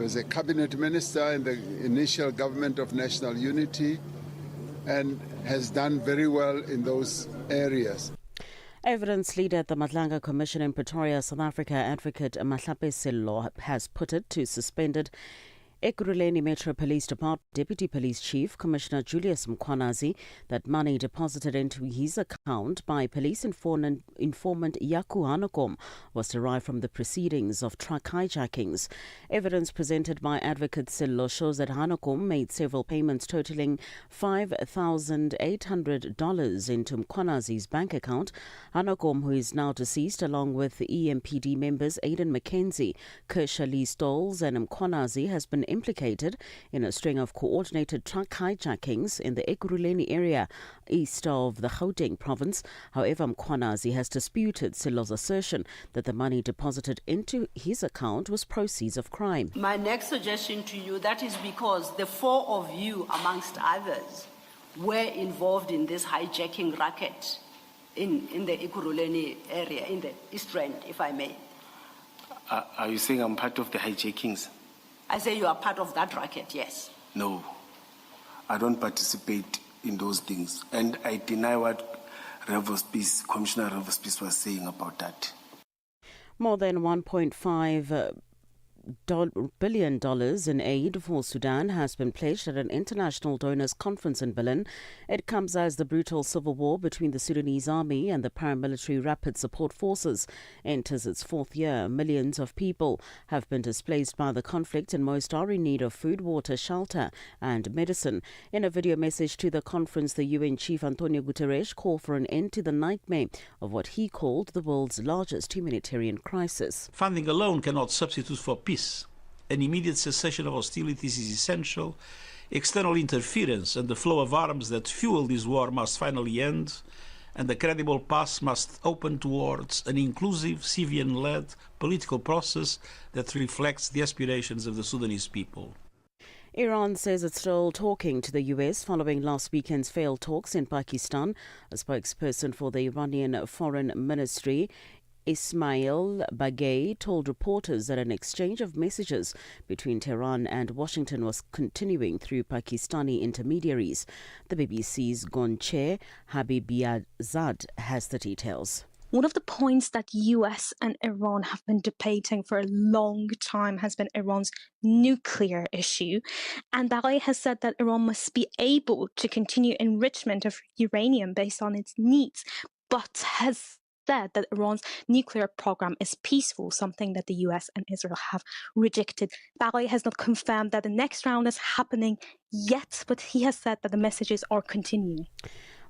He was a cabinet minister in the initial government of national unity and has done very well in those areas. Evidence leader at the Matlanga Commission in Pretoria, South Africa, Advocate Mahlape Sello, has put it to suspended Ekurhuleni Metro Police Department Deputy Police Chief Commissioner Julius Mkhwanazi that money deposited into his account by police informant Yaku Hanekom was derived from the proceedings of truck hijackings. Evidence presented by Advocate Sello shows that Hanekom made several payments totaling $5,800 into Mkhwanazi's bank account. Hanekom, who is now deceased, along with the EMPD members Aidan McKenzie, Kersha Lee Stolz and Mkhwanazi, has been implicated in a string of coordinated truck hijackings in the Ekurhuleni area east of the Gauteng province. However, Mkhwanazi has disputed Sello's assertion that the money deposited into his account was proceeds of crime. My next suggestion to you, that is because the four of you, amongst others, were involved in this hijacking racket in the Ekurhuleni area, in the East Rand, if I may. Are you saying I'm part of the hijackings? I say you are part of that racket, yes. No, I don't participate in those things. And I deny what Commissioner Reverspies was saying about that. More than $1.5 billion in aid for Sudan has been pledged at an international donors conference in Berlin. It comes as the brutal civil war between the Sudanese army and the paramilitary Rapid Support Forces enters its fourth year. Millions of people have been displaced by the conflict and most are in need of food, water, shelter and medicine. In a video message to the conference, the UN chief Antonio Guterres called for an end to the nightmare of what he called the world's largest humanitarian crisis. Funding alone cannot substitute for peace. An immediate cessation of hostilities is essential. External interference and the flow of arms that fuel this war must finally end, and a credible path must open towards an inclusive, civilian-led political process that reflects the aspirations of the Sudanese people. Iran says it's still talking to the US following last weekend's failed talks in Pakistan. A spokesperson for the Iranian Foreign Ministry, Ismail Baghei, told reporters that an exchange of messages between Tehran and Washington was continuing through Pakistani intermediaries. The BBC's Gonche Habibiyazad has the details. One of the points that US and Iran have been debating for a long time has been Iran's nuclear issue. And Baghei has said that Iran must be able to continue enrichment of uranium based on its needs, but has said that Iran's nuclear program is peaceful, something that the US and Israel have rejected. Baghei has not confirmed that the next round is happening yet, but he has said that the messages are continuing.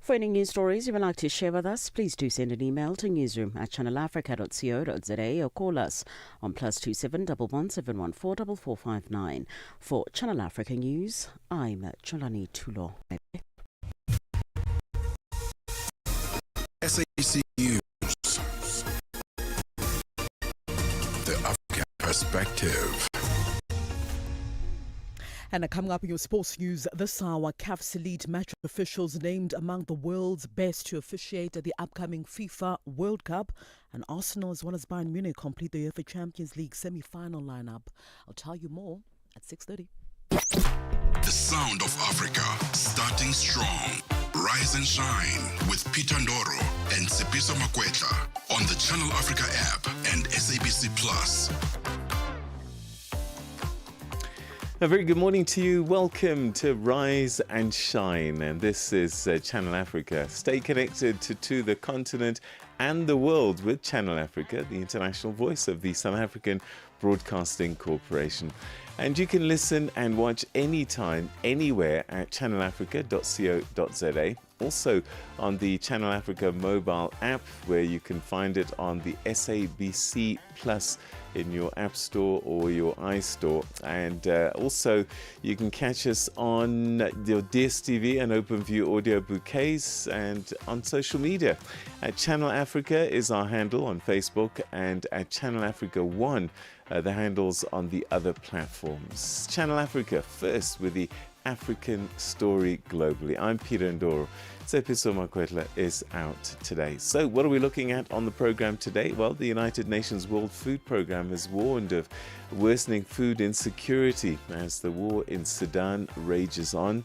For any news stories you would like to share with us, please do send an email to newsroom@channelafrica.co.za or call us on +27 11 714 4459. For Channel Africa News, I'm Cholani Tulo. SABC News. The African Perspective. And coming up in your sports news this hour, CAF's elite match officials named among the world's best to officiate at the upcoming FIFA World Cup. And Arsenal as well as Bayern Munich complete the UEFA Champions League semi-final lineup. I'll tell you more at 6:30. The sound of Africa, starting strong. Rise and shine with Peter Ndoro and Sepiso Makwetla on the Channel Africa app and SABC Plus. A very good morning to you. Welcome to Rise and Shine. And this is Channel Africa. Stay connected to the continent and the world with Channel Africa, the international voice of the South African Broadcasting Corporation. And you can listen and watch anytime, anywhere at channelafrica.co.za. Also on the Channel Africa mobile app, where you can find it on the SABC Plus in your App Store or your iStore. And also you can catch us on your DSTV and OpenView audio bouquets and on social media. At Channel Africa is our handle on Facebook, and at Channel Africa 1, the handles on the other platforms. Channel Africa first with the African story globally. I'm Peter Ndoro. Sepiso Makwetla is out today. So what are we looking at on the program today? Well, the United Nations World Food Programme has warned of worsening food insecurity as the war in Sudan rages on.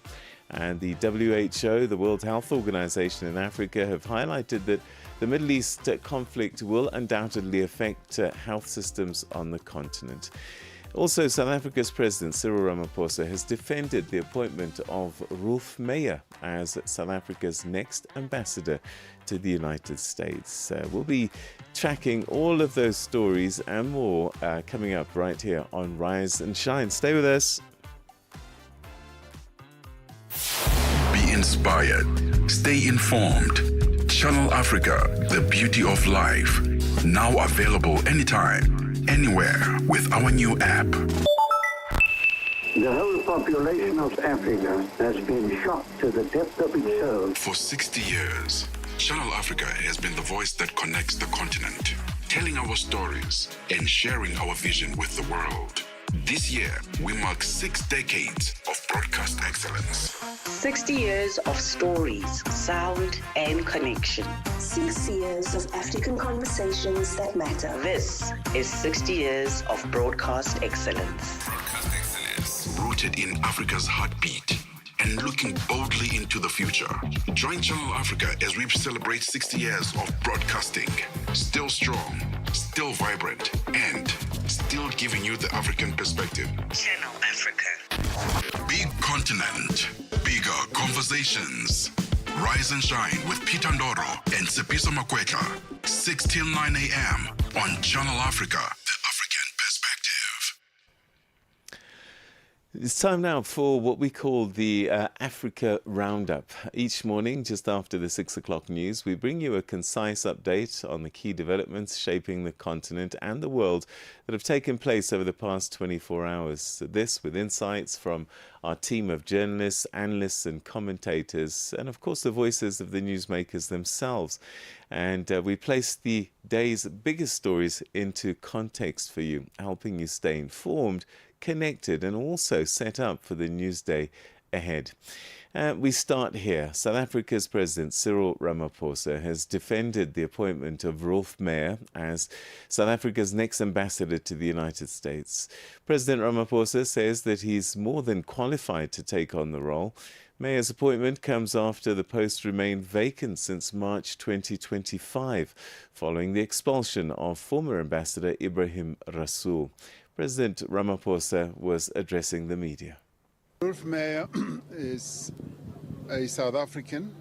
And the WHO, the World Health Organization in Africa, have highlighted that the Middle East conflict will undoubtedly affect health systems on the continent. Also, South Africa's President Cyril Ramaphosa has defended the appointment of Rolf Meyer as South Africa's next ambassador to the United States. We'll be tracking all of those stories and more coming up right here on Rise and Shine. Stay with us. Be inspired. Stay informed. Channel Africa, the beauty of life. Now available anytime, anywhere with our new app. The whole population of Africa has been shocked to the depth of its soul. For 60 years, Channel Africa has been the voice that connects the continent, telling our stories and sharing our vision with the world. This year, we mark 6 decades of broadcast excellence. 60 years of stories, sound, and connection. 6 years of African conversations that matter. This is 60 years of broadcast excellence. Broadcast excellence, rooted in Africa's heartbeat and looking boldly into the future. Join Channel Africa as we celebrate 60 years of broadcasting. Still strong, still vibrant, and still giving you the African perspective. Channel Africa. Big continent, bigger conversations. Rise and Shine with Peter Ndoro and Sepiso Makwetla. 6 till 9 a.m. on Channel Africa, the African perspective. It's time now for what we call the Africa Roundup. Each morning, just after the 6 o'clock news, we bring you a concise update on the key developments shaping the continent and the world that have taken place over the past 24 hours. This with insights from our team of journalists, analysts and commentators, and of course the voices of the newsmakers themselves. And we place the day's biggest stories into context for you, helping you stay informed, connected and also set up for the news day ahead. We start here. South Africa's President Cyril Ramaphosa has defended the appointment of Rolf Meyer as South Africa's next ambassador to the United States. President Ramaphosa says that he's more than qualified to take on the role. Meyer's appointment comes after the post remained vacant since March 2025, following the expulsion of former Ambassador Ibrahim Rasool. President Ramaphosa was addressing the media. Rolf Meyer is a South African,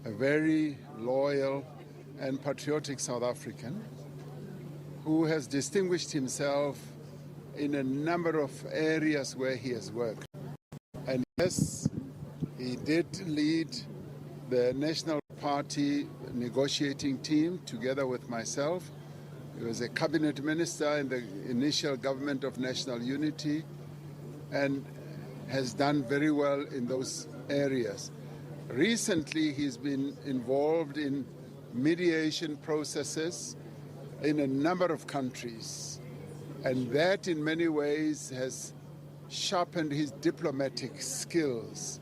a very loyal and patriotic South African who has distinguished himself in a number of areas where he has worked. And yes, he did lead the National Party negotiating team together with myself. He was a cabinet minister in the initial government of national unity and has done very well in those areas. Recently, he's been involved in mediation processes in a number of countries, and that in many ways has sharpened his diplomatic skills.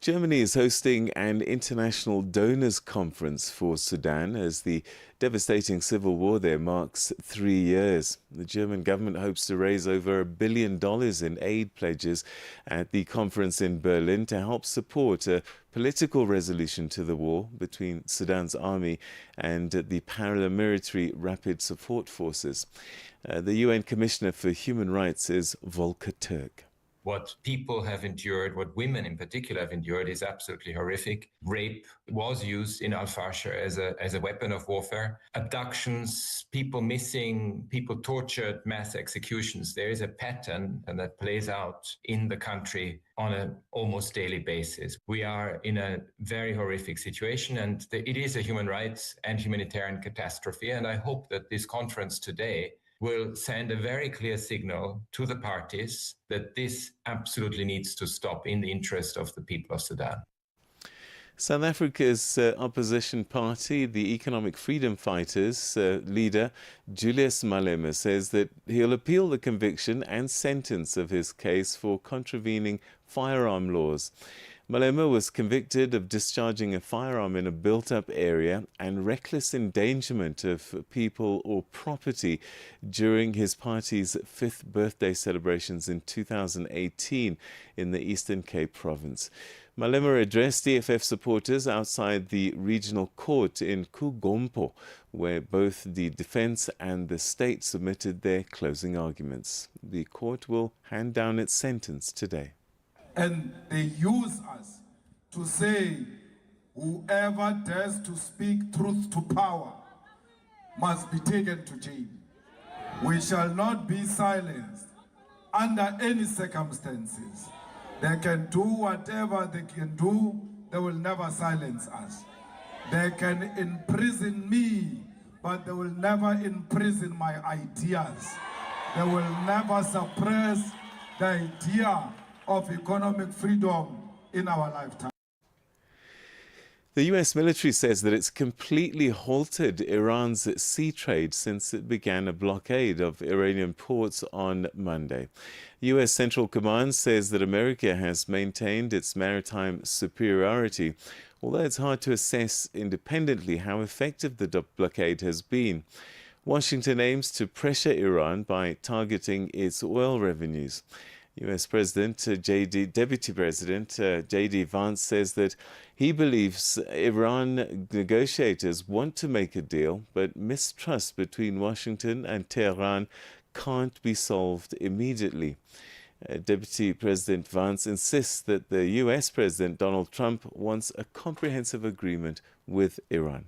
Germany is hosting an international donors conference for Sudan as the devastating civil war there marks 3 years. The German government hopes to raise over $1 billion in aid pledges at the conference in Berlin to help support a political resolution to the war between Sudan's army and the paramilitary Rapid Support Forces. The UN Commissioner for Human Rights is Volker Turk. What people have endured, what women in particular have endured, is absolutely horrific. Rape was used in Al-Fashir as a weapon of warfare. Abductions, people missing, people tortured, mass executions. There is a pattern and that plays out in the country on an almost daily basis. We are in a very horrific situation, and it is a human rights and humanitarian catastrophe. And I hope that this conference today will send a very clear signal to the parties that this absolutely needs to stop in the interest of the people of Sudan. South Africa's opposition party, the Economic Freedom Fighters leader, Julius Malema, says that he'll appeal the conviction and sentence of his case for contravening firearm laws. Malema was convicted of discharging a firearm in a built-up area and reckless endangerment of people or property during his party's 5th birthday celebrations in 2018 in the Eastern Cape province. Malema addressed EFF supporters outside the regional court in Kugompo, where both the defense and the state submitted their closing arguments. The court will hand down its sentence today. And they use us to say whoever dares to speak truth to power must be taken to jail. We shall not be silenced under any circumstances. They can do whatever they can do, they will never silence us. They can imprison me, but they will never imprison my ideas. They will never suppress the idea of economic freedom in our lifetime. The US military says that it's completely halted Iran's sea trade since it began a blockade of Iranian ports on Monday. US Central Command says that America has maintained its maritime superiority, although it's hard to assess independently how effective the blockade has been. Washington aims to pressure Iran by targeting its oil revenues. US Deputy President J.D. Vance says that he believes Iran negotiators want to make a deal, but mistrust between Washington and Tehran can't be solved immediately. Deputy President Vance insists that the US President Donald Trump wants a comprehensive agreement with Iran.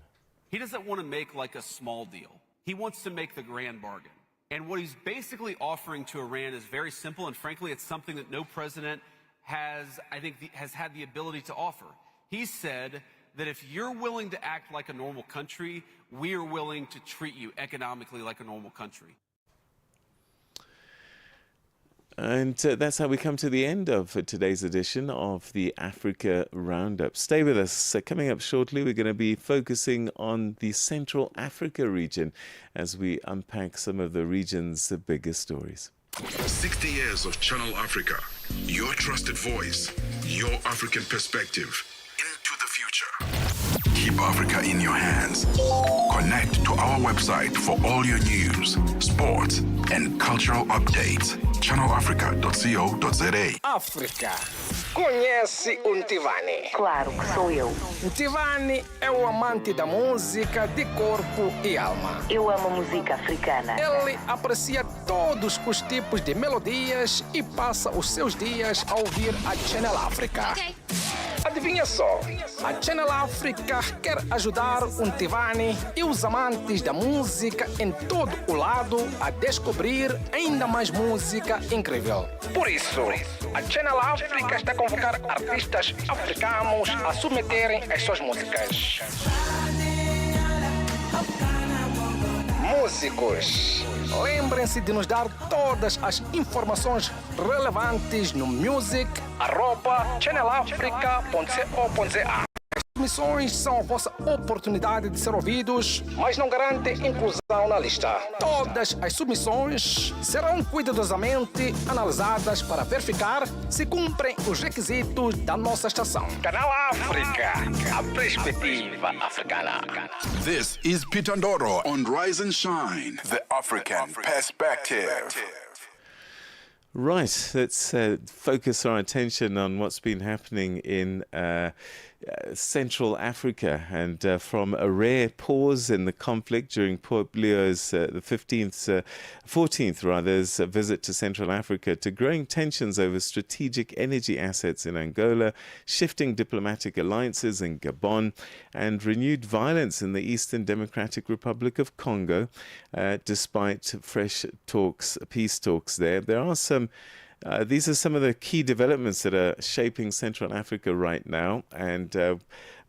He doesn't want to make like a small deal. He wants to make the grand bargain. And what he's basically offering to Iran is very simple, and frankly, it's something that no president has had the ability to offer. He said that if you're willing to act like a normal country, we are willing to treat you economically like a normal country. And that's how we come to the end of today's edition of the Africa Roundup. Stay with us. Coming up shortly, we're going to be focusing on the Central Africa region as we unpack some of the region's biggest stories. 60 years of Channel Africa, your trusted voice, your African perspective into the future. Keep Africa in your hands. Connect to our website for all your news, sports, and cultural updates. channelafrica.co.za. África. Conhece o Ntivani? Claro que sou eu. Ntivani é o amante da música de corpo e alma. Eu amo música africana. Ele aprecia todos os tipos de melodias e passa os seus dias a ouvir a Channel Africa. Okay. Adivinha só, a Channel Africa quer ajudar o Ntivani e os amantes da música em todo o lado a descobrir ainda mais música incrível. Por isso, a Channel Africa está a convocar artistas africanos a submeterem as suas músicas. Músicos, lembrem-se de nos dar todas as informações relevantes no music@channelafrica.co.za. As missões são a vossa oportunidade de ser ouvidos, mas não garantem inclusão na lista. Todas as submissões serão cuidadosamente analisadas para verificar se cumprem os requisitos da nossa estação. Canal África, a perspectiva africana. This is Peter Ndoro on Rise and Shine, the African perspective. Right, let's focus our attention on what's been happening in Central Africa, and from a rare pause in the conflict during Pope Leo's the 14th visit to Central Africa, to growing tensions over strategic energy assets in Angola, shifting diplomatic alliances in Gabon, and renewed violence in the Eastern Democratic Republic of Congo, despite fresh peace talks there. There are some these are some of the key developments that are shaping Central Africa right now, and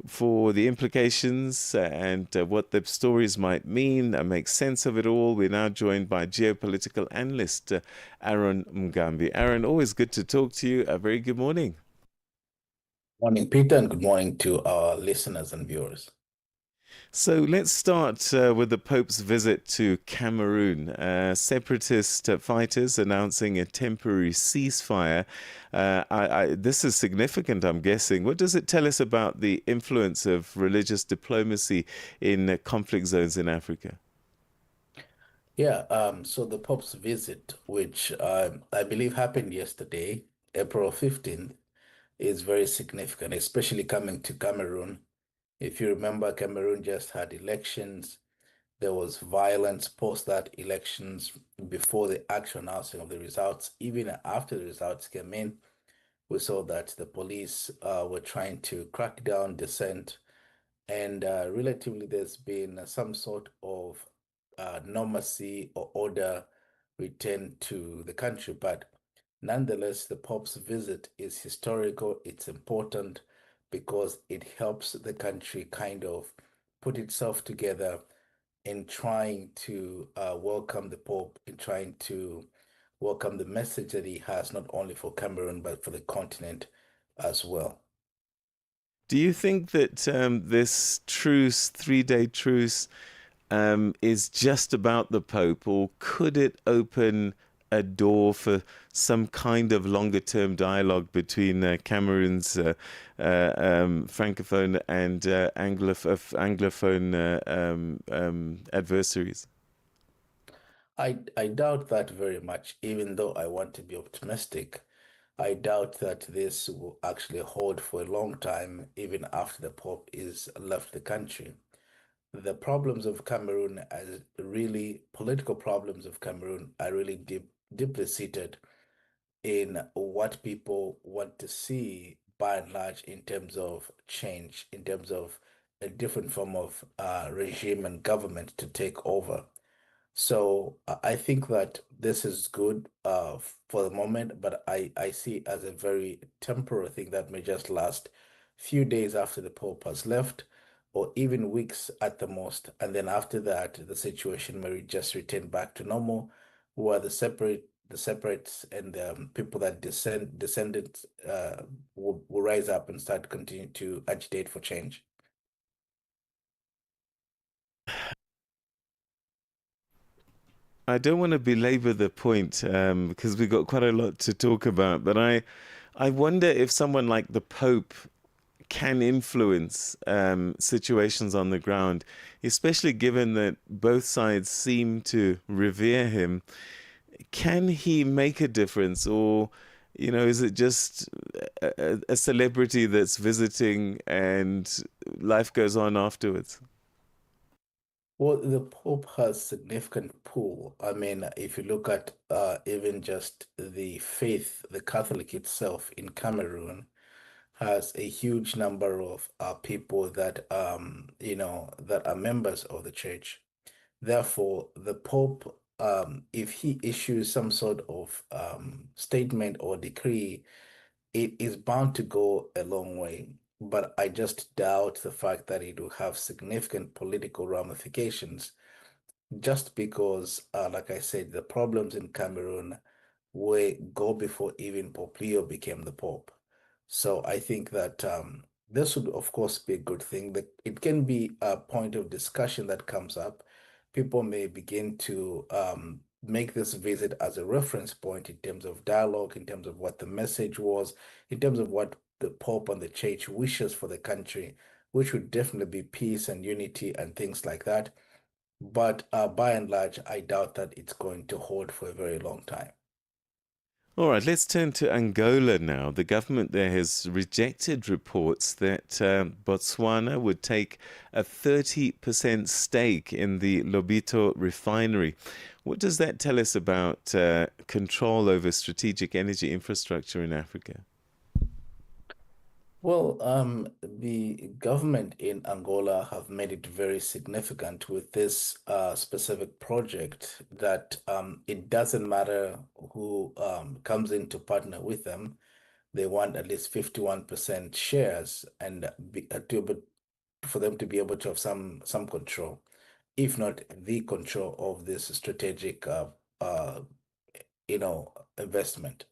for the implications and what the stories might mean and make sense of it all, we're now joined by geopolitical analyst Aaron Mgambi. Aaron, always good to talk to you. A very good morning. Morning, Peter, and good morning to our listeners and viewers. So let's start with the Pope's visit to Cameroon. Separatist fighters announcing a temporary ceasefire. This is significant, I'm guessing. What does it tell us about the influence of religious diplomacy in conflict zones in Africa? Yeah, so the Pope's visit, which I believe happened yesterday, April 15th, is very significant, especially coming to Cameroon. If you remember, Cameroon just had elections. There was violence post that elections before the actual announcing of the results. Even after the results came in, we saw that the police were trying to crack down dissent. And relatively, there's been some sort of normalcy or order returned to the country. But nonetheless, the Pope's visit is historical. It's important because it helps the country kind of put itself together in trying to welcome the Pope, in trying to welcome the message that he has, not only for Cameroon, but for the continent as well. Do you think that this truce, 3-day truce, is just about the Pope, or could it open a door for some kind of longer-term dialogue between Cameroon's francophone and anglophone adversaries? I doubt that very much, even though I want to be optimistic. I doubt that this will actually hold for a long time, even after the Pope is left the country. The problems of Cameroon, as really political problems of Cameroon, are really deeply seated in what people want to see by and large in terms of change, in terms of a different form of regime and government to take over. So I think that this is good for the moment, but I see it as a very temporary thing that may just last few days after the Pope has left, or even weeks at the most. And then after that, the situation may just return back to normal, where the separates and the people that descended will rise up and start continue to agitate for change. I don't want to belabor the point because we've got quite a lot to talk about, but I wonder if someone like the Pope can influence situations on the ground, especially given that both sides seem to revere him. Can he make a difference, or is it just a celebrity that's visiting and life goes on afterwards? Well, the Pope has significant pull. I mean, if you look at even just the faith, the Catholic itself in Cameroon has a huge number of people that that are members of the church. Therefore, the Pope, if he issues some sort of statement or decree, it is bound to go a long way. But I just doubt the fact that it will have significant political ramifications just because, like I said, the problems in Cameroon way go before even Pope Leo became the Pope. So I think that this would, of course, be a good thing. That it can be a point of discussion that comes up. People may begin to make this visit as a reference point in terms of dialogue, in terms of what the message was, in terms of what the Pope and the Church wishes for the country, which would definitely be peace and unity and things like that. But by and large, I doubt that it's going to hold for a very long time. All right, let's turn to Angola now. The government there has rejected reports that Botswana would take a 30% stake in the Lobito refinery. What does that tell us about control over strategic energy infrastructure in Africa? Well, the government in Angola have made it very significant with this specific project that it doesn't matter who comes in to partner with them. They want at least 51% shares and for them to be able to have some control, if not the control of this strategic, uh, investment.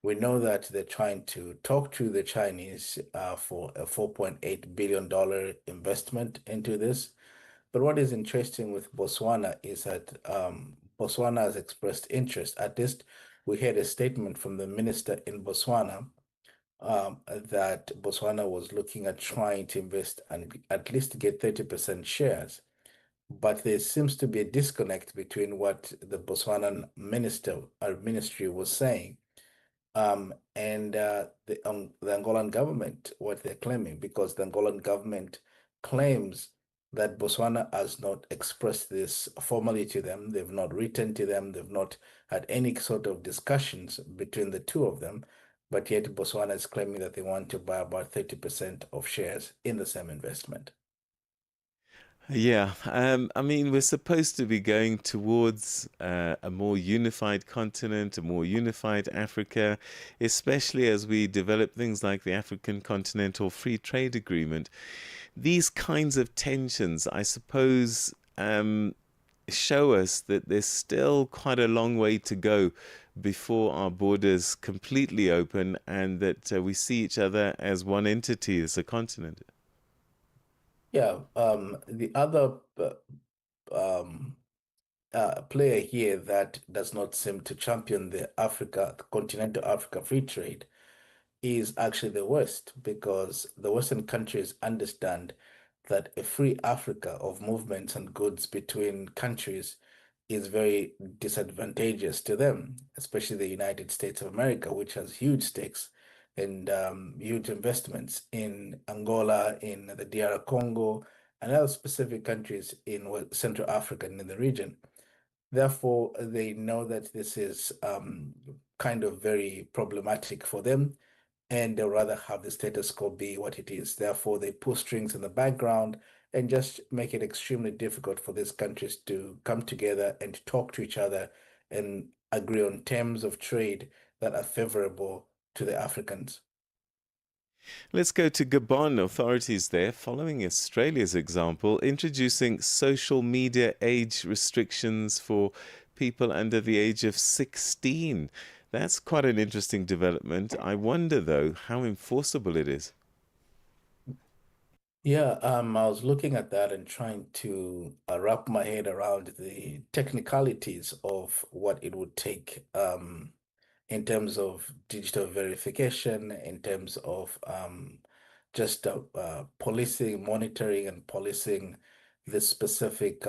We know that they're trying to talk to the Chinese for a $4.8 billion investment into this. But what is interesting with Botswana is that Botswana has expressed interest. At least we had a statement from the minister in Botswana that Botswana was looking at trying to invest and at least get 30% shares. But there seems to be a disconnect between what the Botswanan ministry was saying and the Angolan government, what they're claiming, because the Angolan government claims that Botswana has not expressed this formally to them. They've not written to them. They've not had any sort of discussions between the two of them. But yet Botswana is claiming that they want to buy about 30% of shares in the same investment. Yeah, I mean, we're supposed to be going towards a more unified continent, a more unified Africa, especially as we develop things like the African Continental Free Trade Agreement. These kinds of tensions, I suppose, show us that there's still quite a long way to go before our borders completely open and that we see each other as one entity, as a continent. Yeah, the other player here that does not seem to champion the continental Africa free trade is actually the West, because the Western countries understand that a free Africa of movements and goods between countries is very disadvantageous to them, especially the United States of America, which has huge stakes and huge investments in Angola, in the DR Congo, and other specific countries in Central Africa and in the region. Therefore, they know that this is kind of very problematic for them, and they'll rather have the status quo be what it is. Therefore, they pull strings in the background and just make it extremely difficult for these countries to come together and talk to each other and agree on terms of trade that are favorable to the Africans. Let's go to Gabon. Authorities there, following Australia's example, introducing social media age restrictions for people under the age of 16. That's quite an interesting development. I wonder, though, how enforceable it is. Yeah, I was looking at that and trying to wrap my head around the technicalities of what it would take in terms of digital verification, in terms of just policing, monitoring, and policing the specific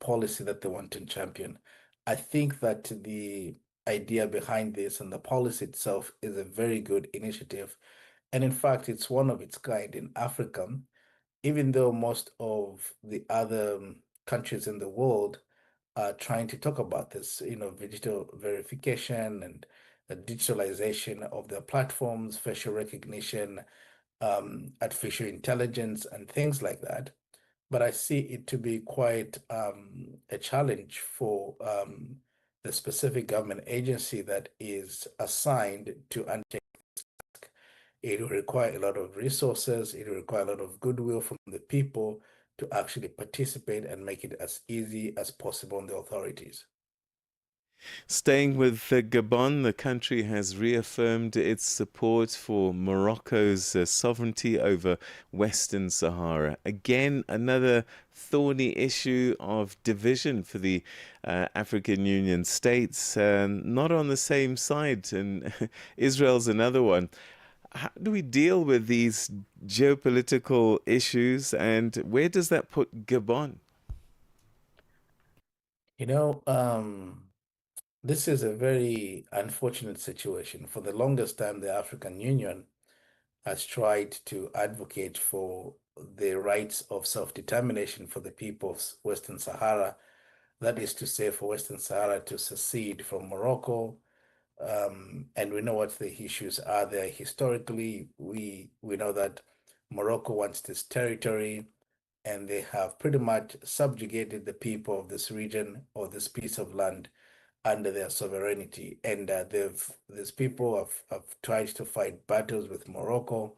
policy that they want to champion. I think that the idea behind this and the policy itself is a very good initiative. And in fact, it's one of its kind in Africa, even though most of the other countries in the world are trying to talk about this, digital verification and the digitalization of their platforms, facial recognition, artificial intelligence, and things like that. But I see it to be quite a challenge for the specific government agency that is assigned to undertake. It will require a lot of resources. It will require a lot of goodwill from the people to actually participate and make it as easy as possible on the authorities. Staying with Gabon, the country has reaffirmed its support for Morocco's sovereignty over Western Sahara. Again, another thorny issue of division for the African Union states, not on the same side, and Israel's another one. How do we deal with these geopolitical issues, and where does that put Gabon? This is a very unfortunate situation. For the longest time, the African Union has tried to advocate for the rights of self-determination for the people of Western Sahara. That is to say, for Western Sahara to secede from Morocco. And we know what the issues are there. Historically, we know that Morocco wants this territory, and they have pretty much subjugated the people of this region or this piece of land under their sovereignty. And these people have tried to fight battles with Morocco.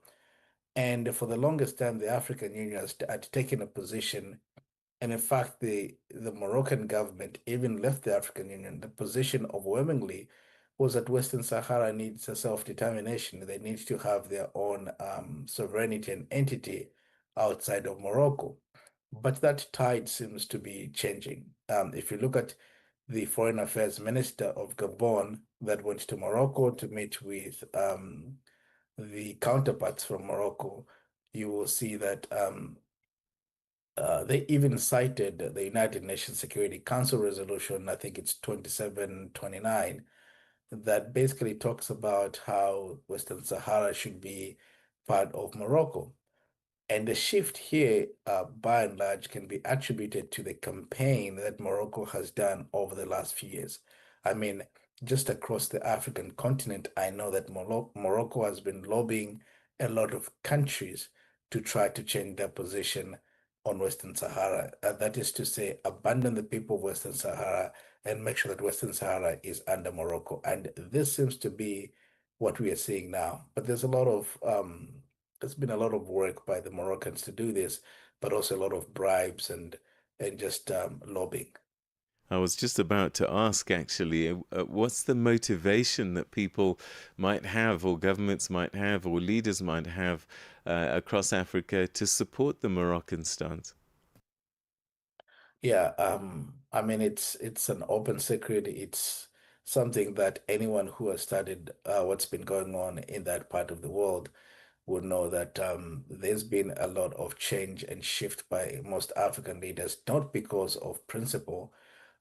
And for the longest time, the African Union had taken a position. And in fact, the Moroccan government even left the African Union. The position overwhelmingly was that Western Sahara needs a self-determination. They need to have their own sovereignty and entity outside of Morocco. But that tide seems to be changing. If you look at the Foreign Affairs Minister of Gabon that went to Morocco to meet with the counterparts from Morocco, you will see that they even cited the United Nations Security Council resolution, I think it's 2729, that basically talks about how Western Sahara should be part of Morocco. And the shift here, by and large, can be attributed to the campaign that Morocco has done over the last few years. I mean, just across the African continent, I know that Morocco has been lobbying a lot of countries to try to change their position on Western Sahara. That is to say, abandon the people of Western Sahara and make sure that Western Sahara is under Morocco. And this seems to be what we are seeing now. But there's a lot of there's been a lot of work by the Moroccans to do this, but also a lot of bribes and just lobbying. I was just about to ask, actually, what's the motivation that people might have, or governments might have, or leaders might have across Africa to support the Moroccan stance? Yeah, I mean, it's an open secret. It's something that anyone who has studied what's been going on in that part of the world would know that there's been a lot of change and shift by most African leaders, not because of principle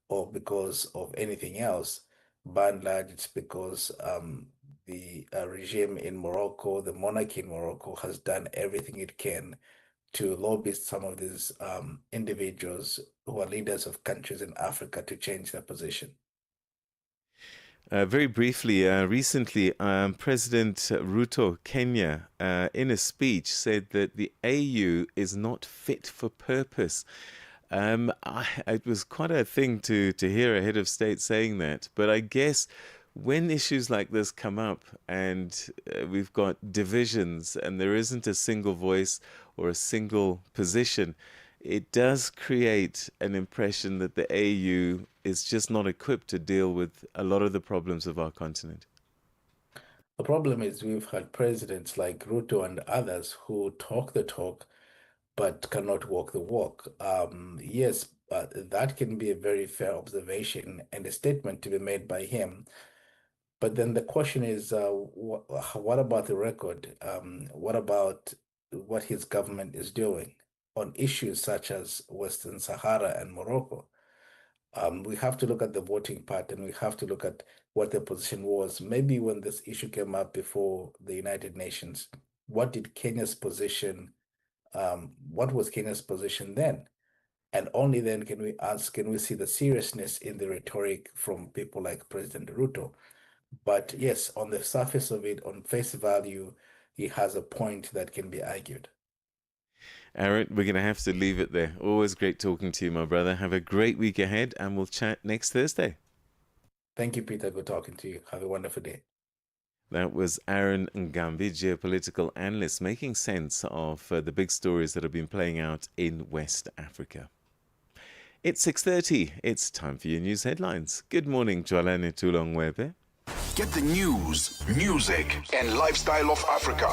or because of anything else. By and large, it's because the regime in Morocco, the monarchy in Morocco, has done everything it can to lobby some of these individuals who are leaders of countries in Africa to change their position. Very briefly, recently, President Ruto Kenya, in a speech, said that the AU is not fit for purpose. It was quite a thing to hear a head of state saying that. But I guess when issues like this come up and we've got divisions and there isn't a single voice or a single position, it does create an impression that the AU is just not equipped to deal with a lot of the problems of our continent. The problem is we've had presidents like Ruto and others who talk the talk but cannot walk the walk. Yes, that can be a very fair observation and a statement to be made by him. But then the question is, what about the record? What about what his government is doing on issues such as Western Sahara and Morocco? We have to look at the voting pattern. We have to look at what the position was. Maybe when this issue came up before the United Nations, what was Kenya's position then? And only then can we see the seriousness in the rhetoric from people like President Ruto. But yes, on the surface of it, on face value, he has a point that can be argued. Aaron, we're going to have to leave it there. Always great talking to you, my brother. Have a great week ahead, and we'll chat next Thursday. Thank you, Peter. Good talking to you. Have a wonderful day. That was Aaron Ngambi, geopolitical analyst, making sense of the big stories that have been playing out in West Africa. It's 6:30. It's time for your news headlines. Good morning, Jwalane Tulongwebe. Get the news, music, and lifestyle of Africa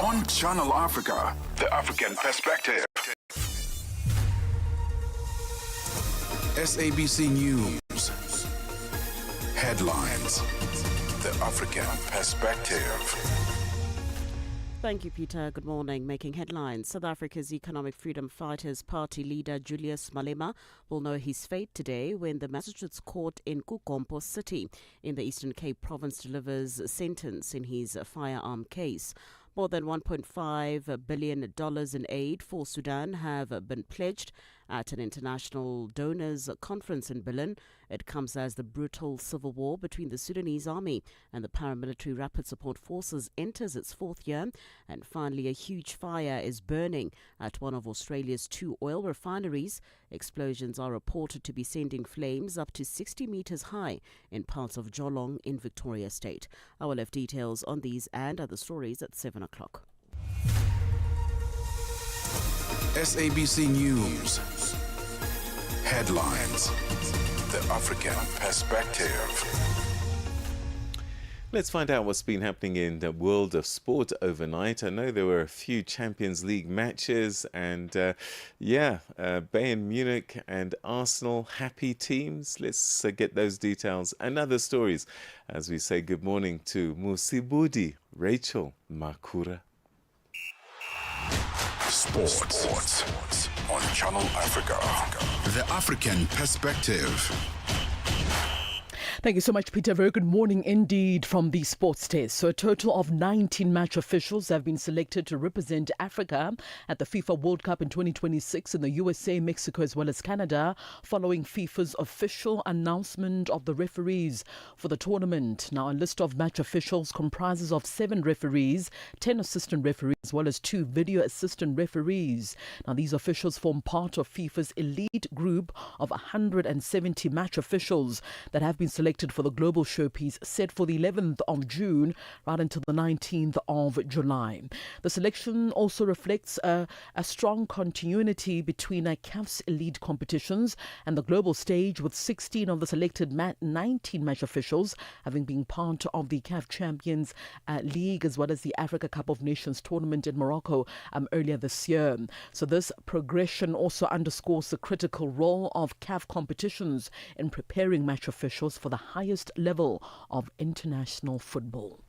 on Channel Africa, the African perspective. SABC News. Headlines. The African perspective. Thank you, Peter. Good morning. Making headlines. South Africa's Economic Freedom Fighters Party leader Julius Malema will know his fate today when the Magistrates Court in Kukompo City in the Eastern Cape province delivers a sentence in his firearm case. More than $1.5 billion in aid for Sudan have been pledged at an international donors conference in Berlin. It comes as the brutal civil war between the Sudanese army and the paramilitary Rapid Support Forces enters its fourth year. And finally, a huge fire is burning at one of Australia's 2 oil refineries. Explosions are reported to be sending flames up to 60 meters high in parts of Geelong in Victoria State. I will have details on these and other stories at 7 o'clock. SABC News. Headlines. The African perspective. Let's find out what's been happening in the world of sport overnight. I know there were a few Champions League matches and Bayern Munich and Arsenal, happy teams. Let's get those details and other stories as we say good morning to Musibudi Rachel Makura. Sports on Channel Africa. The African perspective. Thank you so much, Peter. Very good morning indeed from the sports test. So a total of 19 match officials have been selected to represent Africa at the FIFA World Cup in 2026 in the USA, Mexico as well as Canada, following FIFA's official announcement of the referees for the tournament. Now, a list of match officials comprises of 7 referees, 10 assistant referees as well as 2 video assistant referees. Now, these officials form part of FIFA's elite group of 170 match officials that have been selected for the global showpiece set for the 11th of June right until the 19th of July. The selection also reflects a strong continuity between CAF's elite competitions and the global stage, with 16 of the selected 19 match officials having been part of the CAF Champions League as well as the Africa Cup of Nations tournament in Morocco earlier this year. So this progression also underscores the critical role of CAF competitions in preparing match officials for the highest level of international football.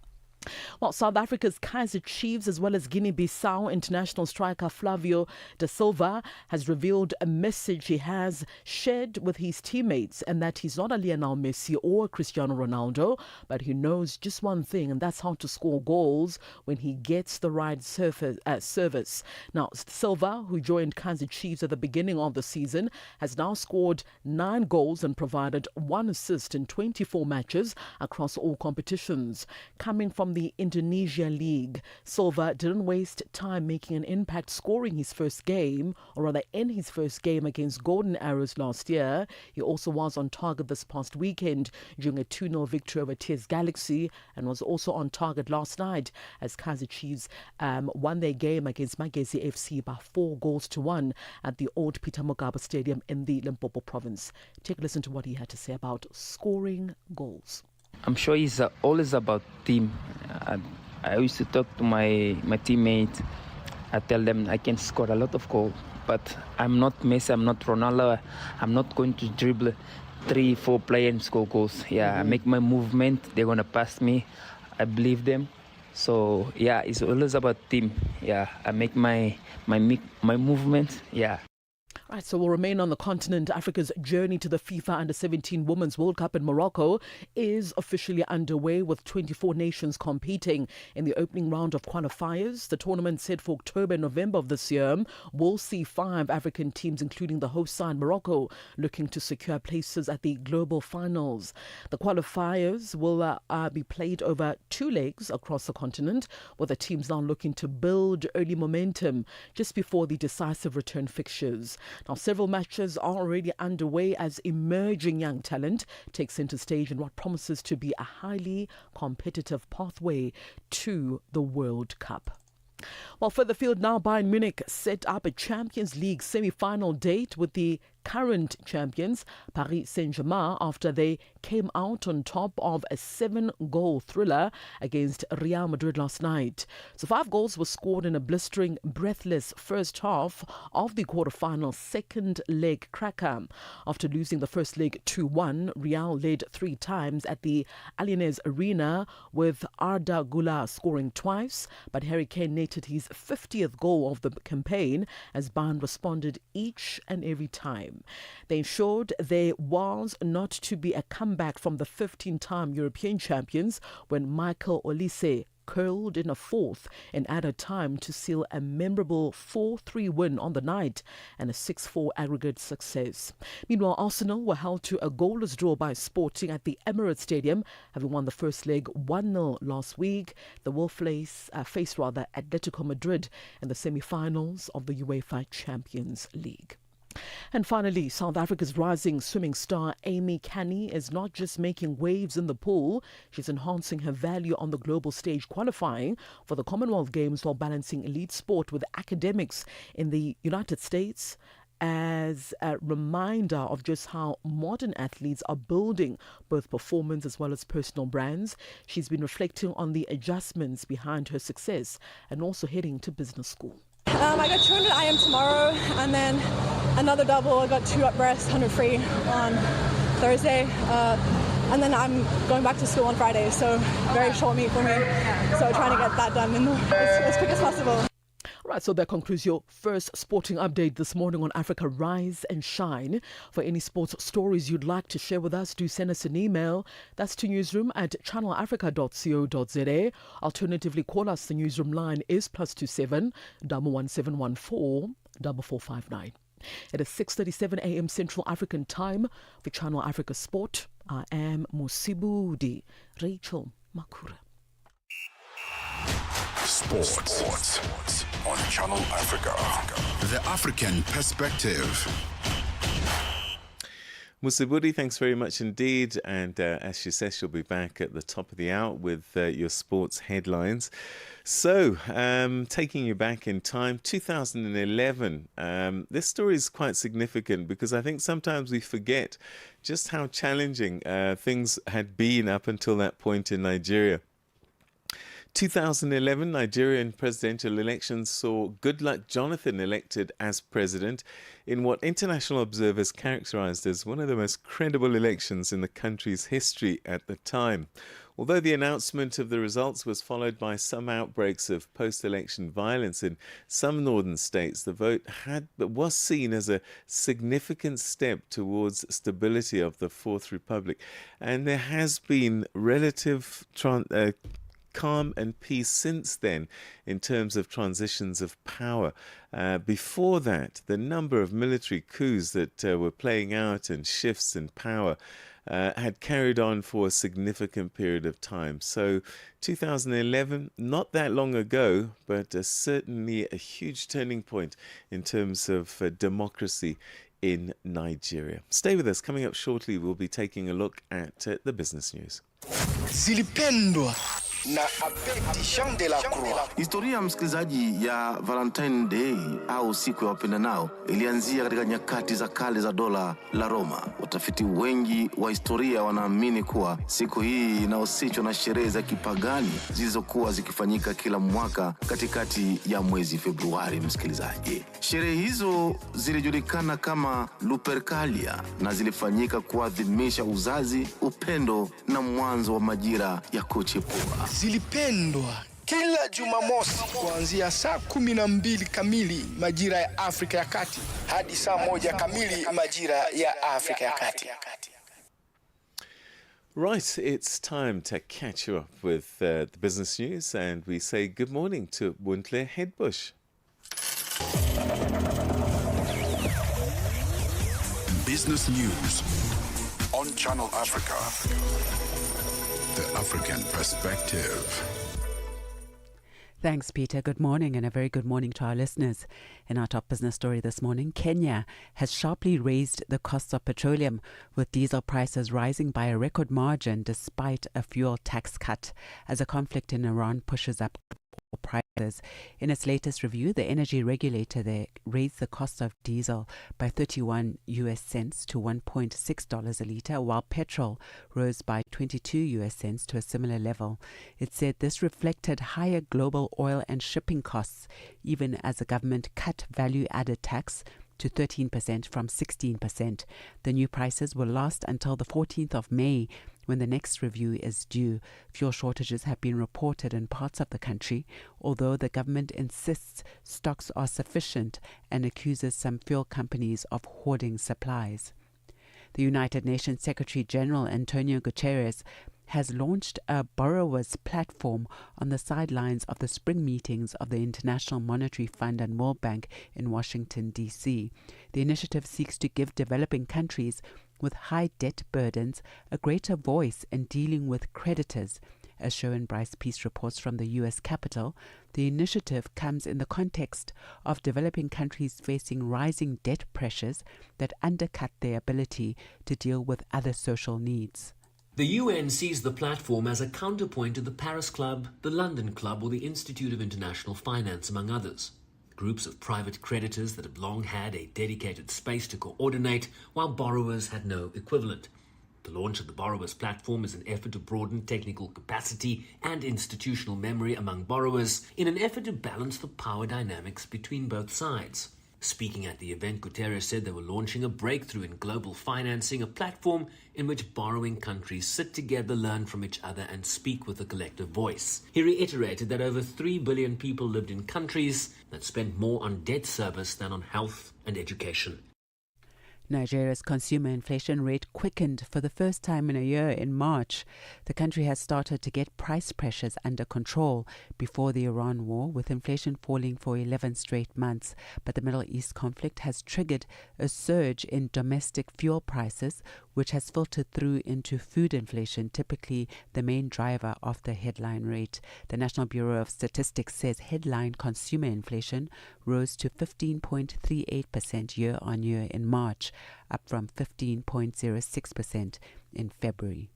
Well, South Africa's Kaizer Chiefs as well as Guinea-Bissau international striker Flavio da Silva has revealed a message he has shared with his teammates, and that he's not a Lionel Messi or Cristiano Ronaldo, but he knows just one thing, and that's how to score goals when he gets the right service. Now, Silva, who joined Kaizer Chiefs at the beginning of the season, has now scored 9 goals and provided 1 assist in 24 matches across all competitions. Coming from the Indonesia League, Silva didn't waste time making an impact, scoring his first game, or rather in his first game against Golden Arrows last year. He also was on target this past weekend during a 2-0 victory over TS Galaxy, and was also on target last night as Kaizer Chiefs won their game against Magesi FC by 4-1 at the old Peter Mokaba Stadium in the Limpopo province. Take a listen to what he had to say about scoring goals. I'm sure it's always about team. I used to talk to my teammates. I tell them I can score a lot of goals, but I'm not Messi, I'm not Ronaldo. I'm not going to dribble 3-4 players and score goals. I make my movement. They're going to pass me. I believe them. So, it's always about team. I make my movement. Right, so we'll remain on the continent. Africa's journey to the FIFA Under-17 Women's World Cup in Morocco is officially underway, with 24 nations competing in the opening round of qualifiers. The tournament, set for October and November of this year, will see 5 African teams, including the host side Morocco, looking to secure places at the global finals. The qualifiers will be played over 2 legs across the continent, with the teams now looking to build early momentum just before the decisive return fixtures. Now, several matches are already underway as emerging young talent takes center stage in what promises to be a highly competitive pathway to the World Cup. Well, further afield now, Bayern Munich set up a Champions League semi-final date with the current champions Paris Saint-Germain after they came out on top of a 7-goal thriller against Real Madrid last night. So 5 goals were scored in a blistering, breathless first half of the quarterfinal second leg cracker. After losing the first leg 2-1, Real led 3 times at the Allianz Arena, with Arda Güler scoring twice, but Harry Kane netted his 50th goal of the campaign as Bayern responded each and every time. They ensured there was not to be a comeback from the 15-time European champions when Michael Olise curled in a 4th and added time to seal a memorable 4-3 win on the night and a 6-4 aggregate success. Meanwhile, Arsenal were held to a goalless draw by Sporting at the Emirates Stadium, having won the first leg 1-0 last week. They will face Atletico Madrid in the semi-finals of the UEFA Champions League. And finally, South Africa's rising swimming star Amy Canny is not just making waves in the pool, she's enhancing her value on the global stage, qualifying for the Commonwealth Games while balancing elite sport with academics in the United States as a reminder of just how modern athletes are building both performance as well as personal brands. She's been reflecting on the adjustments behind her success and also heading to business school. I got 200 IM tomorrow and then another double. I got 2 up breast, 100 free on Thursday. And then I'm going back to school on Friday, so very short meet for me. So trying to get that done as quick as possible. Right, so that concludes your first sporting update this morning on Africa Rise and Shine. For any sports stories you'd like to share with us, do send us an email. That's to newsroom@channelafrica.co.za. Alternatively, call us. The newsroom line is +27 11714 4459. It is 6:37 a.m. Central African Time for Channel Africa Sport. I am Musibudi Rachel Makura. Sports on Channel Africa. The African Perspective. Musibudi, thanks very much indeed. And as she says, she'll be back at the top of the hour with your sports headlines. So, taking you back in time, 2011. This story is quite significant because I think sometimes we forget just how challenging things had been up until that point in Nigeria. 2011 Nigerian presidential elections saw Goodluck Jonathan elected as president in what international observers characterized as one of the most credible elections in the country's history at the time. Although the announcement of the results was followed by some outbreaks of post-election violence in some northern states, the vote was seen as a significant step towards stability of the Fourth Republic. And there has been relative calm and peace since then in terms of transitions of power. Before that, the number of military coups that were playing out and shifts in power had carried on for a significant period of time. So 2011, not that long ago, but certainly a huge turning point in terms of democracy in Nigeria. Stay with us. Coming up shortly, we'll be taking a look at the business news. Zilipendwa na Abedi Jean de la Croix. Historia msikilizaji ya Valentine Day au siku ya wapendanao ilianzia katika nyakati za kale za dola la Roma. Watafiti wengi wa historia wanaamini kuwa siku hii inahusishwa na sherehe za kipagani zilizokuwa zikifanyika kila mwaka katikati ya mwezi Februari. Msikilizaji, sherehe hizo zilijulikana kama Lupercalia na zilifanyika kuadhimisha uzazi, upendo na mwanzo wa majira ya kuchipua. Zilipendwa kila Jumamosi kuanzia saa 12 kamili majira ya Afrika ya Kati hadi saa 1 kamili majira ya Afrika ya Kati. Right, it's time to catch you up with the business news, and we say good morning to Wuntle Headbush. Business news on Channel Africa. The African Perspective. Thanks, Peter. Good morning and a very good morning to our listeners. In our top business story this morning, Kenya has sharply raised the costs of petroleum, with diesel prices rising by a record margin despite a fuel tax cut as a conflict in Iran pushes up prices. In its latest review, the energy regulator there raised the cost of diesel by 31 US cents to $1.6 a litre, while petrol rose by 22 US cents to a similar level. It said this reflected higher global oil and shipping costs, even as the government cut value-added tax to 13% from 16%. The new prices will last until the 14th of May, when the next review is due. Fuel shortages have been reported in parts of the country, although the government insists stocks are sufficient and accuses some fuel companies of hoarding supplies. The United Nations Secretary-General Antonio Guterres has launched a borrowers platform on the sidelines of the spring meetings of the International Monetary Fund and World Bank in Washington, D.C. The initiative seeks to give developing countries with high debt burdens a greater voice in dealing with creditors. As shown Bryce Peace reports from the U.S. Capitol, the initiative comes in the context of developing countries facing rising debt pressures that undercut their ability to deal with other social needs. The UN sees the platform as a counterpoint to the Paris Club, the London Club, or the Institute of International Finance, among others. groups of private creditors that have long had a dedicated space to coordinate, while borrowers had no equivalent. The launch of the Borrowers Platform is an effort to broaden technical capacity and institutional memory among borrowers in an effort to balance the power dynamics between both sides. Speaking at the event, Guterres said they were launching a breakthrough in global financing, a platform in which borrowing countries sit together, learn from each other, and speak with a collective voice. He reiterated that over 3 billion people lived in countries that spent more on debt service than on health and education. Nigeria's consumer inflation rate quickened for the first time in a year in March. The country has started to get price pressures under control before the Iran war, with inflation falling for 11 straight months. But the Middle East conflict has triggered a surge in domestic fuel prices, which has filtered through into food inflation, typically the main driver of the headline rate. The National Bureau of Statistics says headline consumer inflation rose to 15.38% year-on-year in March, up from 15.06% in February.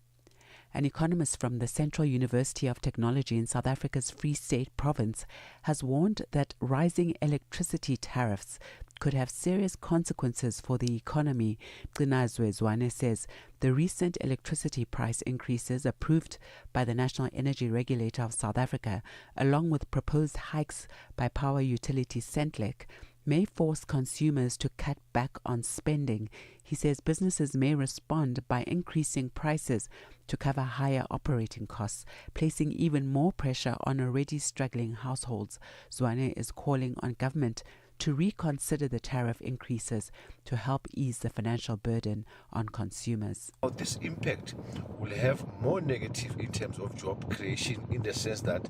An economist from the Central University of Technology in South Africa's Free State province has warned that rising electricity tariffs could have serious consequences for the economy. Gcinazwe Zwane says the recent electricity price increases approved by the National Energy Regulator of South Africa, along with proposed hikes by power utility Centrelec, may force consumers to cut back on spending. He says businesses may respond by increasing prices to cover higher operating costs, placing even more pressure on already struggling households. Zwane is calling on government to reconsider the tariff increases to help ease the financial burden on consumers. This impact will have more negative in terms of job creation, in the sense that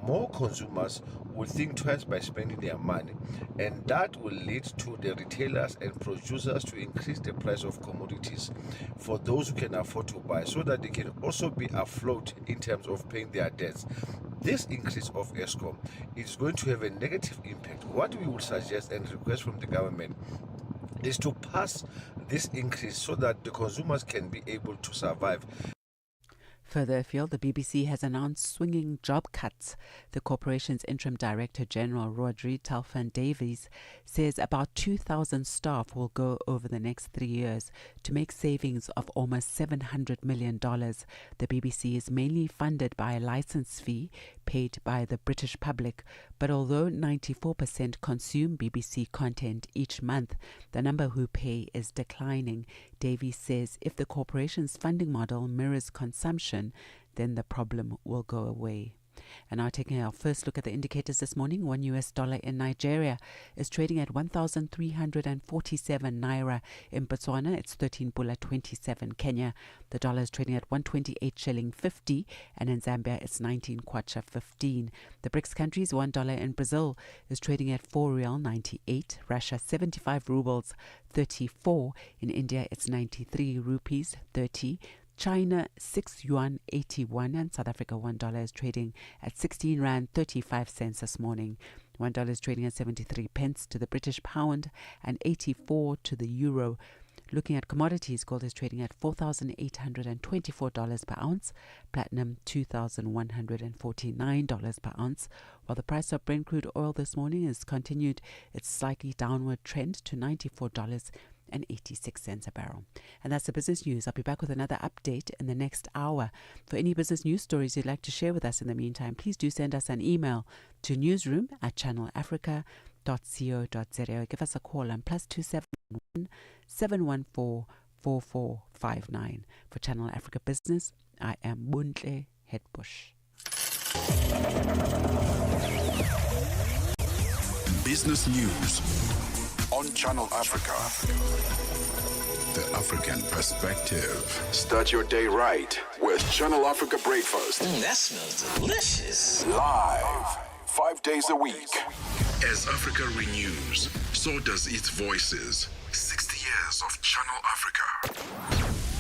more consumers will think twice by spending their money, and that will lead to the retailers and producers to increase the price of commodities for those who can afford to buy, so that they can also be afloat in terms of paying their debts. This increase of ESCOM is going to have a negative impact. What we would suggest and request from the government is to pass this increase so that the consumers can be able to survive. Further afield, the BBC has announced swinging job cuts. The corporation's interim director general, Rodri Talfan-Davies, says about 2,000 staff will go over the next 3 years to make savings of almost $700 million. The BBC is mainly funded by a license fee paid by the British public, but although 94% consume BBC content each month, the number who pay is declining. Davies says if the corporation's funding model mirrors consumption, then the problem will go away. And now taking our first look at the indicators this morning, $1 in Nigeria is trading at 1,347 naira. In Botswana, it's 13.27 Kenya. The dollar is trading at 128 shilling 50, and in Zambia, it's 19 kwacha 15. The BRICS countries, $1 in Brazil is trading at 4 real 98. Russia, 75 rubles 34. In India, it's 93 rupees 30. China, 6 yuan 81, and South Africa, $1 is trading at 16 rand 35 cents this morning. $1 is trading at 73 pence to the British pound and 84 to the euro. Looking at commodities, gold is trading at $4,824 per ounce, platinum $2,149 per ounce, while the price of Brent crude oil this morning has continued its slightly downward trend to $94.86 a barrel. And that's the business news. I'll be back with another update in the next hour. For any business news stories you'd like to share with us in the meantime, please do send us an email to newsroom@channelafrica.co.za. Give us a call on +271 714 4459. For Channel Africa Business, I am Buntle Hetbush. Business news on Channel Africa. The African perspective. Start your day right with Channel Africa Breakfast. That smells delicious. Live, 5 days a week. As Africa renews, so does its voices. 60 years of Channel Africa,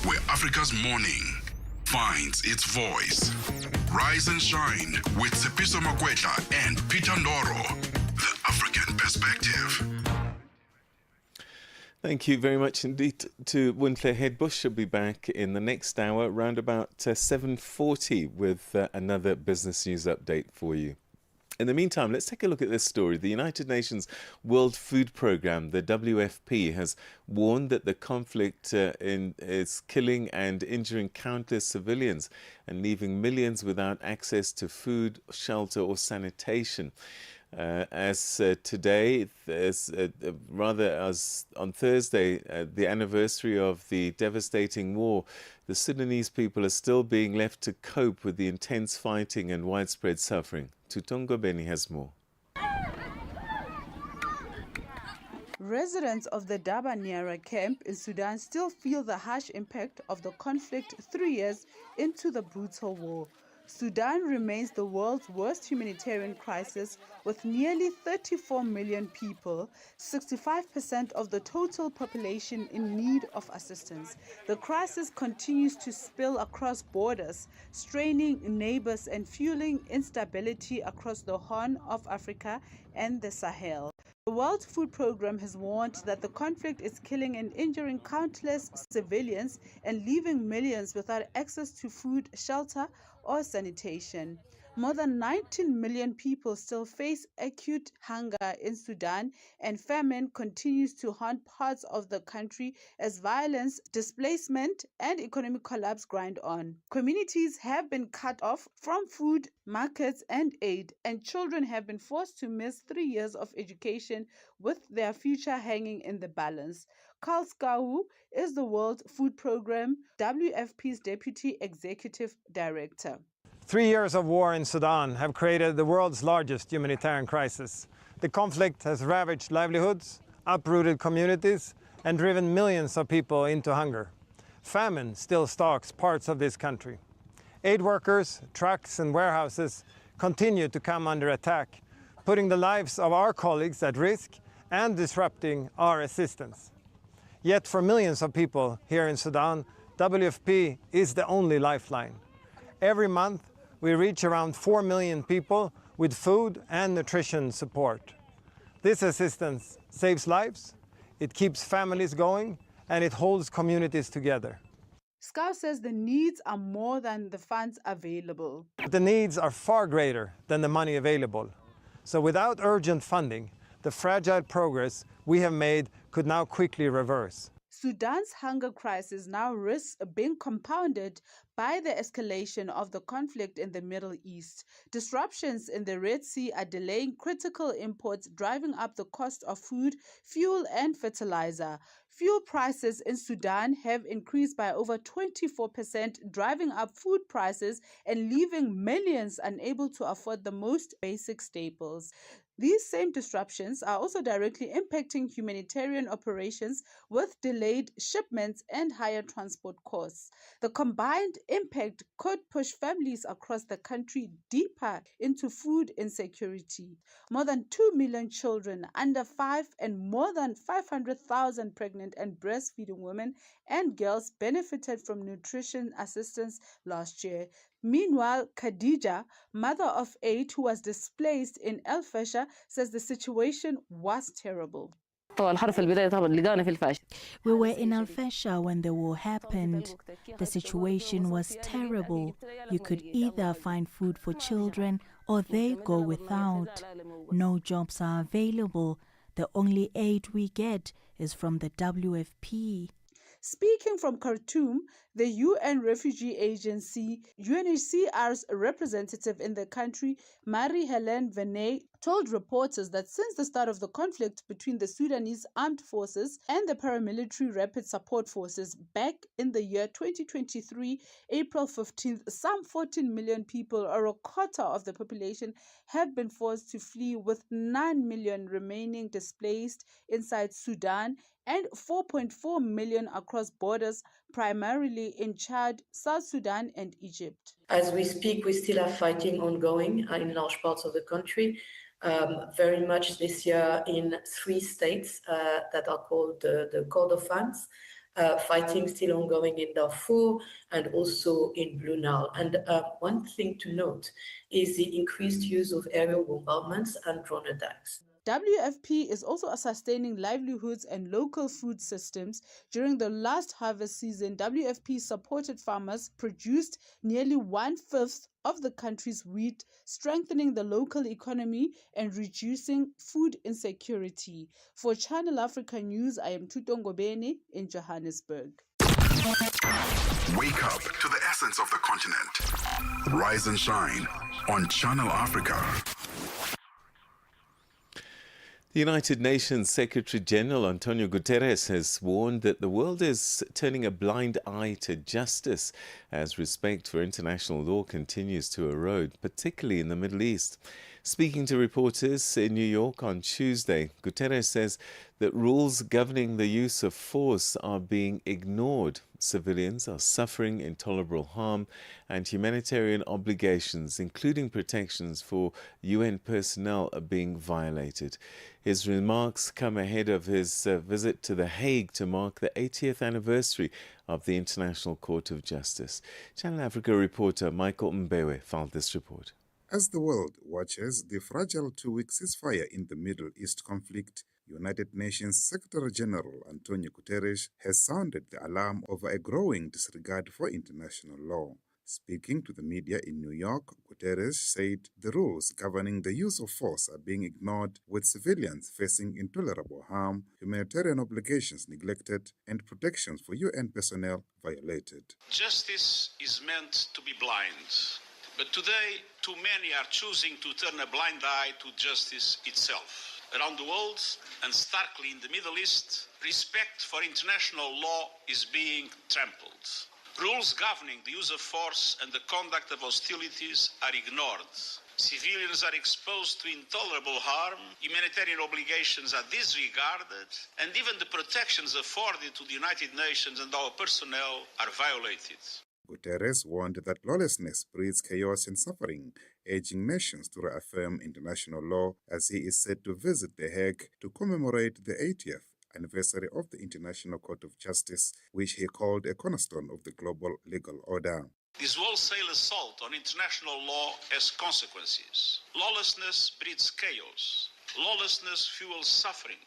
where Africa's morning finds its voice. Rise and shine with Sepiso Makwetla and Peter Ndoro. The African perspective. Thank you very much indeed to Buntle Hetbush. She'll be back in the next hour, around about 7:40, with another business news update for you. In the meantime, let's take a look at this story. The United Nations World Food Programme, the WFP, has warned that the conflict is killing and injuring countless civilians and leaving millions without access to food, shelter or sanitation. As today, as on Thursday, the anniversary of the devastating war, the Sudanese people are still being left to cope with the intense fighting and widespread suffering. Tutongo Beni has more. Residents of the Daba Niara camp in Sudan still feel the harsh impact of the conflict 3 years into the brutal war. Sudan remains the world's worst humanitarian crisis, with nearly 34 million people, 65% of the total population in need of assistance. The crisis continues to spill across borders, straining neighbors and fueling instability across the Horn of Africa and the Sahel. The World Food Programme has warned that the conflict is killing and injuring countless civilians and leaving millions without access to food, shelter, or sanitation. More than 19 million people still face acute hunger in Sudan, and famine continues to haunt parts of the country as violence, displacement, and economic collapse grind on. Communities have been cut off from food, markets, and aid, and children have been forced to miss 3 years of education with their future hanging in the balance. Carl Skau is the World Food Programme, WFP's Deputy Executive Director. 3 years of war in Sudan have created the world's largest humanitarian crisis. The conflict has ravaged livelihoods, uprooted communities, and driven millions of people into hunger. Famine still stalks parts of this country. Aid workers, trucks, and warehouses continue to come under attack, putting the lives of our colleagues at risk and disrupting our assistance. Yet for millions of people here in Sudan, WFP is the only lifeline. Every month, we reach around 4 million people with food and nutrition support. This assistance saves lives, it keeps families going, and it holds communities together. Skau says the needs are more than the funds available. The needs are far greater than the money available. So without urgent funding, the fragile progress we have made could now quickly reverse. Sudan's hunger crisis now risks being compounded by the escalation of the conflict in the Middle East. Disruptions in the Red Sea are delaying critical imports, driving up the cost of food, fuel, and fertilizer. Fuel prices in Sudan have increased by over 24%, driving up food prices and leaving millions unable to afford the most basic staples. These same disruptions are also directly impacting humanitarian operations with delayed shipments and higher transport costs. The combined impact could push families across the country deeper into food insecurity. More than 2 million children under 5 and more than 500,000 pregnant and breastfeeding women and girls benefited from nutrition assistance last year. Meanwhile, Khadija, mother of 8 who was displaced in El Fasher, says the situation was terrible. We were in Al Fasher when the war happened. The situation was terrible. You could either find food for children or they go without. No jobs are available. The only aid we get is from the WFP. Speaking from Khartoum, the UN Refugee Agency, UNHCR's representative in the country, Marie-Hélène Venet, told reporters that since the start of the conflict between the Sudanese armed forces and the paramilitary rapid support forces back in the year 2023, April 15th, some 14 million people, or a quarter of the population, have been forced to flee, with 9 million remaining displaced inside Sudan and 4.4 million across borders, primarily in Chad, South Sudan, and Egypt. As we speak, we still have fighting ongoing in large parts of the country. Very much this year in 3 states that are called the Kordofans. Fighting still ongoing in Darfur and also in Blue Nile. And one thing to note is the increased use of aerial bombardments and drone attacks. WFP is also sustaining livelihoods and local food systems. During the last harvest season, WFP supported farmers produced nearly 1/5 of the country's wheat, strengthening the local economy and reducing food insecurity. For Channel Africa News, I am Tutongo Bene in Johannesburg. Wake up to the essence of the continent. Rise and shine on Channel Africa. The United Nations Secretary General Antonio Guterres has warned that the world is turning a blind eye to justice as respect for international law continues to erode, particularly in the Middle East. Speaking to reporters in New York on Tuesday, Guterres says that rules governing the use of force are being ignored. Civilians are suffering intolerable harm and humanitarian obligations, including protections for UN personnel, are being violated. His remarks come ahead of his visit to The Hague to mark the 80th anniversary of the International Court of Justice. Channel Africa reporter Michael Mbewe filed this report. As the world watches the fragile two-week ceasefire in the Middle East conflict, United Nations Secretary-General Antonio Guterres has sounded the alarm over a growing disregard for international law. Speaking to the media in New York, Guterres said the rules governing the use of force are being ignored, with civilians facing intolerable harm, humanitarian obligations neglected, and protections for UN personnel violated. Justice is meant to be blind. But today, too many are choosing to turn a blind eye to justice itself. Around the world, and starkly in the Middle East, respect for international law is being trampled. Rules governing the use of force and the conduct of hostilities are ignored. Civilians are exposed to intolerable harm, humanitarian obligations are disregarded, and even the protections afforded to the United Nations and our personnel are violated. Guterres warned that lawlessness breeds chaos and suffering, urging nations to reaffirm international law as he is set to visit The Hague to commemorate the 80th anniversary of the International Court of Justice, which he called a cornerstone of the global legal order. This wholesale assault on international law has consequences. Lawlessness breeds chaos. Lawlessness fuels suffering.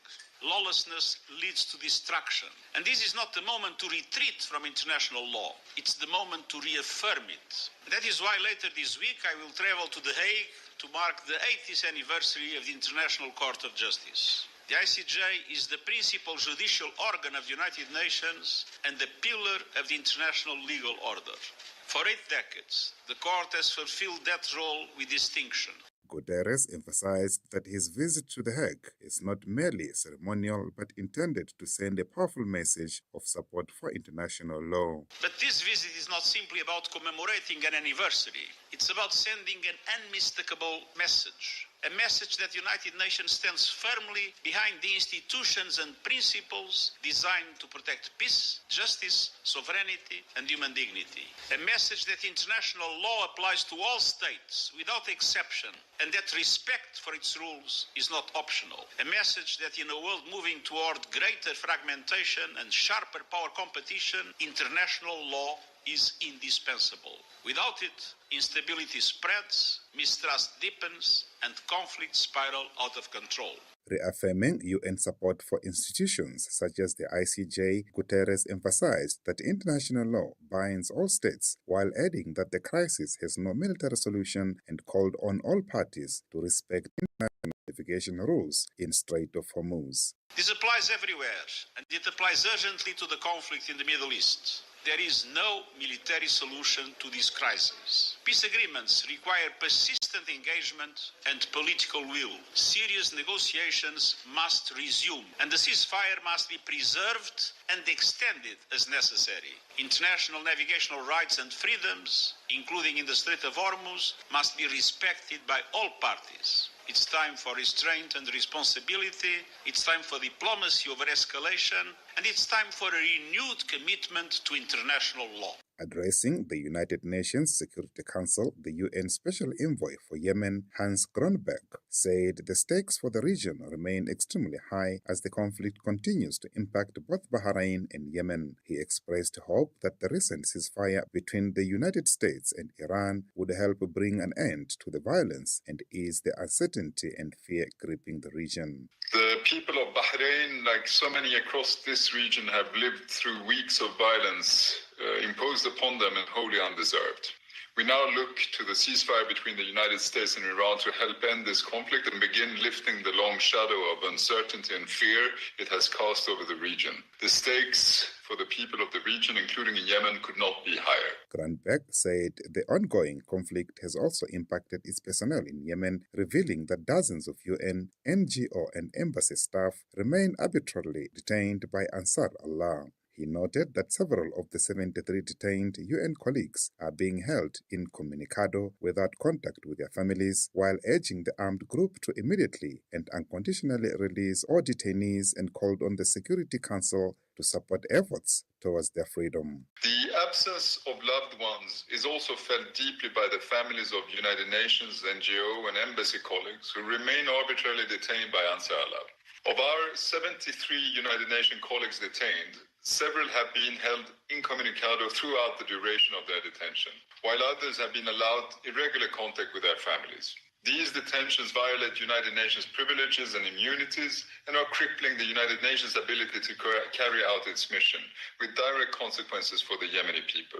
Lawlessness leads to destruction. And this is not the moment to retreat from international law. It's the moment to reaffirm it. That is why later this week I will travel to The Hague to mark the 80th anniversary of the International Court of Justice. The ICJ is the principal judicial organ of the United Nations and the pillar of the international legal order. For 8 decades, the court has fulfilled that role with distinction. Guterres emphasized that his visit to The Hague is not merely ceremonial but intended to send a powerful message of support for international law. But this visit is not simply about commemorating an anniversary. It's about sending an unmistakable message. A message that the United Nations stands firmly behind the institutions and principles designed to protect peace, justice, sovereignty, and human dignity. A message that international law applies to all states without exception, and that respect for its rules is not optional. A message that in a world moving toward greater fragmentation and sharper power competition, international law is indispensable. Without it, instability spreads, mistrust deepens, and conflicts spiral out of control. Reaffirming UN support for institutions such as the ICJ, Guterres emphasized that international law binds all states, while adding that the crisis has no military solution and called on all parties to respect international navigation rules in Strait of Hormuz. This applies everywhere, and it applies urgently to the conflict in the Middle East. There is no military solution to this crisis. Peace agreements require persistent engagement and political will. Serious negotiations must resume, and the ceasefire must be preserved and extended as necessary. International navigational rights and freedoms, including in the Strait of Hormuz, must be respected by all parties. It's time for restraint and responsibility. It's time for diplomacy over escalation. And it's time for a renewed commitment to international law. Addressing the United Nations Security Council, the UN Special Envoy for Yemen, Hans Grönberg, said the stakes for the region remain extremely high as the conflict continues to impact both Bahrain and Yemen. He expressed hope that the recent ceasefire between the United States and Iran would help bring an end to the violence and ease the uncertainty and fear gripping the region. The people of Bahrain, like so many across this region, have lived through weeks of violence imposed upon them and wholly undeserved. We now look to the ceasefire between the United States and Iran to help end this conflict and begin lifting the long shadow of uncertainty and fear it has cast over the region. The stakes for the people of the region, including in Yemen, could not be higher. Grant Beck said the ongoing conflict has also impacted its personnel in Yemen, revealing that dozens of UN, NGO and embassy staff remain arbitrarily detained by Ansar Allah. He noted that several of the 73 detained UN colleagues are being held incommunicado without contact with their families, while urging the armed group to immediately and unconditionally release all detainees and called on the Security Council to support efforts towards their freedom. The absence of loved ones is also felt deeply by the families of United Nations, NGO and embassy colleagues who remain arbitrarily detained by Ansar Allah. Of our 73 United Nations colleagues detained, several have been held incommunicado throughout the duration of their detention, while others have been allowed irregular contact with their families. These detentions violate United Nations privileges and immunities and are crippling the United Nations' ability to carry out its mission, with direct consequences for the Yemeni people.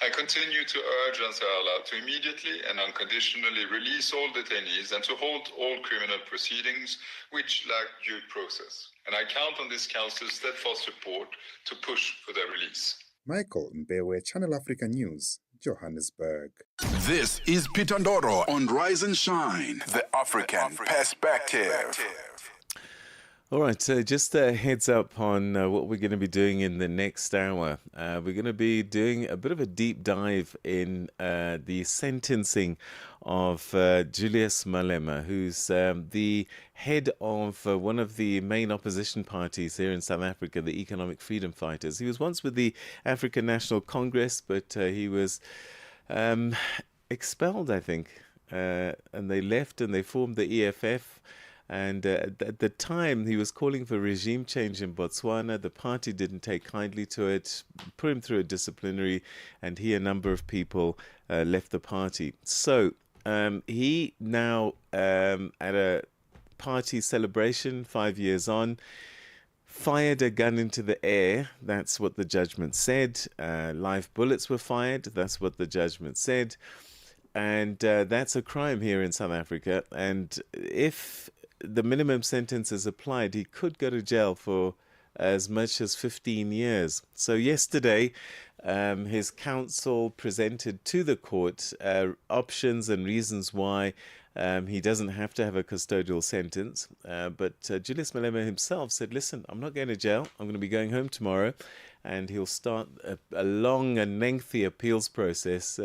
I continue to urge Ansar Allah to immediately and unconditionally release all detainees and to halt all criminal proceedings which lack due process. And I count on this Council's steadfast support to push for their release. Michael Mbewe, Channel Africa News, Johannesburg. This is Peter Ndoro on Rise and Shine, the African Perspective. All right, so just a heads up on what we're going to be doing in the next hour. We're going to be doing a bit of a deep dive in the sentencing of Julius Malema, who's the head of one of the main opposition parties here in South Africa, the Economic Freedom Fighters. He was once with the African National Congress, but he was expelled, I think, and they left and they formed the EFF. And at the time, he was calling for regime change in Botswana. The party didn't take kindly to it, put him through a disciplinary, and he and a number of people left the party. So he now, at a party celebration 5 years on, fired a gun into the air. That's what the judgment said. Live bullets were fired. That's what the judgment said. And that's a crime here in South Africa. And if the minimum sentence is applied, he could go to jail for as much as 15 years. So yesterday, his counsel presented to the court options and reasons why he doesn't have to have a custodial sentence. But Julius Malema himself said, listen, I'm not going to jail. I'm going to be going home tomorrow. And he'll start a long and lengthy appeals process,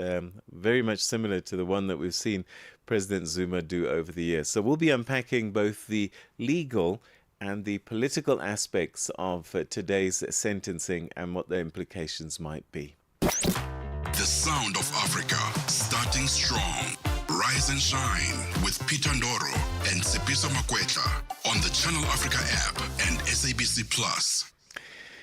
very much similar to the one that we've seen President Zuma do over the years. So we'll be unpacking both the legal and the political aspects of today's sentencing and what the implications might be. The sound of Africa, starting strong. Rise and Shine with Peter Ndoro and Sepiso Makwetla on the Channel Africa app and SABC Plus.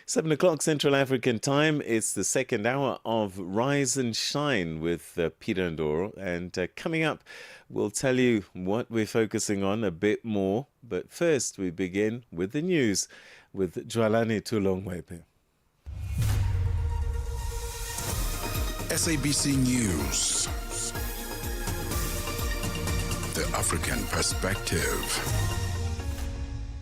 7 o'clock Central African time. It's the second hour of Rise and Shine with Peter Ndoro. And coming up, we'll tell you what we're focusing on a bit more. But first, we begin with the news with Jwalani Tulongwepe. SABC News. The African Perspective.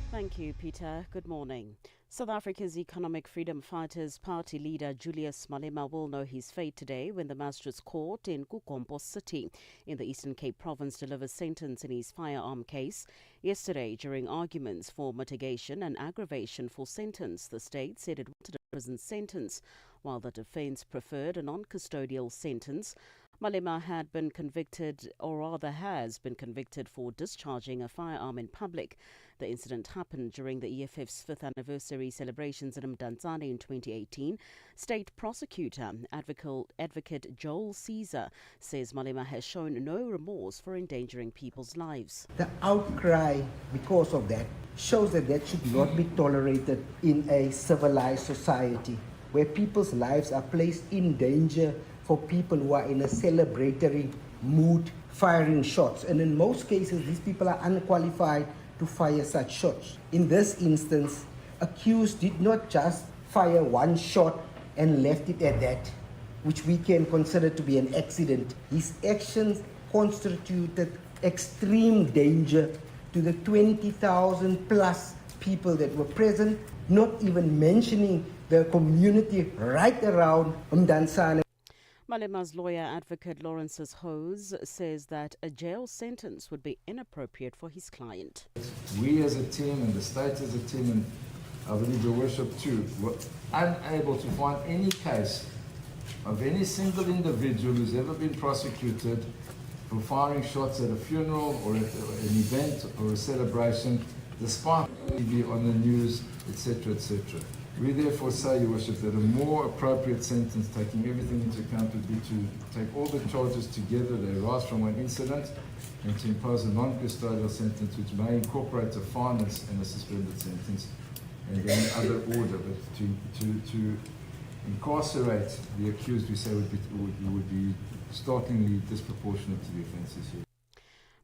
Thank you, Peter. Good morning. South Africa's Economic Freedom Fighters party leader Julius Malema will know his fate today when the Magistrates Court in Kukompo City in the Eastern Cape province delivers sentence in his firearm case. Yesterday, during arguments for mitigation and aggravation for sentence, the state said it wanted a prison sentence, while the defence preferred a non-custodial sentence. Malema had been convicted, or rather has been convicted, for discharging a firearm in public. The incident happened during the EFF's 5th anniversary celebrations in Mdantsane in 2018. State prosecutor, advocate Joel Caesar, says Malema has shown no remorse for endangering people's lives. The outcry because of that shows that that should not be tolerated in a civilized society, where people's lives are placed in danger for people who are in a celebratory mood firing shots. And in most cases, these people are unqualified to fire such shots. In this instance, accused did not just fire one shot and left it at that. which we can consider to be an accident. His actions constituted extreme danger to the 20,000 plus people that were present, not even mentioning the community right around Mdansane. Malema's lawyer advocate Lawrence Hose says that a jail sentence would be inappropriate for his client. We as a team and the state as a team, and I believe the worship too, were unable to find any case of any single individual who's ever been prosecuted for firing shots at a funeral or at an event or a celebration, despite TV on the news, etc., etc. We therefore say, Your Worship, that a more appropriate sentence, taking everything into account, would be to take all the charges together that arise from one incident and to impose a non-custodial sentence which may incorporate a fine and a suspended sentence and then other order, but to incarcerate the accused, we say would be startlingly disproportionate to the offences here.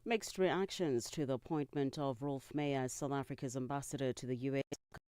Mixed reactions to the appointment of Rolf Meyer as South Africa's ambassador to the US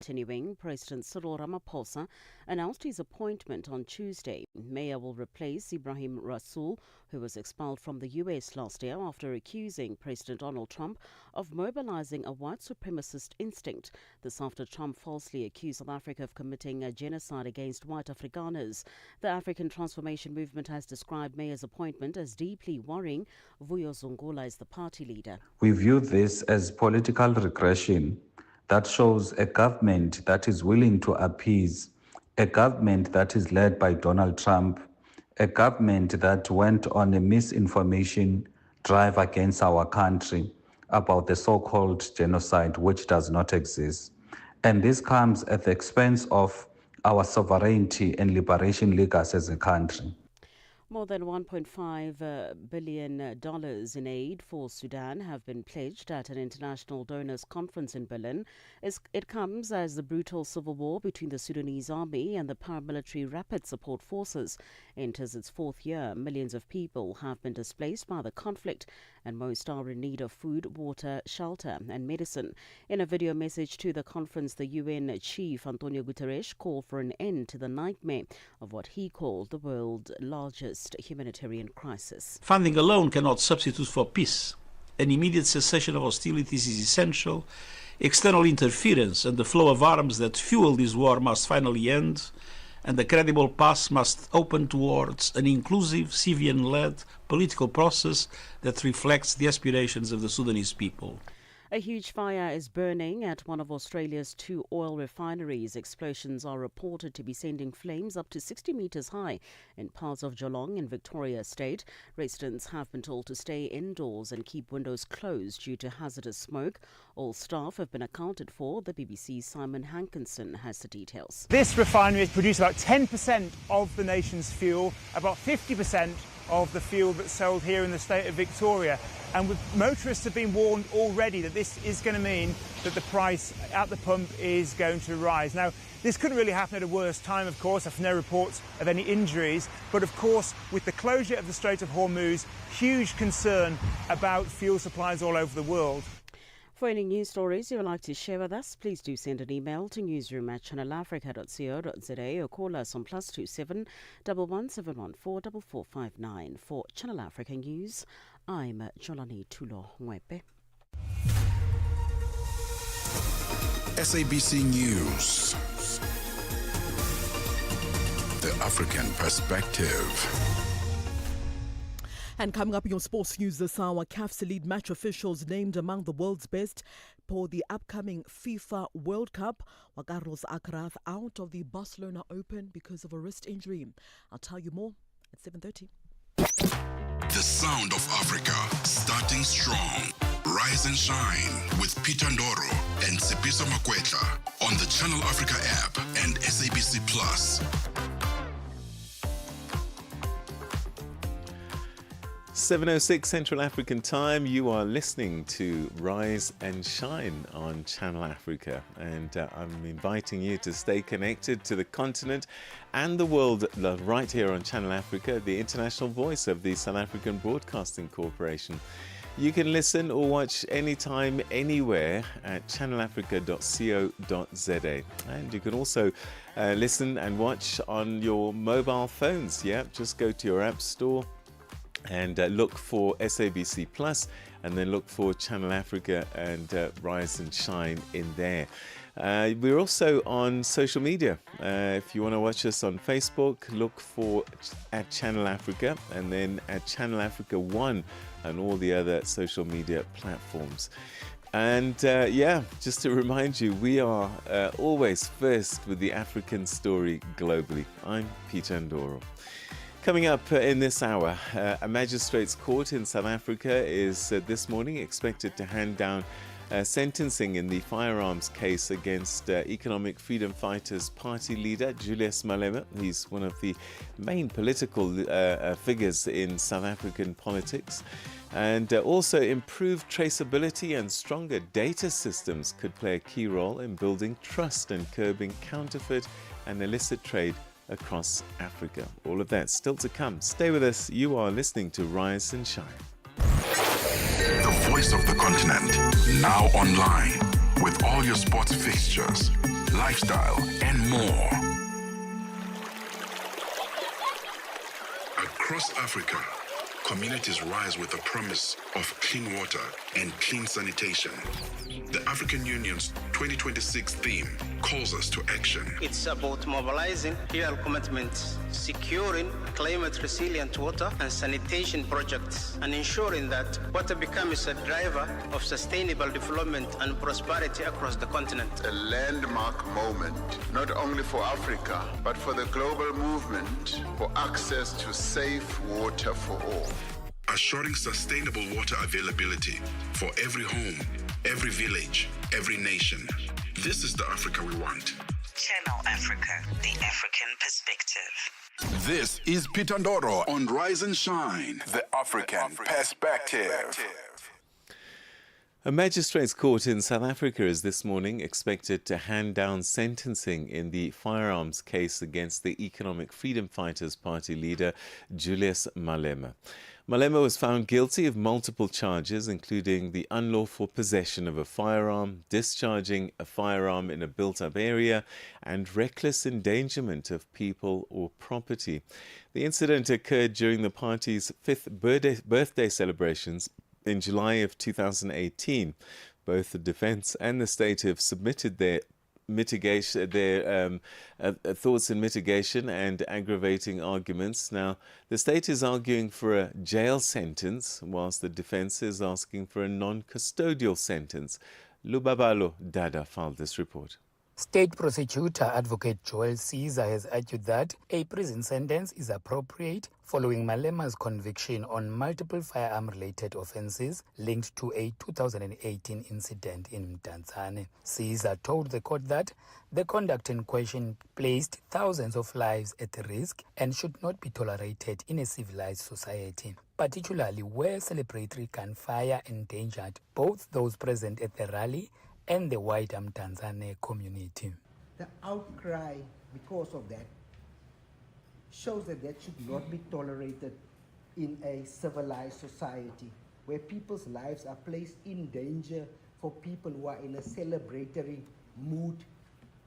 continuing. President Cyril Ramaphosa announced his appointment on Tuesday. Meyer will replace Ibrahim Rasool, who was expelled from the US last year after accusing President Donald Trump of mobilizing a white supremacist instinct. This after Trump falsely accused South Africa of committing a genocide against white Afrikaners. The African Transformation Movement has described Meyer's appointment as deeply worrying. Vuyo Zungula is the party leader. We view this as political regression that shows a government that is willing to appease, a government that is led by Donald Trump, a government that went on a misinformation drive against our country about the so-called genocide, which does not exist. And this comes at the expense of our sovereignty and liberation legacy as a country. More than $1.5 billion in aid for Sudan have been pledged at an international donors conference in Berlin. It comes as the brutal civil war between the Sudanese army and the paramilitary Rapid Support Forces enters its fourth year. Millions of people have been displaced by the conflict, and most are in need of food, water, shelter and medicine. In a video message to the conference, the UN chief Antonio Guterres called for an end to the nightmare of what he called the world's largest humanitarian crisis. Funding alone cannot substitute for peace. An immediate cessation of hostilities is essential. External interference and the flow of arms that fuel this war must finally end, and a credible path must open towards an inclusive, civilian-led political process that reflects the aspirations of the Sudanese people. A huge fire is burning at one of Australia's 2 oil refineries. Explosions are reported to be sending flames up to 60 metres high in parts of Geelong in Victoria State. Residents have been told to stay indoors and keep windows closed due to hazardous smoke. All staff have been accounted for. The BBC's Simon Hankinson has the details. This refinery has produced about 10% of the nation's fuel, about 50% of the fuel that's sold here in the state of Victoria. And motorists have been warned already that this is going to mean that the price at the pump is going to rise. Now, this couldn't really happen at a worse time, of course. There's no reports of any injuries. But, of course, with the closure of the Strait of Hormuz, huge concern about fuel supplies all over the world. For any news stories you would like to share with us, please do send an email to newsroom@channelafrica.co.za or call us on +27 11714 4459. For Channel Africa News, I'm Jolani Tulo Mwepe. SABC News. The African Perspective. And coming up in your sports news this hour, CAF's elite match officials named among the world's best for the upcoming FIFA World Cup. While Carlos Alcaraz out of the Barcelona Open because of a wrist injury. I'll tell you more at 7:30. The sound of Africa, starting strong. Rise and shine with Peter Ndoro and Sepiso Makwetla on the Channel Africa app and SABC Plus. 7:06 Central African Time. You are listening to Rise and Shine on Channel Africa, and I'm inviting you to stay connected to the continent and the world right here on Channel Africa, the international voice of the South African Broadcasting Corporation. You can listen or watch anytime, anywhere at channelafrica.co.za. And you can also listen and watch on your mobile phones. Yeah, just go to your app store and look for SABC Plus, and then look for Channel Africa and Rise and Shine in there. We're also on social media. If you want to watch us on Facebook, look for at Channel Africa, and then at Channel Africa 1 and all the other social media platforms. And just to remind you, we are always first with the African story globally. I'm Peter Ndoro. Coming up in this hour, a magistrate's court in South Africa is this morning expected to hand down sentencing in the firearms case against Economic Freedom Fighters Party leader Julius Malema. He's one of the main political figures in South African politics. And also improved traceability and stronger data systems could play a key role in building trust and curbing counterfeit and illicit trade across Africa. All of that still to come. Stay with us. You are listening to Rise and Shine. The voice of the continent, now online, with all your sports fixtures, lifestyle, and more. Across Africa, communities rise with the promise of clean water and clean sanitation. The African Union's 2026 theme calls us to action. It's about mobilizing real commitments, securing climate-resilient water and sanitation projects, and ensuring that water becomes a driver of sustainable development and prosperity across the continent. A landmark moment, not only for Africa, but for the global movement for access to safe water for all. Assuring sustainable water availability for every home, every village, every nation. This is the Africa we want. Channel Africa, the African perspective. This is Peter Ndoro on Rise and Shine, the African perspective. A magistrate's court in South Africa is this morning expected to hand down sentencing in the firearms case against the Economic Freedom Fighters Party leader Julius Malema. Malema was found guilty of multiple charges, including the unlawful possession of a firearm, discharging a firearm in a built-up area, and reckless endangerment of people or property. The incident occurred during the party's 5th birthday celebrations in July of 2018. Both the defense and the state have submitted their thoughts in mitigation and aggravating arguments. Now, the state is arguing for a jail sentence, whilst the defense is asking for a non-custodial sentence. Lubabalo Dada filed this report. State prosecutor Advocate Joel Caesar has argued that a prison sentence is appropriate following Malema's conviction on multiple firearm-related offences linked to a 2018 incident in Mdantsane. Caesar told the court that the conduct in question placed thousands of lives at risk and should not be tolerated in a civilized society, particularly where celebratory gunfire endangered both those present at the rally and the wider Mdantsane community. The outcry because of that shows that should not be tolerated in a civilized society where people's lives are placed in danger for people who are in a celebratory mood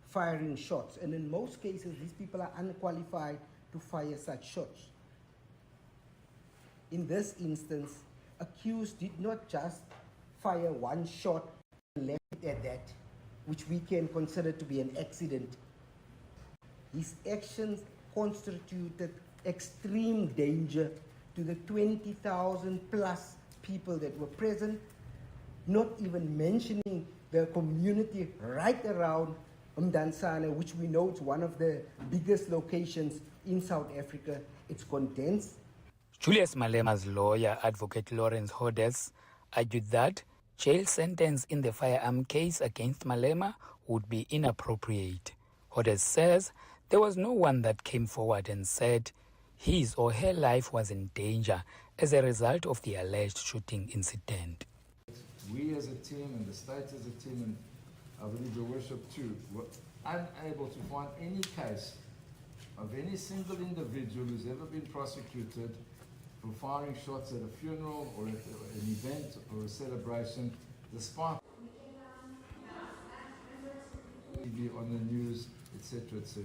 firing shots. And in most cases, these people are unqualified to fire such shots. In this instance, accused did not just fire one shot and left it at that, which we can consider to be an accident. His actions constituted extreme danger to the 20,000 plus people that were present, not even mentioning the community right around Mdantsane, which we know is one of the biggest locations in South Africa. It's condensed. Julius Malema's lawyer, Advocate Lawrence Hodes, argued that jail sentence in the firearm case against Malema would be inappropriate. Hodes says there was no one that came forward and said his or her life was in danger as a result of the alleged shooting incident. We as a team and the state as a team, and I believe your worship too, were unable to find any case of any single individual who's ever been prosecuted for firing shots at a funeral or at an event or a celebration, despite TV on the news, etc., etc.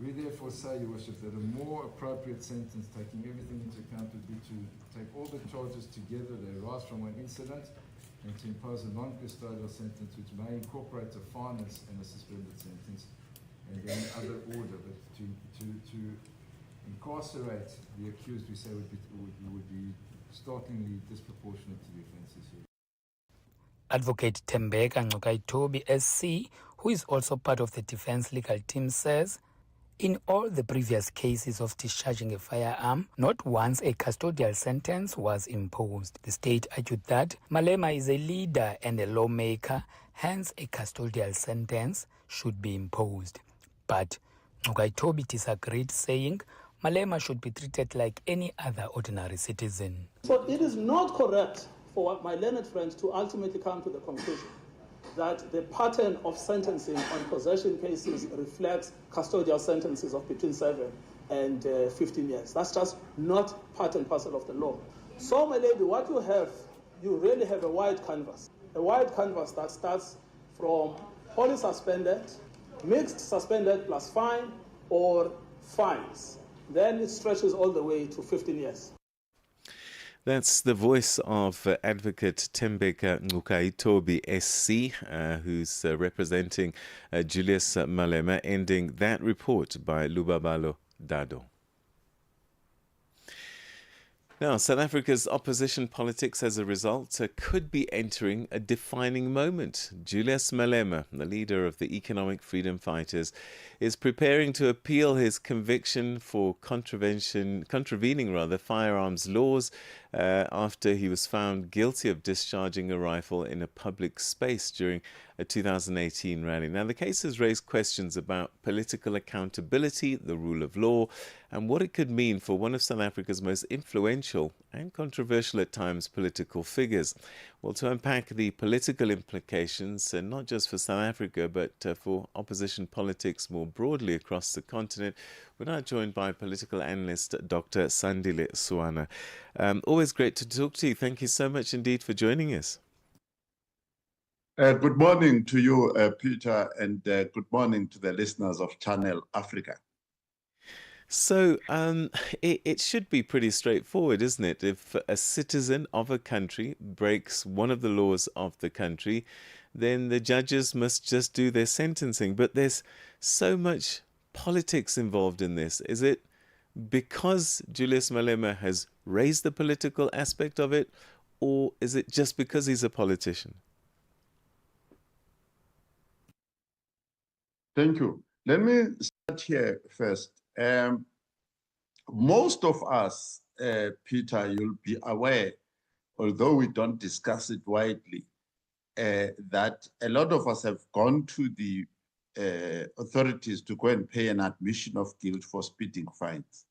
We therefore say, Your Worship, that a more appropriate sentence, taking everything into account, would be to take all the charges together that arise from one incident and to impose a non-custodial sentence which may incorporate a fine and a suspended sentence and then other order. But to incarcerate the accused, we say would be startlingly disproportionate to the offences here. Advocate Tembeka Ncukaitobi SC, who is also part of the defense legal team, says in all the previous cases of discharging a firearm, not once a custodial sentence was imposed. The state argued that Malema is a leader and a lawmaker, hence a custodial sentence should be imposed. But Ncukaitobi disagreed, saying Malema should be treated like any other ordinary citizen. So it is not correct for my learned friends to ultimately come to the conclusion that the pattern of sentencing on possession cases reflects custodial sentences of between 7 and 15 years. That's just not part and parcel of the law. So, my lady, what you really have a wide canvas that starts from wholly suspended, mixed suspended plus fine, or fines. Then it stretches all the way to 15 years. That's the voice of Advocate Tembeka Ncukaitobi SC, who's representing Julius Malema, ending that report by Lubabalo Dado. Now, South Africa's opposition politics as a result could be entering a defining moment. Julius Malema, the leader of the Economic Freedom Fighters, is preparing to appeal his conviction for contravening firearms laws after he was found guilty of discharging a rifle in a public space during a 2018 rally. Now, the case has raised questions about political accountability, the rule of law, and what it could mean for one of South Africa's most influential and controversial at times political figures. Well, to unpack the political implications, not just for South Africa, but for opposition politics more broadly across the continent, we're now joined by political analyst Dr. Sandile Suwana. Always great to talk to you. Thank you so much indeed for joining us. Good morning to you, Peter, and good morning to the listeners of Channel Africa. So it should be pretty straightforward, isn't it? If a citizen of a country breaks one of the laws of the country, then the judges must just do their sentencing. But there's so much politics involved in this. Is it because Julius Malema has raised the political aspect of it, or is it just because he's a politician? Thank you. Let me start here first. Most of us, Peter, you'll be aware, although we don't discuss it widely, that a lot of us have gone to the authorities to go and pay an admission of guilt for speeding fines.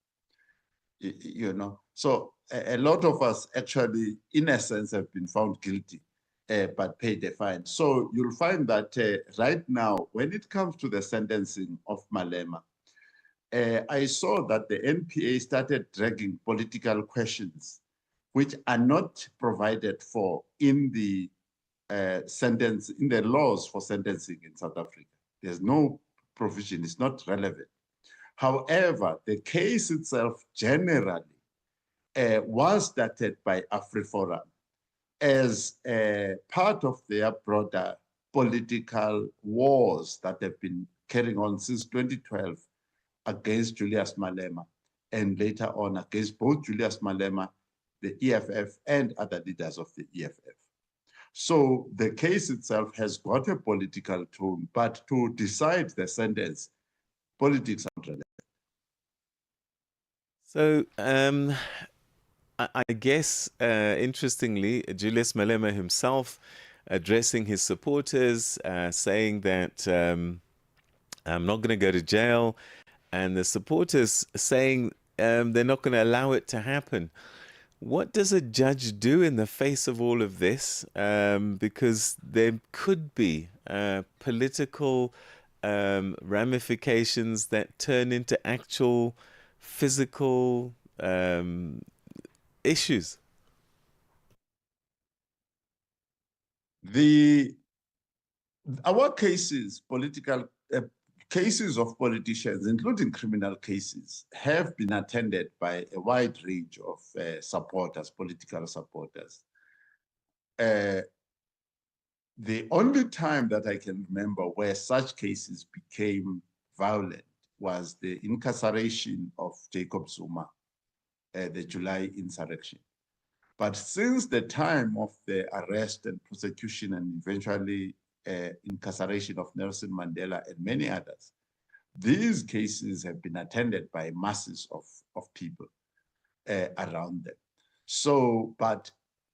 You know, so a lot of us actually, in essence, have been found guilty. But paid a fine. So you'll find that right now, when it comes to the sentencing of Malema, I saw that the NPA started dragging political questions, which are not provided for in the in the laws for sentencing in South Africa. There's no provision, it's not relevant. However, the case itself generally was started by AfriForum as part of their broader political wars that have been carrying on since 2012 against Julius Malema, and later on against both Julius Malema, the EFF, and other leaders of the EFF. So the case itself has got a political tone, but to decide the sentence, politics are relevant. So, I guess, interestingly, Julius Malema himself addressing his supporters, saying that I'm not going to go to jail, and the supporters saying they're not going to allow it to happen. What does a judge do in the face of all of this? Because there could be political ramifications that turn into actual physical issues? Our cases, political cases of politicians, including criminal cases, have been attended by a wide range of supporters, political supporters. The only time that I can remember where such cases became violent was the incarceration of Jacob Zuma, the July insurrection. But since the time of the arrest and prosecution and eventually incarceration of Nelson Mandela and many others, these cases have been attended by masses of people around them. So, but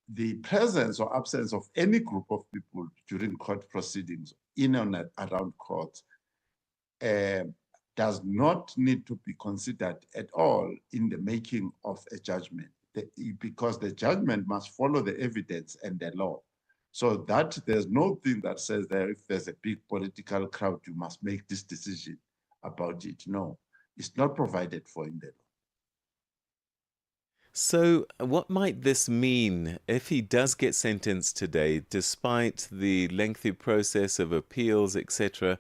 the presence or absence of any group of people during court proceedings in and around courts does not need to be considered at all in the making of a judgment, because the judgment must follow the evidence and the law. So that there's no thing that says that if there's a big political crowd, you must make this decision about it. No, it's not provided for in the law. So what might this mean if he does get sentenced today, despite the lengthy process of appeals, etc.?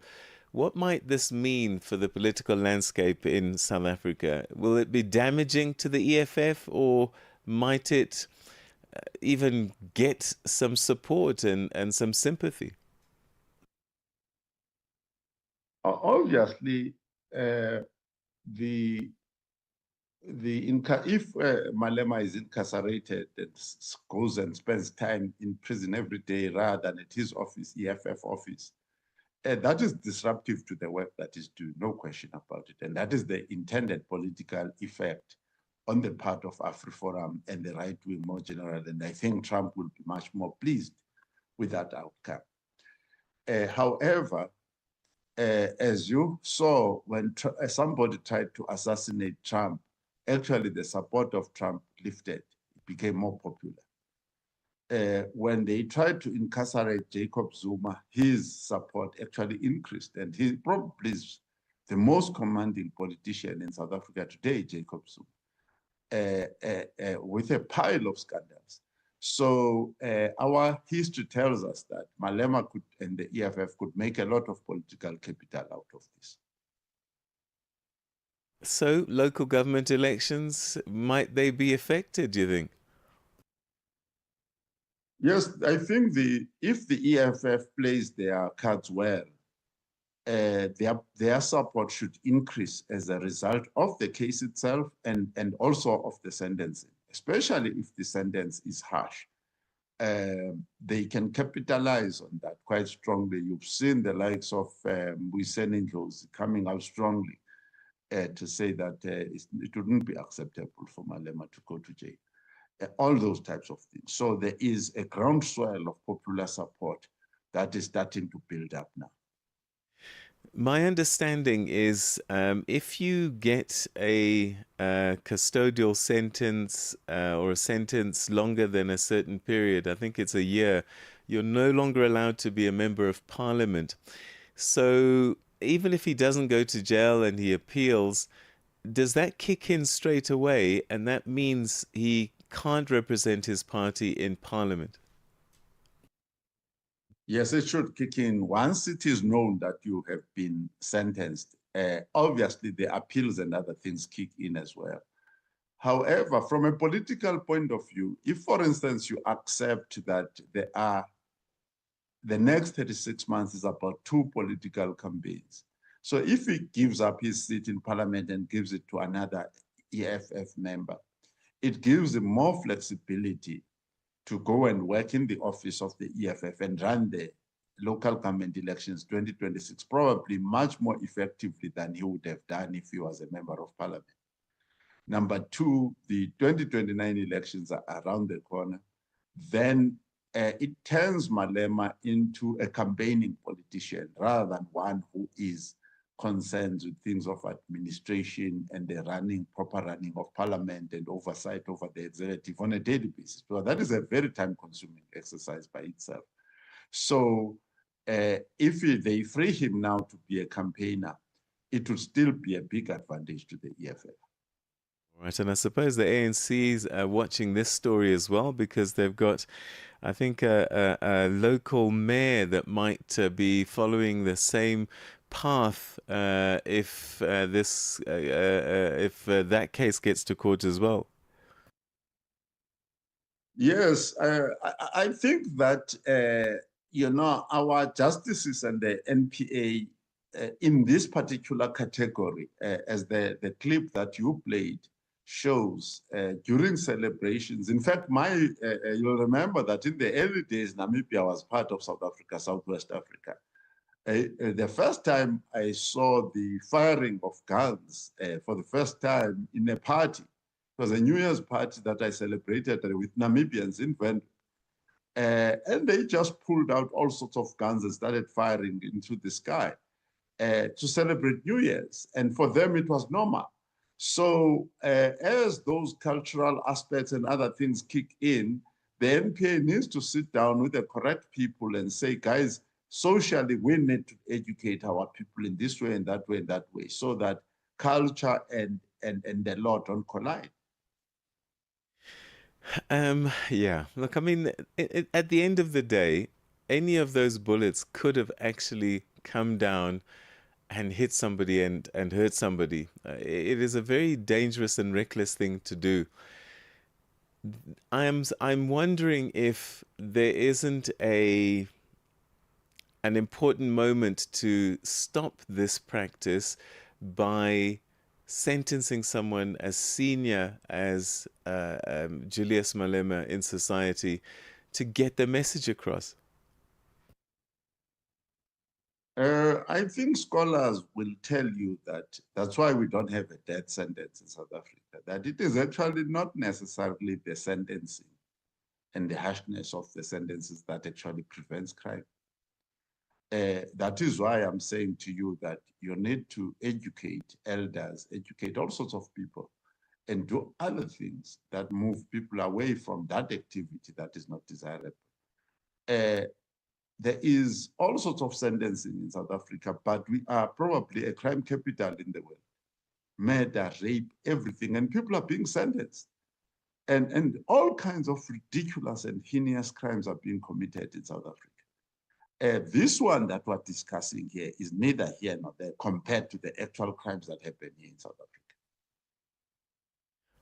What might this mean for the political landscape in South Africa? Will it be damaging to the EFF, or might it even get some support and some sympathy? Obviously, if Malema is incarcerated and goes and spends time in prison every day rather than at his office, EFF office, that is disruptive to the work that is due, no question about it. And that is the intended political effect on the part of AfriForum and the right wing more generally. And I think Trump will be much more pleased with that outcome. However, as you saw, when somebody tried to assassinate Trump, actually the support of Trump lifted, it became more popular. When they tried to incarcerate Jacob Zuma, his support actually increased, and he probably is the most commanding politician in South Africa today, Jacob Zuma, with a pile of scandals. So our history tells us that Malema and the EFF could make a lot of political capital out of this. So local government elections, might they be affected, do you think? Yes, I think if the EFF plays their cards well, their support should increase as a result of the case itself and also of the sentencing, especially if the sentence is harsh. They can capitalize on that quite strongly. You've seen the likes of Mbuiseni coming out strongly to say that it wouldn't be acceptable for Malema to go to jail. All those types of things. So there is a groundswell of popular support that is starting to build up now. My understanding is if you get a custodial sentence or a sentence longer than a certain period, I think it's a year, you're no longer allowed to be a member of parliament. So even if he doesn't go to jail and he appeals, does that kick in straight away? And that means he can't represent his party in parliament? Yes, it should kick in. Once it is known that you have been sentenced, obviously the appeals and other things kick in as well. However, from a political point of view, if, for instance, you accept that the next 36 months is about 2 political campaigns. So if he gives up his seat in parliament and gives it to another EFF member, it gives him more flexibility to go and work in the office of the EFF and run the local government elections 2026, probably much more effectively than he would have done if he was a member of parliament. Number 2, the 2029 elections are around the corner. Then it turns Malema into a campaigning politician rather than one who is concerned with things of administration and the proper running of parliament and oversight over the executive on a daily basis. So that is a very time-consuming exercise by itself. So if they free him now to be a campaigner, it will still be a big advantage to the EFF. Right, and I suppose the ANC's are watching this story as well because they've got, I think, a local mayor that might be following the same path if that case gets to court as well. Yes, I think that our justices and the NPA in this particular category, as the clip that you played shows, during celebrations. In fact, you'll remember that in the early days, Namibia was part of South Africa, Southwest Africa. The first time I saw the firing of guns for the first time in a party, it was a New Year's party that I celebrated with Namibians in Venda. And they just pulled out all sorts of guns and started firing into the sky to celebrate New Year's. And for them, it was normal. So as those cultural aspects and other things kick in, the NPA needs to sit down with the correct people and say, guys, socially, we need to educate our people in this way and that way and that way, so that culture and the law don't collide. Yeah, look, I mean, at the end of the day, any of those bullets could have actually come down and hit somebody and hurt somebody. It is a very dangerous and reckless thing to do. I'm wondering if there isn't an important moment to stop this practice by sentencing someone as senior as Julius Malema in society to get the message across. I think scholars will tell you that that's why we don't have a death sentence in South Africa, that it is actually not necessarily the sentencing and the harshness of the sentences that actually prevents crime. That is why I'm saying to you that you need to educate elders, educate all sorts of people, and do other things that move people away from that activity that is not desirable. There is all sorts of sentencing in South Africa, but we are probably a crime capital in the world. Murder, rape, everything, and people are being sentenced. And all kinds of ridiculous and heinous crimes are being committed in South Africa. This one that we're discussing here is neither here nor there compared to the actual crimes that happen here in South Africa.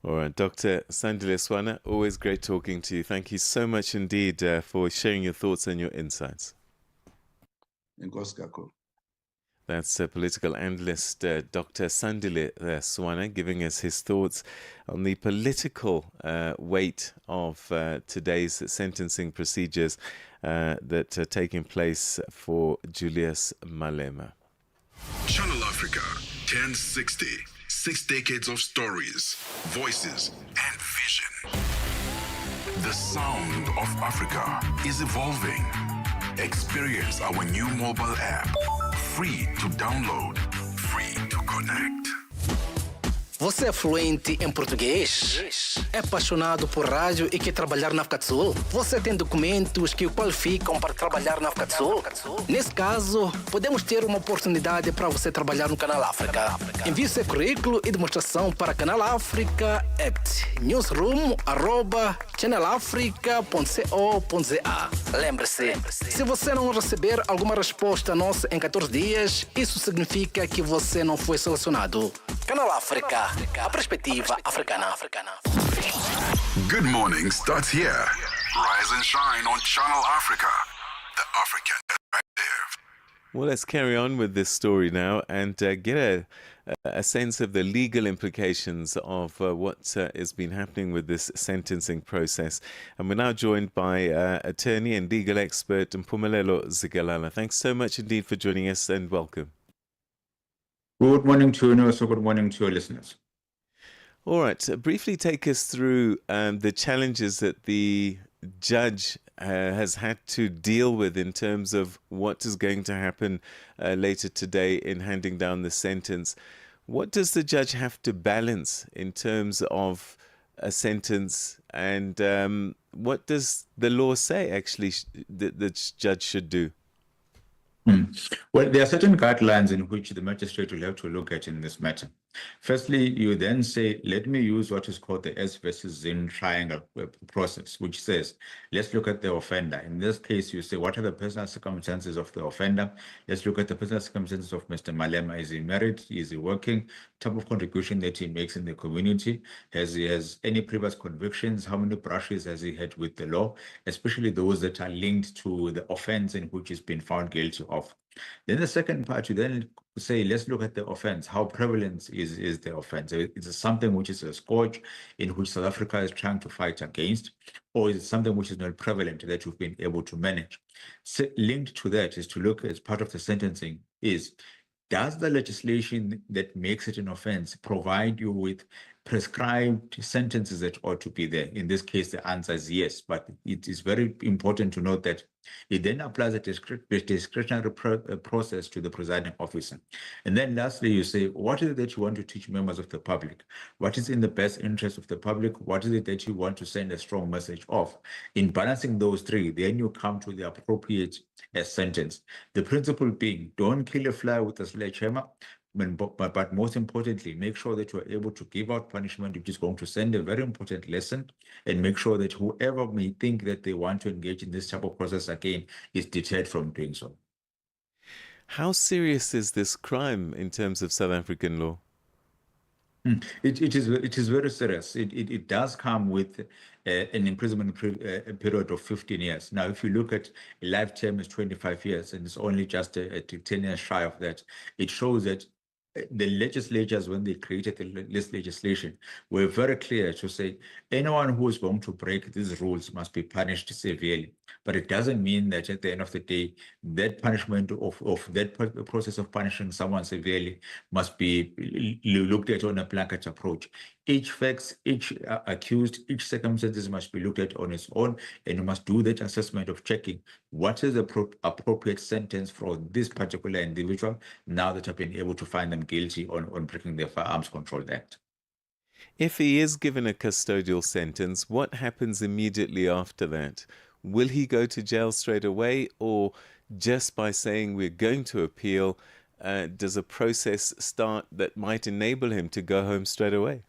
All right, Dr. Sandile Swana, always great talking to you. Thank you so much indeed for sharing your thoughts and your insights. That's political analyst Dr. Sandile Swana giving us his thoughts on the political weight of today's sentencing procedures that are taking place for Julius Malema. Channel Africa 1060. 6 decades of stories, voices, and vision. The sound of Africa is evolving. Experience our new mobile app. Free to download, free to connect. Você é fluente em português? É apaixonado por rádio e quer trabalhar na África do Sul? Você tem documentos que o qualificam para trabalhar na África do Sul? Nesse caso, podemos ter uma oportunidade para você trabalhar no Canal África. Envie seu currículo e demonstração para Canal África @ newsroom@channelafrica.co.za. Lembre-se, se você não receber alguma resposta nossa em 14 dias, isso significa que você não foi selecionado. Canal África, a perspectiva africana. Good morning starts here. Rise and shine on Channel Africa, the African perspective. Well, let's carry on with this story now and get a sense of the legal implications of what has been happening with this sentencing process. And we're now joined by attorney and legal expert Mpumelelo Zikalala. Thanks so much indeed for joining us and welcome. Good morning to you, so good morning to your listeners. All right, briefly take us through the challenges that the judge has had to deal with in terms of what is going to happen later today in handing down the sentence. What does the judge have to balance in terms of a sentence, and what does the law say actually the judge should do? Well, there are certain guidelines in which the magistrate will have to look at in this matter. Firstly, you then say, let me use what is called the S versus Zinn triangle process, which says, let's look at the offender. In this case, you say, what are the personal circumstances of the offender? Let's look at the personal circumstances of Mr. Malema. Is he married? Is he working? Type of contribution that he makes in the community? Has he any previous convictions? How many brushes has he had with the law? Especially those that are linked to the offense in which he's been found guilty of. Then the second part, you then say, let's look at the offense. How prevalent is the offense? Is it something which is a scourge in which South Africa is trying to fight against, or is it something which is not prevalent that you've been able to manage? So linked to that is to look as part of the sentencing is, does the legislation that makes it an offense provide you with prescribed sentences that ought to be there? In this case, the answer is yes, but it is very important to note that it then applies a discretionary process to the presiding officer. And then lastly, you say, what is it that you want to teach members of the public? What is in the best interest of the public? What is it that you want to send a strong message of? In balancing those three, then you come to the appropriate sentence. The principle being, don't kill a fly with a sledgehammer, but most importantly, make sure that you are able to give out punishment which is going to send a very important lesson, and make sure that whoever may think that they want to engage in this type of process again is deterred from doing so. How serious is this crime in terms of South African law? It is very serious. It does come with an imprisonment period of 15 years. Now, if you look at a life term is 25 years, and it's only just 10 years shy of that, it shows that the legislatures, when they created this legislation, were very clear to say anyone who is going to break these rules must be punished severely. But it doesn't mean that at the end of the day, that punishment of that process of punishing someone severely must be looked at on a blanket approach. Each facts, each accused, each circumstances must be looked at on its own, and you must do that assessment of checking what is the appropriate sentence for this particular individual now that I've been able to find them guilty on breaking the Firearms Control Act. If he is given a custodial sentence, what happens immediately after that? Will he go to jail straight away, or just by saying we're going to appeal, does a process start that might enable him to go home straight away?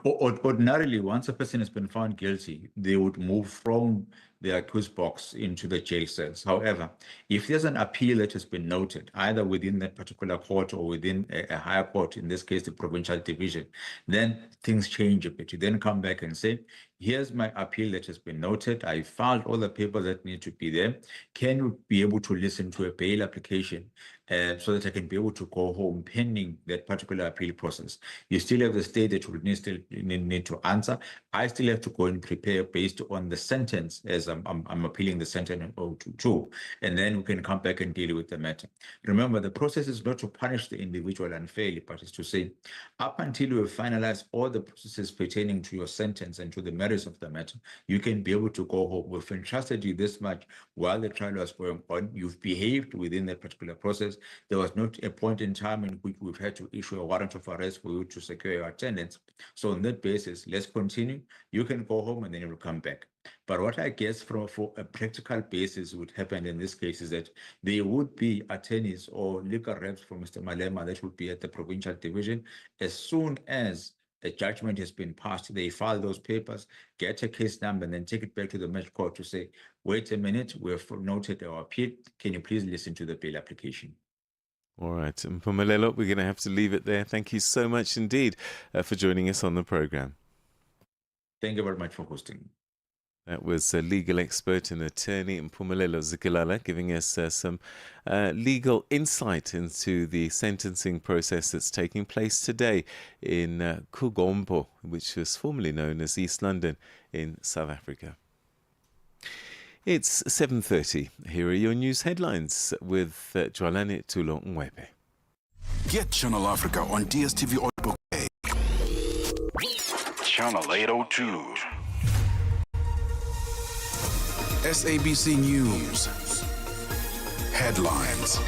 Ordinarily, once a person has been found guilty, they would move from the accused box into the jail cells. However, if there's an appeal that has been noted, either within that particular court or within a higher court, in this case, the provincial division, then things change a bit. You then come back and say, here's my appeal that has been noted. I filed all the papers that need to be there. Can you be able to listen to a bail application so that I can be able to go home pending that particular appeal process? You still have the state that you need to answer. I still have to go and prepare based on the sentence as I'm appealing the sentence to, and then we can come back and deal with the matter. Remember, the process is not to punish the individual unfairly, but it's to say, up until you have finalized all the processes pertaining to your sentence and to the merits of the matter, you can be able to go home. We've entrusted you this much while the trial was going on. You've behaved within that particular process. There was not a point in time in which we've had to issue a warrant of arrest for you to secure your attendance. So on that basis, let's continue. You can go home and then you will come back. But what I guess for a practical basis would happen in this case is that there would be attorneys or legal reps for Mr. Malema that would be at the provincial division. As soon as a judgment has been passed, they file those papers, get a case number, and then take it back to the magistrate court to say, wait a minute, we've noted our appeal. Can you please listen to the bail application? All right, Mpumelelo, we're going to have to leave it there. Thank you so much indeed for joining us on the program. Thank you very much for hosting. That was a legal expert and attorney Mpumelelo Zikalala giving us some legal insight into the sentencing process that's taking place today in Kugombo, which was formerly known as East London in South Africa. It's 7:30. Here are your news headlines with Jwalane Tulo Ngwebe. Get Channel Africa on DSTV Audio Pay. Channel 802. SABC News. Headlines.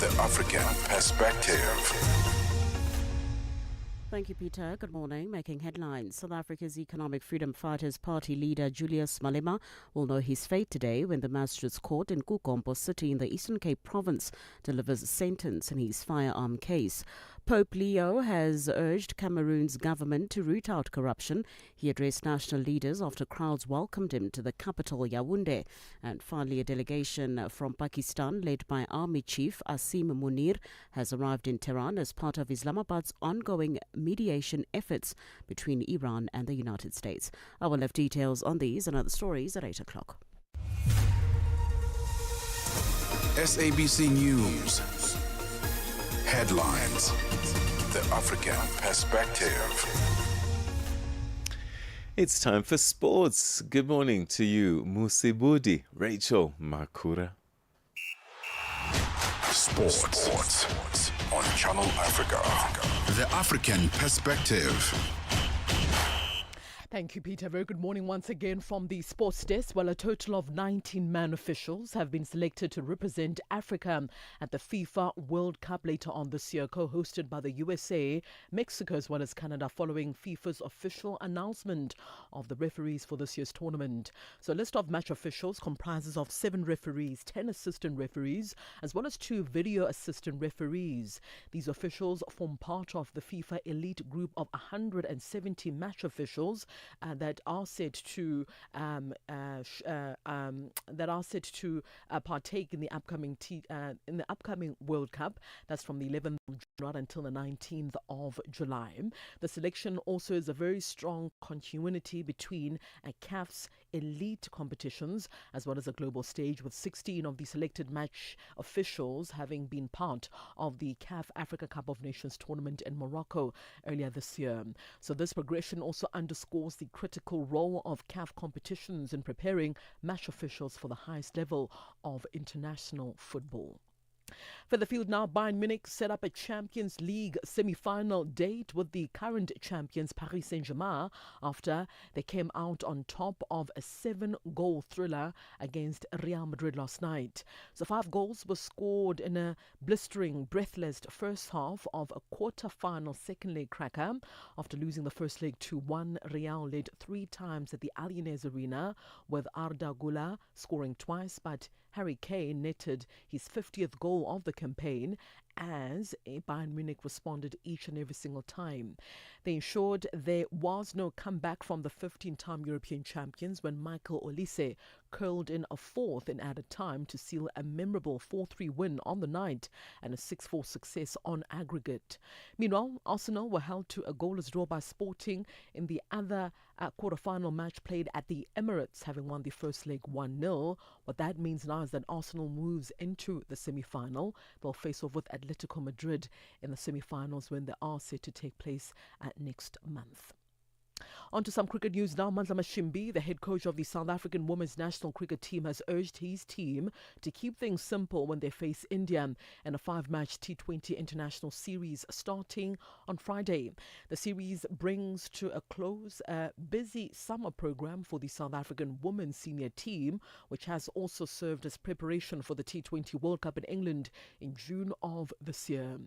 The African Perspective. Thank you, Peter. Good morning. Making headlines. South Africa's Economic Freedom Fighters Party leader Julius Malema will know his fate today when the Magistrates Court in Kugombo City in the Eastern Cape province delivers a sentence in his firearm case. Pope Leo has urged Cameroon's government to root out corruption. He addressed national leaders after crowds welcomed him to the capital, Yaoundé. And finally, a delegation from Pakistan, led by Army Chief Asim Munir, has arrived in Tehran as part of Islamabad's ongoing mediation efforts between Iran and the United States. I will have details on these and other stories at 8 o'clock. SABC News. Headlines. The African Perspective. It's time for sports. Good morning to you, Musibudi, Rachel Makura. Sports on Channel Africa. The African Perspective. Thank you, Peter. Very good morning once again from the sports desk. Well, a total of 19 man officials have been selected to represent Africa at the FIFA World Cup later on this year, co-hosted by the USA, Mexico as well as Canada, following FIFA's official announcement of the referees for this year's tournament. So a list of match officials comprises of 7 referees, 10 assistant referees, as well as 2 video assistant referees. These officials form part of the FIFA elite group of 170 match officials that are set to partake in the upcoming World Cup. That's from the 11th of June until the 19th of July. The selection also is a very strong continuity between CAF's elite competitions as well as a global stage, with 16 of the selected match officials having been part of the CAF Africa Cup of Nations tournament in Morocco earlier this year. So this progression also underscores the critical role of CAF competitions in preparing match officials for the highest level of international football. For the field now, Bayern Munich set up a Champions League semi-final date with the current champions Paris Saint-Germain after they came out on top of a 7-goal thriller against Real Madrid last night. So 5 goals were scored in a blistering, breathless first half of a quarter-final second leg cracker. After losing the first leg 2-1, Real led 3 times at the Allianz Arena, with Arda Güler scoring twice, but Harry Kane netted his 50th goal of the campaign as Bayern Munich responded each and every single time. They ensured there was no comeback from the 15-time European champions when Michael Olise curled in a 4th in added time to seal a memorable 4-3 win on the night and a 6-4 success on aggregate. Meanwhile, Arsenal were held to a goalless draw by Sporting in the other quarter-final match played at the Emirates, having won the first leg 1-0. What that means now is that Arsenal moves into the semi-final. They'll face off with Atletico Madrid in the semi-finals when they are set to take place next month. On to some cricket news now. Mandla Mashimbi, the head coach of the South African women's national cricket team, has urged his team to keep things simple when they face India in a 5-match T20 international series starting on Friday. The series brings to a close a busy summer program for the South African women's senior team, which has also served as preparation for the T20 World Cup in England in June of this year.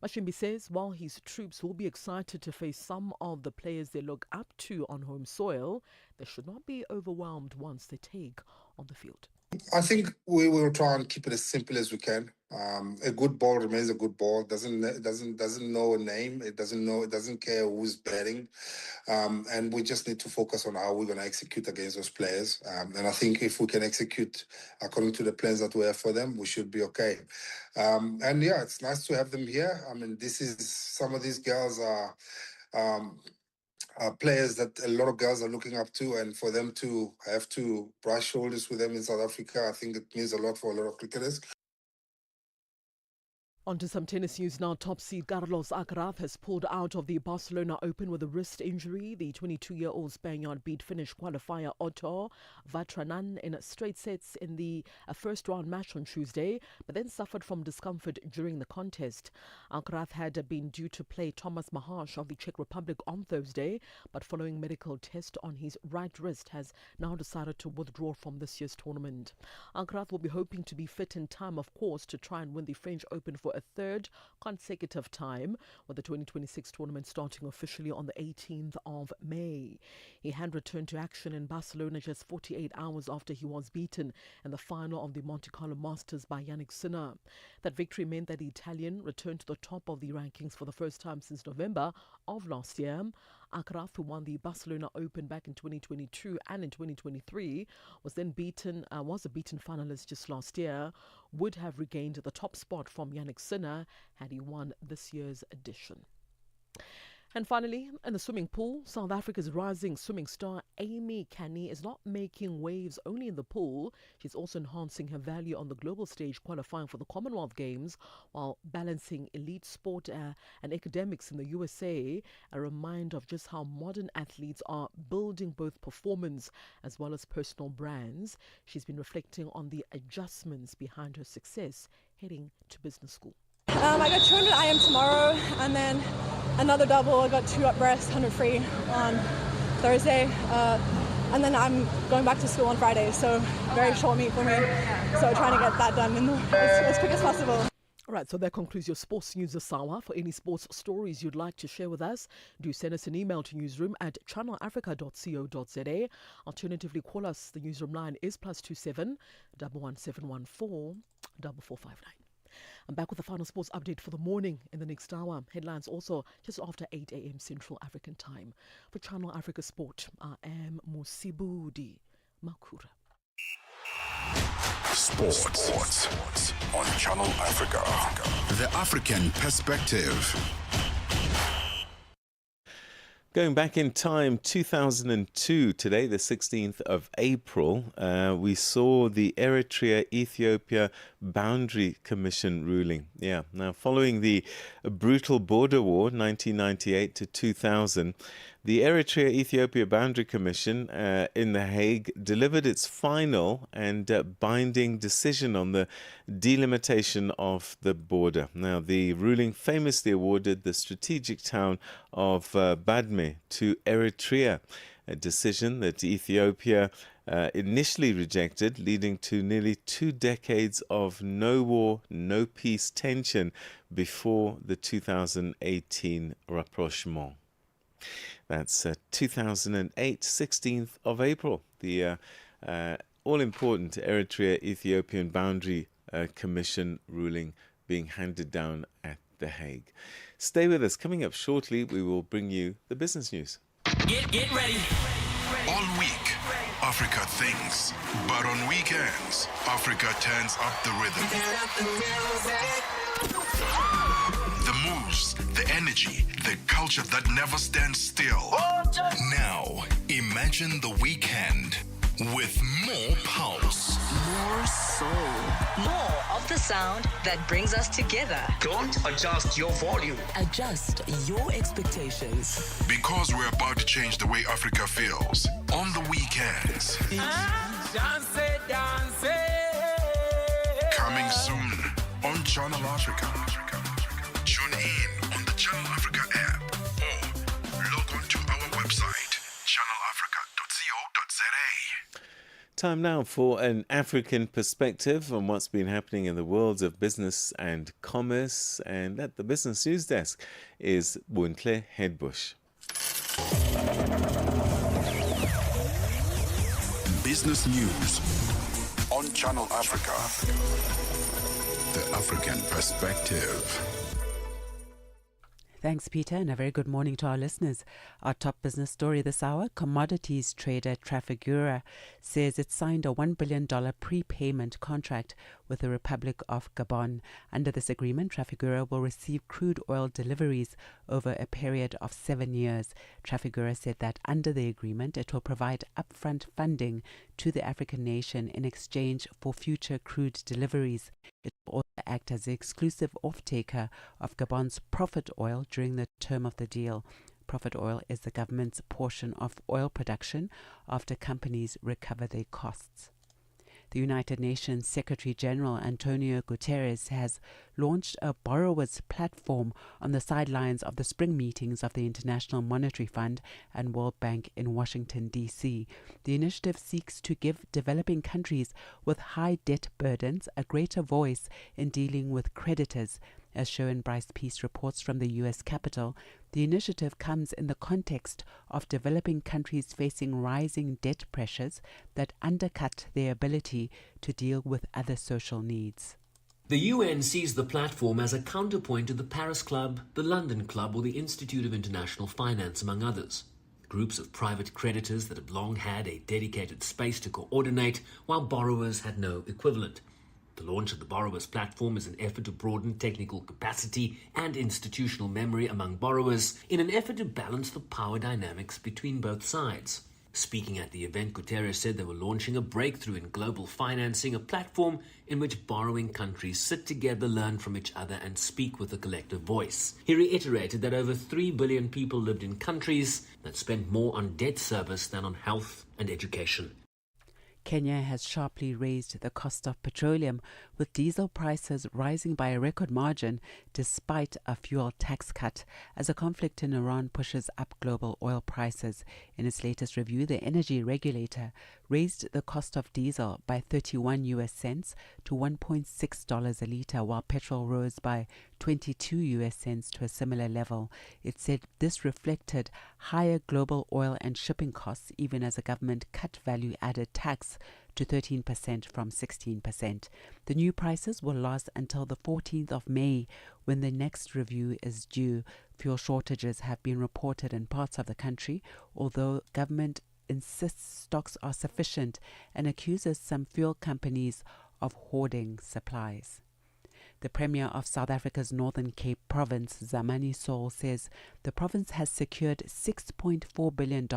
Mashimbi says while his troops will be excited to face some of the players they look up to on home soil, they should not be overwhelmed once they take on the field. I think we will try and keep it as simple as we can. A good ball remains a good ball. Doesn't know a name. It doesn't care who's batting, and we just need to focus on how we're going to execute against those players. And I think if we can execute according to the plans that we have for them, we should be okay. And yeah, it's nice to have them here. I mean, some of these girls are players that a lot of girls are looking up to, and for them to have to brush shoulders with them in South Africa, I think it means a lot for a lot of cricketers. On to some tennis news now. Top seed Carlos Alcaraz has pulled out of the Barcelona Open with a wrist injury. The 22-year-old Spaniard beat Finnish qualifier Otto Vatranan in straight sets in the first round match on Tuesday, but then suffered from discomfort during the contest. Alcaraz had been due to play Thomas Mahash of the Czech Republic on Thursday, but following medical test on his right wrist has now decided to withdraw from this year's tournament. Alcaraz will be hoping to be fit in time, of course, to try and win the French Open for a a third consecutive time, with the 2026 tournament starting officially on the 18th of May. He had returned to action in Barcelona just 48 hours after he was beaten in the final of the Monte Carlo Masters by Yannick Sinner. That victory meant that the Italian returned to the top of the rankings for the first time since November of last year. Alcaraz, who won the Barcelona Open back in 2022 and in 2023, was a beaten finalist just last year, would have regained the top spot from Yannick Sinner had he won this year's edition. And finally, in the swimming pool, South Africa's rising swimming star Amy Canny is not making waves only in the pool. She's also enhancing her value on the global stage, qualifying for the Commonwealth Games while balancing elite sport and academics in the USA. A reminder of just how modern athletes are building both performance as well as personal brands. She's been reflecting on the adjustments behind her success heading to business school. I got 200 IM tomorrow, and then another double. I got 2 up breast, 100 free on Thursday, and then I'm going back to school on Friday, so very short meet for me. So trying to get that done as quick as possible. All right, so that concludes your sports news this hour. For any sports stories you'd like to share with us, do send us an email to newsroom@channelafrica.co.za. Alternatively, call us. The newsroom line is +27 11714 4459. I'm back with the final sports update for the morning in the next hour. Headlines also just after 8 a.m. Central African time. For Channel Africa Sport, I am Musibudi Makura. Sports on Channel Africa. The African perspective. Going back in time, 2002, today, the 16th of April, we saw the Eritrea-Ethiopia Boundary Commission ruling. Yeah, now following the brutal border war, 1998 to 2000, the Eritrea-Ethiopia Boundary Commission in The Hague delivered its final and binding decision on the delimitation of the border. Now, the ruling famously awarded the strategic town of Badme to Eritrea, a decision that Ethiopia initially rejected, leading to nearly 2 decades of no war, no peace tension before the 2018 rapprochement. That's 2008, 16th of April, the all-important Eritrea-Ethiopian Boundary Commission ruling being handed down at The Hague. Stay with us. Coming up shortly, we will bring you the business news. Get ready. All week, Africa thinks. But on weekends, Africa turns up the rhythm. The moves, the energy, the culture that never stands still. Now, imagine the weekend with more pulse. More soul. More of the sound that brings us together. Don't adjust your volume. Adjust your expectations. Because we're about to change the way Africa feels. On the weekends. Coming soon on Channel Africa. Tune in on the Channel Africa app or log on to our website, channelafrica.co.za. Time now for an African perspective on what's been happening in the worlds of business and commerce. And at the Business News Desk is Buntle Headbush. Business News on Channel Africa. The African perspective. Thanks, Peter, and a very good morning to our listeners. Our top business story this hour, commodities trader Trafigura says it signed a $1 billion prepayment contract with the Republic of Gabon. Under this agreement, Trafigura will receive crude oil deliveries over a period of 7 years. Trafigura said that under the agreement, it will provide upfront funding to the African nation in exchange for future crude deliveries. It will also act as the exclusive off-taker of Gabon's Profit Oil during the term of the deal. Profit Oil is the government's portion of oil production after companies recover their costs. The United Nations Secretary-General Antonio Guterres has launched a borrowers' platform on the sidelines of the spring meetings of the International Monetary Fund and World Bank in Washington, D.C. The initiative seeks to give developing countries with high debt burdens a greater voice in dealing with creditors. As Sharon Bryce Peace reports from the U.S. Capitol, the initiative comes in the context of developing countries facing rising debt pressures that undercut their ability to deal with other social needs. The UN sees the platform as a counterpoint to the Paris Club, the London Club, or the Institute of International Finance, among others. Groups of private creditors that have long had a dedicated space to coordinate, while borrowers had no equivalent. The launch of the Borrowers Platform is an effort to broaden technical capacity and institutional memory among borrowers in an effort to balance the power dynamics between both sides. Speaking at the event, Guterres said they were launching a breakthrough in global financing, a platform in which borrowing countries sit together, learn from each other, and speak with a collective voice. He reiterated that over 3 billion people lived in countries that spent more on debt service than on health and education. Kenya has sharply raised the cost of petroleum, with diesel prices rising by a record margin despite a fuel tax cut, as a conflict in Iran pushes up global oil prices. In its latest review, the energy regulator raised the cost of diesel by 31 US cents to $1.6 a litre, while petrol rose by 22 US cents to a similar level. It said this reflected higher global oil and shipping costs, even as the government cut value-added tax to 13% from 16%. The new prices will last until the 14th of May, when the next review is due. Fuel shortages have been reported in parts of the country, although government insists stocks are sufficient and accuses some fuel companies of hoarding supplies. The Premier of South Africa's Northern Cape Province, Zamani Saul, says the province has secured $6.4 billion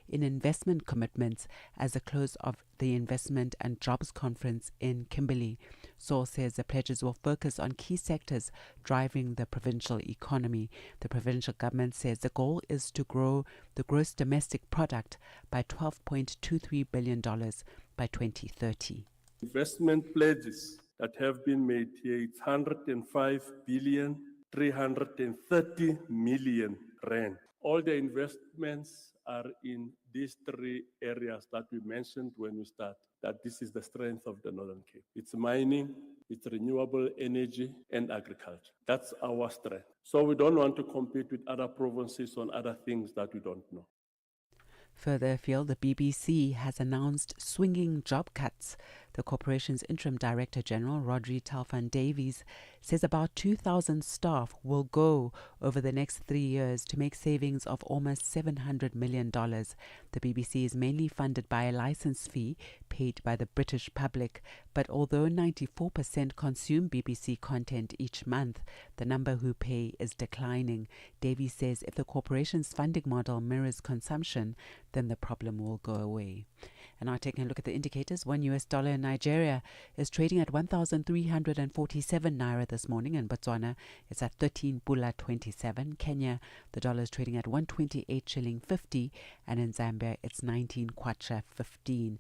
in investment commitments as the close of the Investment and Jobs Conference in Kimberley. Saul says the pledges will focus on key sectors driving the provincial economy. The provincial government says the goal is to grow the gross domestic product by $12.23 billion by 2030. Investment pledges that have been made here, it's 105,330 million rand. All the investments are in these three areas that we mentioned when we start, that this is the strength of the Northern Cape. It's mining, it's renewable energy, and agriculture. That's our strength. So we don't want to compete with other provinces on other things that we don't know. Further afield, the BBC has announced swinging job cuts. The corporation's interim director general, Rodri Talfan Davies, says about 2,000 staff will go over the next 3 years to make savings of almost $700 million. The BBC is mainly funded by a license fee paid by the British public, but although 94% consume BBC content each month, the number who pay is declining. Davies says if the corporation's funding model mirrors consumption, then the problem will go away. And now taking a look at the indicators, $1 in Nigeria is trading at 1,347 naira this morning. In Botswana, it's at 13 pula 27. Kenya, the dollar is trading at 128 shilling 50, and in Zambia, it's 19 kwacha 15.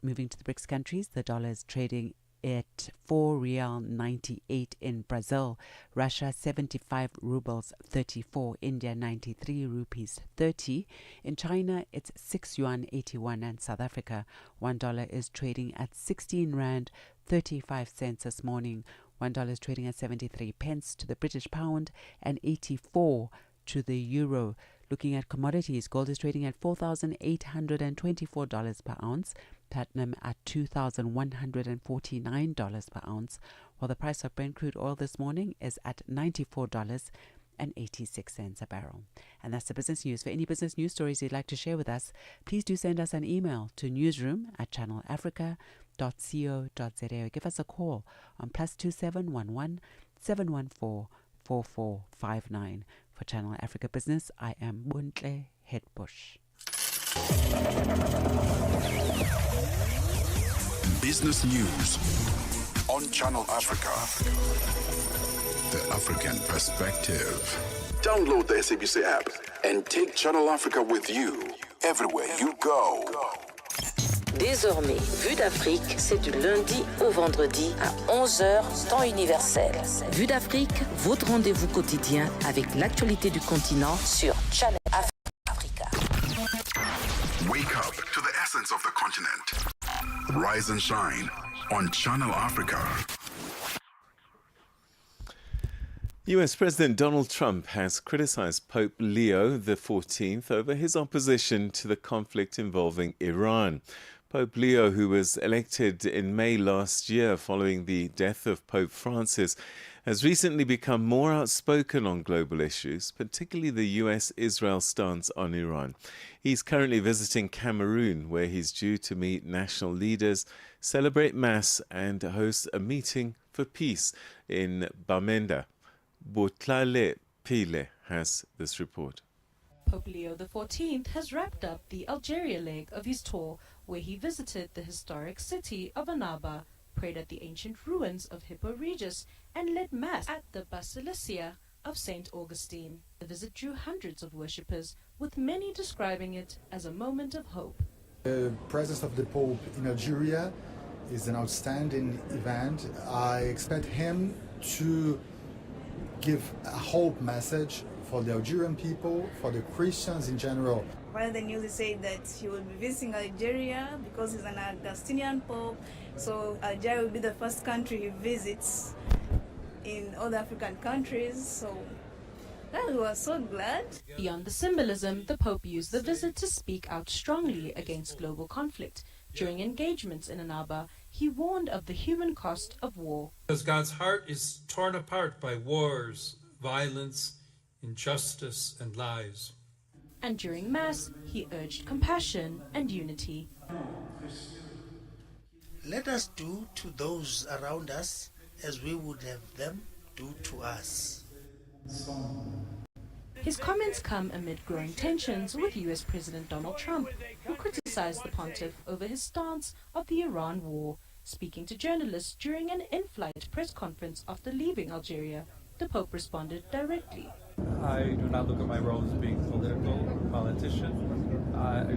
Moving to the BRICS countries, the dollar is trading at 4 real 98 in Brazil, Russia 75 rubles 34, India 93 rupees 30, in China it's 6 yuan 81, and South Africa $1 is trading at 16 rand 35 cents this morning. $1 is trading at 73 pence to the British pound and 84 to the euro. Looking at commodities, gold is trading at $4,824 per ounce, platinum at $2,149 per ounce, while the price of Brent crude oil this morning is at $94.86 a barrel. And that's the business news. For any business news stories you'd like to share with us, please do send us an email to newsroom@channelafrica.co.za or give us a call on +2711 714 4459. For Channel Africa Business, I am Buntle Headbush. Business News on Channel Africa. The African Perspective. Download the SABC app and take Channel Africa with you everywhere you go. Désormais, Vue d'Afrique, c'est du lundi au vendredi à 11h, temps universel. Vue d'Afrique, votre rendez-vous quotidien avec l'actualité du continent sur Channel Africa. Wake up to the essence of the continent. Rise and shine on Channel Africa. US President Donald Trump has criticized Pope Leo XIV over his opposition to the conflict involving Iran. Pope Leo, who was elected in May last year following the death of Pope Francis, has recently become more outspoken on global issues, particularly the US-Israel stance on Iran. He's currently visiting Cameroon, where he's due to meet national leaders, celebrate Mass, and host a meeting for peace in Bamenda. Botlale Pile has this report. Pope Leo XIV has wrapped up the Algeria leg of his tour, where he visited the historic city of Annaba, prayed at the ancient ruins of Hippo Regius, and led Mass at the Basilica of St. Augustine. The visit drew hundreds of worshippers, with many describing it as a moment of hope. The presence of the Pope in Algeria is an outstanding event. I expect him to give a hope message for the Algerian people, for the Christians in general. One of the news is saying that he will be visiting Algeria because he's an Augustinian Pope. So Algeria will be the first country he visits in other African countries. So we were so glad. Beyond the symbolism, the Pope used the visit to speak out strongly against global conflict. During engagements in Annaba, he warned of the human cost of war. Because God's heart is torn apart by wars, violence, injustice, and lies. And during Mass, he urged compassion and unity. Let us do to those around us as we would have them do to us. His comments come amid growing tensions with US President Donald Trump, who criticized the pontiff over his stance of the Iran war. Speaking to journalists during an in-flight press conference after leaving Algeria, the Pope responded directly. I do not look at my role as being a politician. I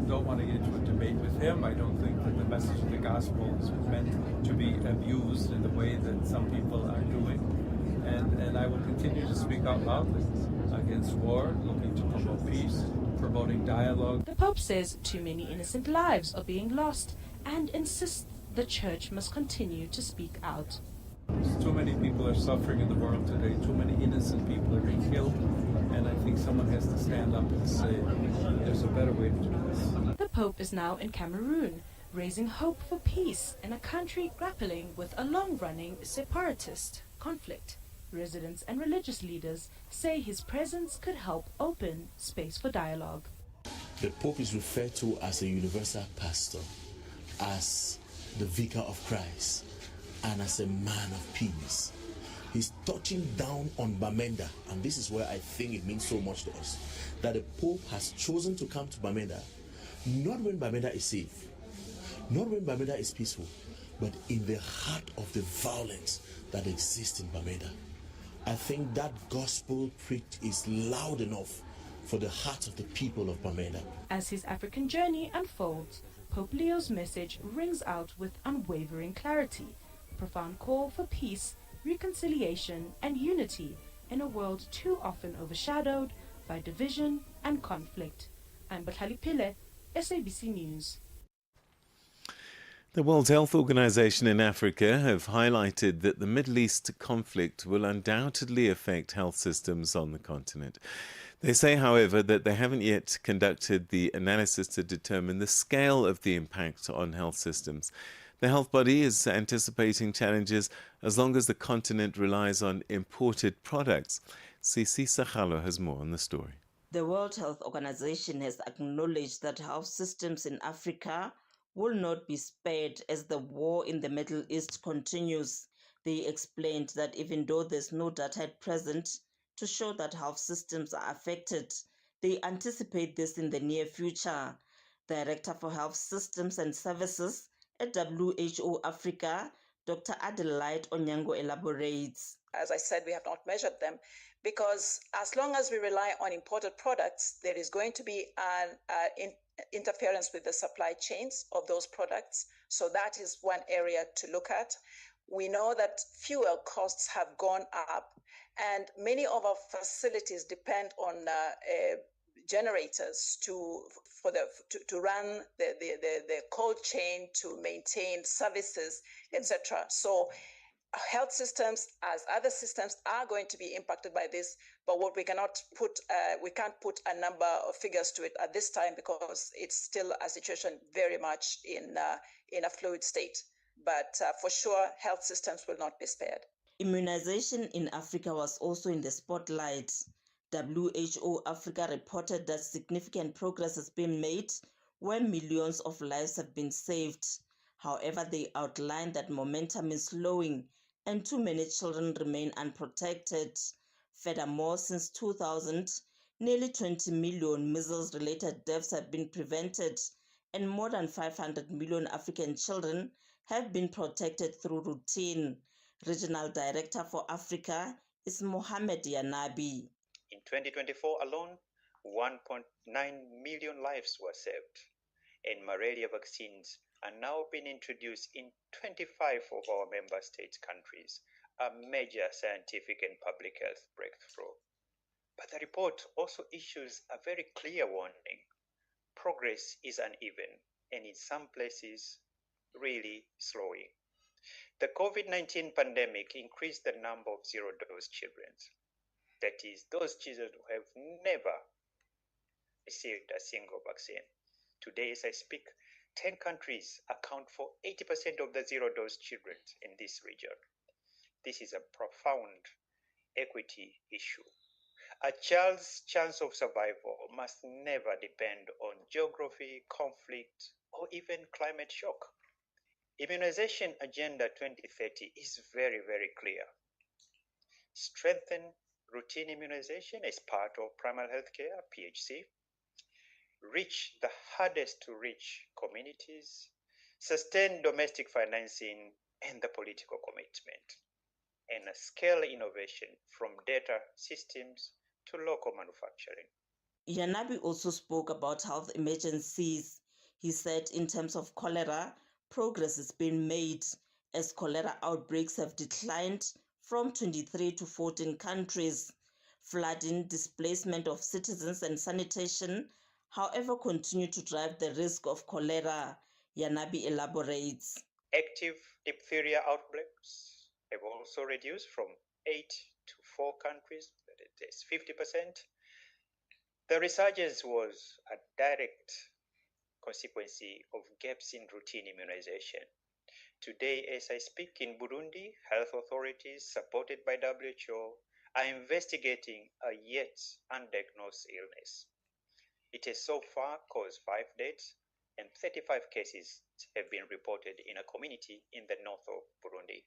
don't want to get into a debate with him. I don't think that the message of the gospel is meant to be abused in the way that some people are doing. And I will continue to speak out loudly against war, looking to promote peace, promoting dialogue. The Pope says too many innocent lives are being lost and insists the Church must continue to speak out. Too many people are suffering in the world today. Too many innocent people are being killed. And I think someone has to stand up and say, there's a better way to do this. The Pope is now in Cameroon, raising hope for peace in a country grappling with a long-running separatist conflict. Residents and religious leaders say his presence could help open space for dialogue. The Pope is referred to as a universal pastor, as the vicar of Christ, and as a man of peace. He's touching down on Bamenda, and this is where I think it means so much to us, that the Pope has chosen to come to Bamenda, not when Bamenda is safe, not when Bamenda is peaceful, but in the heart of the violence that exists in Bamenda. I think that gospel preached is loud enough for the hearts of the people of Bamenda. As his African journey unfolds, Pope Leo's message rings out with unwavering clarity, a profound call for peace, reconciliation, and unity in a world too often overshadowed by division and conflict. I'm Botlale Pile, SABC News. The World Health Organization in Africa have highlighted that the Middle East conflict will undoubtedly affect health systems on the continent. They say, however, that they haven't yet conducted the analysis to determine the scale of the impact on health systems. The health body is anticipating challenges as long as the continent relies on imported products. Sisi Sakhalo has more on the story. The World Health Organization has acknowledged that health systems in Africa will not be spared as the war in the Middle East continues. They explained that even though there's no data at present to show that health systems are affected, they anticipate this in the near future. Director for Health Systems and Services at WHO Africa, Dr. Adelaide Onyango elaborates. As I said, we have not measured them because as long as we rely on imported products, there is going to be an interference with the supply chains of those products. So that is one area to look at. We know that fuel costs have gone up and many of our facilities depend on generators to run the cold chain, to maintain services, etc. So health systems, as other systems, are going to be impacted by this. But what we can't put a number of figures to it at this time because it's still a situation very much in a fluid state. But for sure, health systems will not be spared. Immunization in Africa was also in the spotlight. WHO Africa reported that significant progress has been made where millions of lives have been saved. However, they outlined that momentum is slowing and too many children remain unprotected. Furthermore, since 2000, nearly 20 million measles-related deaths have been prevented, and more than 500 million African children have been protected through routine. Regional Director for Africa is Mohamed Yanabi. In 2024 alone, 1.9 million lives were saved, and malaria vaccines are now being introduced in 25 of our member state countries, a major scientific and public health breakthrough. But the report also issues a very clear warning. Progress is uneven, and in some places, really slowing. The COVID-19 pandemic increased the number of zero-dose children. That is, those children who have never received a single vaccine. Today, as I speak, 10 countries account for 80% of the zero-dose children in this region. This is a profound equity issue. A child's chance of survival must never depend on geography, conflict, or even climate shock. Immunization Agenda 2030 is very, very clear. Strengthen routine immunization as part of primary healthcare, PHC. Reach the hardest to reach communities. Sustain domestic financing and the political commitment. And scale innovation from data systems to local manufacturing. Yanabi also spoke about health emergencies. He said in terms of cholera, progress has been made as cholera outbreaks have declined from 23 to 14 countries. Flooding, displacement of citizens and sanitation, however, continue to drive the risk of cholera. Yanabi elaborates. Active diphtheria outbreaks have also reduced from 8 to 4 countries, that is 50%. The resurgence was a direct consequence of gaps in routine immunization. Today, as I speak in Burundi, health authorities supported by WHO are investigating a yet undiagnosed illness. It has so far caused 5 deaths and 35 cases have been reported in a community in the north of Burundi.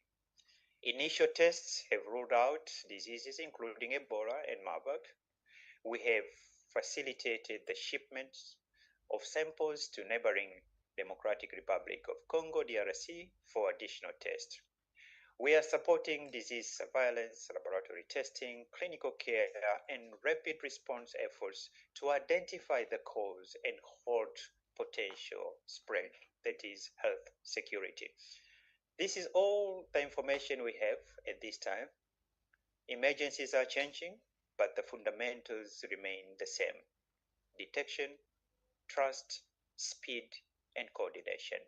Initial tests have ruled out diseases including Ebola and Marburg. We have facilitated the shipments of samples to neighboring Democratic Republic of Congo, DRC, for additional tests. We are supporting disease surveillance, laboratory testing, clinical care, and rapid response efforts to identify the cause and halt potential spread, that is, health security. This is all the information we have at this time. Emergencies are changing, but the fundamentals remain the same: detection, trust, speed, and coordination.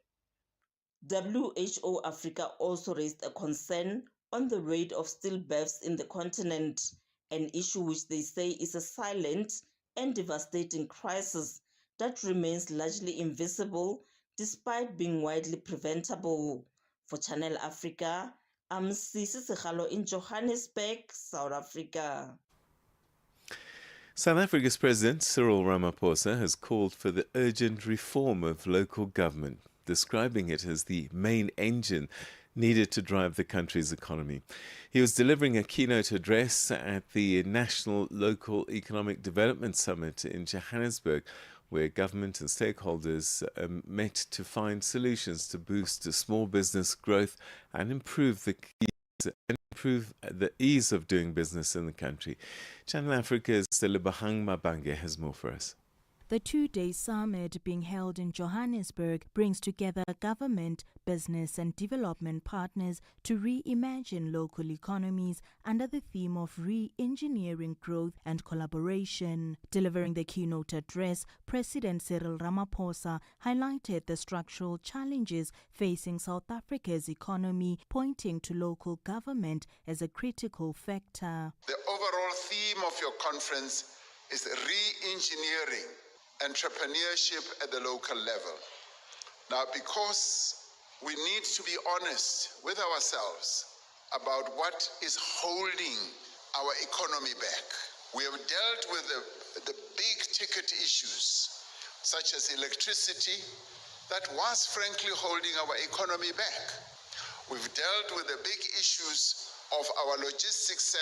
WHO Africa also raised a concern on the rate of stillbirths in the continent, an issue which they say is a silent and devastating crisis that remains largely invisible despite being widely preventable. For Channel Africa, I'm Sisi Sekhalo in Johannesburg, South Africa. South Africa's President Cyril Ramaphosa has called for the urgent reform of local government, describing it as the main engine needed to drive the country's economy. He was delivering a keynote address at the National Local Economic Development Summit in Johannesburg, where government and stakeholders met to find solutions to boost small business growth and improve the ease of doing business in the country. Channel Africa's Lebahang Mabange has more for us. The two-day summit being held in Johannesburg brings together government, business and development partners to reimagine local economies under the theme of re-engineering growth and collaboration. Delivering the keynote address, President Cyril Ramaphosa highlighted the structural challenges facing South Africa's economy, pointing to local government as a critical factor. The overall theme of your conference is re-engineering entrepreneurship at the local level. Now, because we need to be honest with ourselves about what is holding our economy back. We have dealt with the big ticket issues, such as electricity, that was frankly holding our economy back. We've dealt with the big issues of our logistics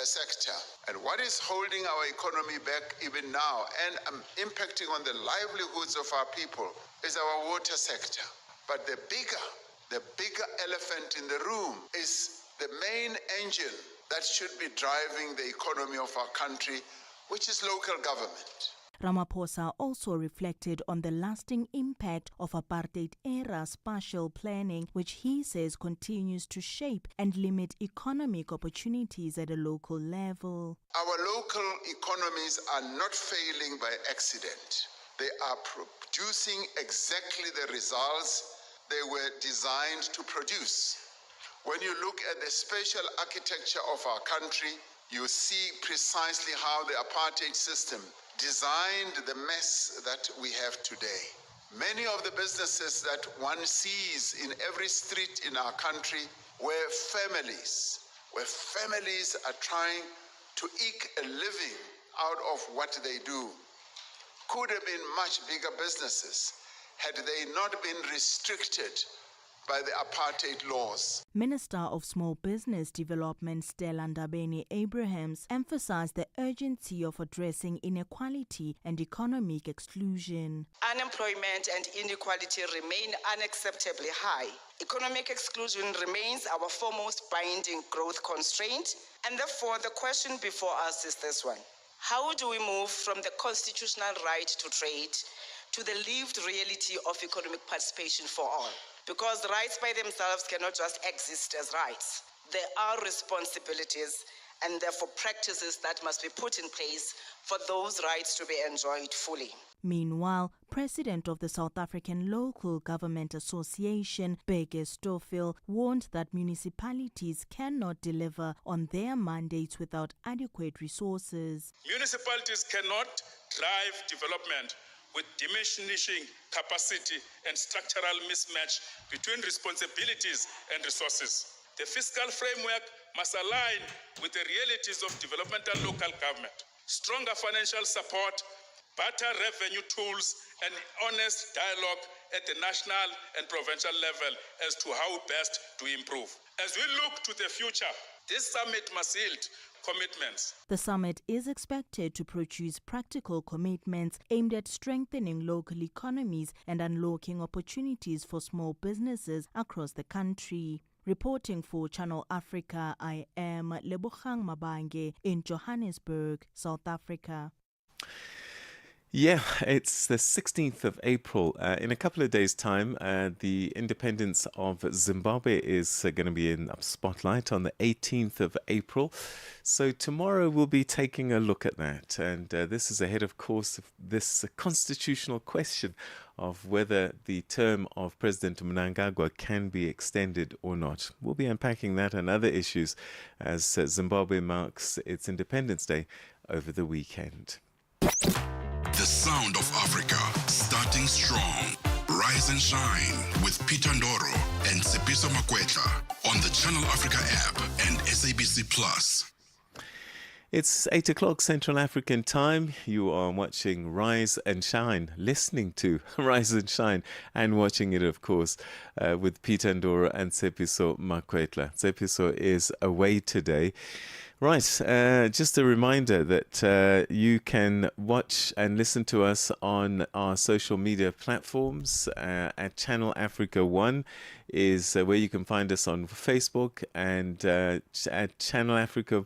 sector. And what is holding our economy back even now and impacting on the livelihoods of our people is our water sector. But the bigger elephant in the room is the main engine that should be driving the economy of our country, which is local government. Ramaphosa also reflected on the lasting impact of apartheid-era spatial planning, which he says continues to shape and limit economic opportunities at a local level. Our local economies are not failing by accident. They are producing exactly the results they were designed to produce. When you look at the spatial architecture of our country, you see precisely how the apartheid system designed the mess that we have today. Many of the businesses that one sees in every street in our country were families, where families are trying to eke a living out of what they do. Could have been much bigger businesses had they not been restricted by the apartheid laws. Minister of Small Business Development Stella Ndabeni-Abrahams emphasized the urgency of addressing inequality and economic exclusion. Unemployment and inequality remain unacceptably high. Economic exclusion remains our foremost binding growth constraint, and therefore the question before us is this one. How do we move from the constitutional right to trade to the lived reality of economic participation for all? Because rights by themselves cannot just exist as rights. There are responsibilities and therefore practices that must be put in place for those rights to be enjoyed fully. Meanwhile, President of the South African Local Government Association, Bheki Stofile, warned that municipalities cannot deliver on their mandates without adequate resources. Municipalities cannot drive development with diminishing capacity and structural mismatch between responsibilities and resources. The fiscal framework must align with the realities of developmental local government. Stronger financial support, better revenue tools, and honest dialogue at the national and provincial level as to how best to improve. As we look to the future, this summit must yield commitments. The summit is expected to produce practical commitments aimed at strengthening local economies and unlocking opportunities for small businesses across the country. Reporting for Channel Africa, I am Lebogang Mabange in Johannesburg, South Africa. Yeah, it's the 16th of April. In a couple of days' time, the independence of Zimbabwe is going to be in spotlight on the 18th of April. So tomorrow we'll be taking a look at that. And this is ahead, of course, of this constitutional question of whether the term of President Mnangagwa can be extended or not. We'll be unpacking that and other issues as Zimbabwe marks its Independence Day over the weekend. The sound of Africa, starting strong. Rise and shine with Peter Ndoro and Sepiso Makwetla on the Channel Africa app and SABC Plus. It's 8 o'clock Central African time. You are watching Rise and Shine, listening to Rise and Shine, and watching it, of course, with Peter Ndoro and Sepiso Makwetla. Sepiso is away today. Right, just a reminder that you can watch and listen to us on our social media platforms. At Channel Africa 1 is where you can find us on Facebook, and at Channel Africa,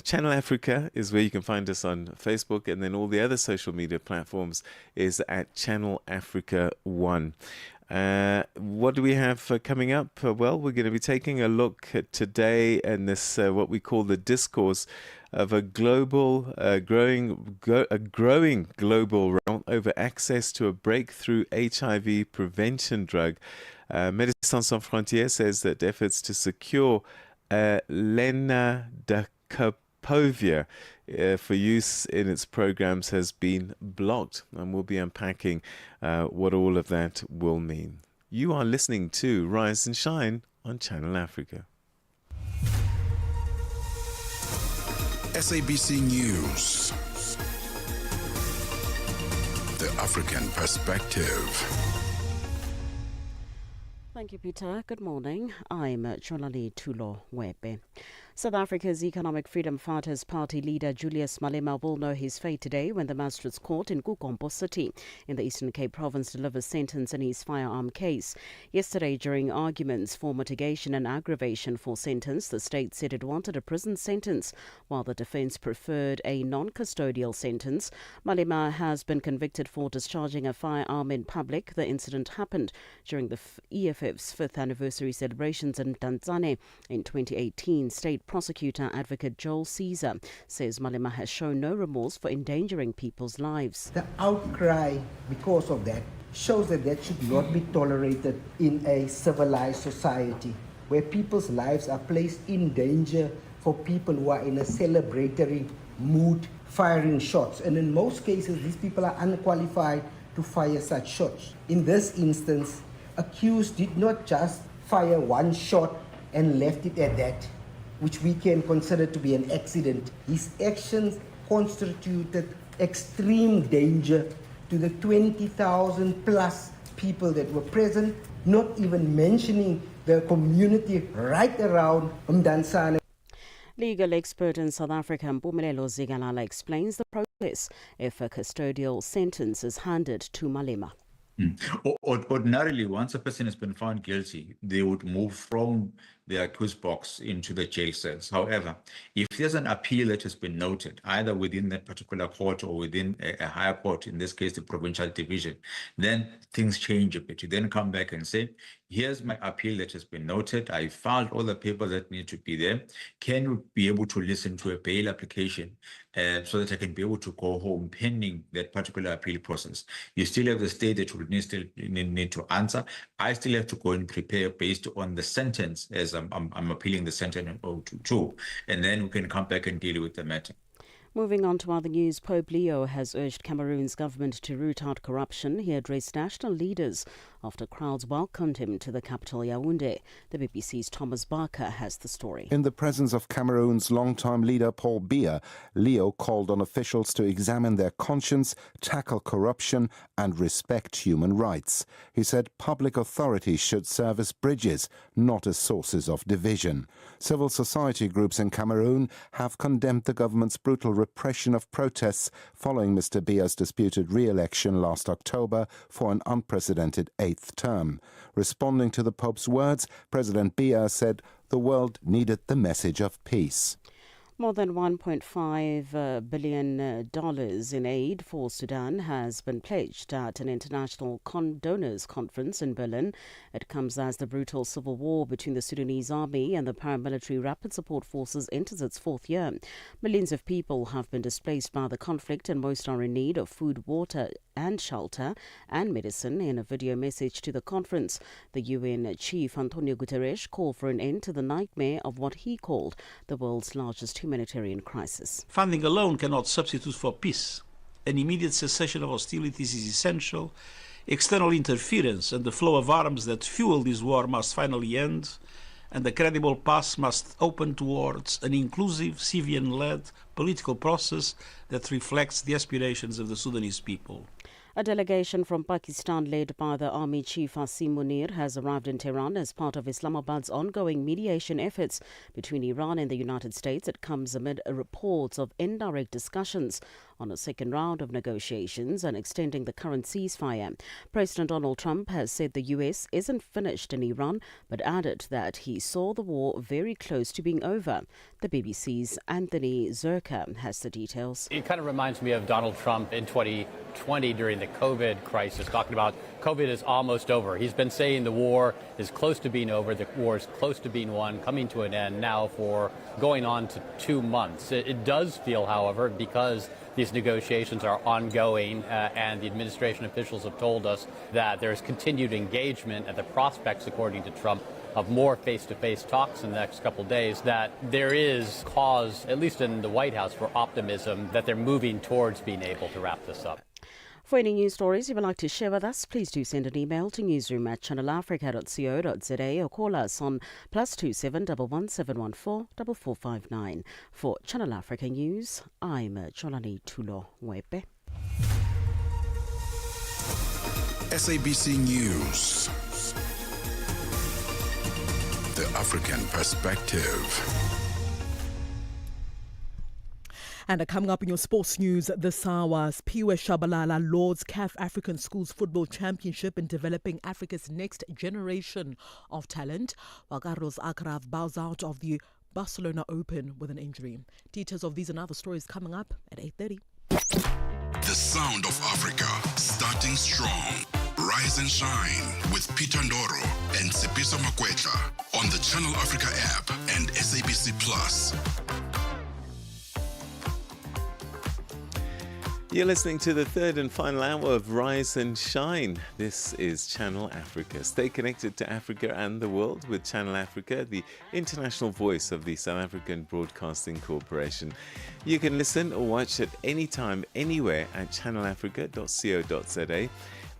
Channel Africa is where you can find us on Facebook, and then all the other social media platforms is at Channel Africa 1. What do we have coming up? Well, we're going to be taking a look at today and this what we call the discourse of a global, growing global round over access to a breakthrough HIV prevention drug. Médecins Sans Frontières says that efforts to secure lenacapavir for use in its programs has been blocked, and we'll be unpacking what all of that will mean. You are listening to Rise and Shine on Channel Africa. SABC News. The African Perspective. Thank you, Peter. Good morning. I'm Cholali Tulo Webe. South Africa's Economic Freedom Fighters Party leader Julius Malema will know his fate today when the Magistrates Court in Kukombo City in the Eastern Cape Province delivers sentence in his firearm case. Yesterday, during arguments for mitigation and aggravation for sentence, the state said it wanted a prison sentence, while the defence preferred a non-custodial sentence. Malema has been convicted for discharging a firearm in public. The incident happened during the EFF's 5th anniversary celebrations in Tanzania in 2018. State prosecutor advocate Joel Caesar says Malema has shown no remorse for endangering people's lives. The outcry because of that shows that that should not be tolerated in a civilized society where people's lives are placed in danger for people who are in a celebratory mood firing shots. And in most cases, these people are unqualified to fire such shots. In this instance, accused did not just fire one shot and left it at that, which we can consider to be an accident. His actions constituted extreme danger to the 20,000 plus people that were present, not even mentioning the community right around Mdansane. Legal expert in South Africa Mpumelelo Zigalala explains the process if a custodial sentence is handed to Malema. Ordinarily, once a person has been found guilty, they would move from the accused box into the jail cells. However, if there's an appeal that has been noted, either within that particular court or within a higher court, in this case, the provincial division, then things change a bit. You then come back and say, here's my appeal that has been noted. I filed all the papers that need to be there. Can you be able to listen to a bail application so that I can be able to go home pending that particular appeal process? You still have the state that will still need to answer. I still have to go and prepare based on the sentence as I'm appealing the sentence to, and then we can come back and deal with the matter. Moving on to other news, Pope Leo has urged Cameroon's government to root out corruption. He addressed national leaders after crowds welcomed him to the capital Yaoundé. The BBC's Thomas Barker has the story. In the presence of Cameroon's longtime leader Paul Biya, Leo called on officials to examine their conscience, tackle corruption and respect human rights. He said public authorities should serve as bridges, not as sources of division. Civil society groups in Cameroon have condemned the government's brutal repression of protests following Mr. Biya's disputed re-election last October for an unprecedented 8th term. Responding to the Pope's words, President Biya said the world needed the message of peace. More than $1.5 billion in aid for Sudan has been pledged at an international donors conference in Berlin. It comes as the brutal civil war between the Sudanese army and the paramilitary rapid support forces enters its 4th year. Millions of people have been displaced by the conflict and most are in need of food, water and shelter and medicine. In a video message to the conference, the UN chief Antonio Guterres called for an end to the nightmare of what he called the world's largest humanitarian crisis. Funding alone cannot substitute for peace. An immediate cessation of hostilities is essential. External interference and the flow of arms that fuel this war must finally end, and a credible path must open towards an inclusive, civilian-led political process that reflects the aspirations of the Sudanese people. A delegation from Pakistan led by the Army Chief Asim Munir has arrived in Tehran as part of Islamabad's ongoing mediation efforts between Iran and the United States. It comes amid reports of indirect discussions on a second round of negotiations and extending the current ceasefire. President Donald Trump has said the U.S. isn't finished in Iran, but added that he saw the war very close to being over. The BBC's Anthony Zerka has the details. It kind of reminds me of Donald Trump in 2020 during the COVID crisis, talking about COVID is almost over. He's been saying the war is close to being over, the war is close to being won, coming to an end now for going on to 2 months. It does feel, however, because these negotiations are ongoing and the administration officials have told us that there is continued engagement and the prospects, according to Trump, of more face-to-face talks in the next couple of days, that there is cause, at least in the White House, for optimism that they're moving towards being able to wrap this up. For any news stories you would like to share with us, please do send an email to newsroom@channelafrica.co.za or call us on +27 11714 4459. For Channel Africa News, I'm Cholani Tulo Wepe. SABC News. The African Perspective. And coming up in your sports news this hour, Piwe Shabalala Lords CAF African Schools Football Championship in developing Africa's next generation of talent, while Carlos Alcaraz bows out of the Barcelona Open with an injury. Details of these and other stories coming up at 8:30. The sound of Africa, starting strong. Rise and shine with Peter Ndoro and Sepiso Makwetla on the Channel Africa app and SABC Plus. You're listening to the third and final hour of Rise and Shine. This is Channel Africa. Stay connected to Africa and the world with Channel Africa, the international voice of the South African Broadcasting Corporation. You can listen or watch at any time, anywhere at channelafrica.co.za,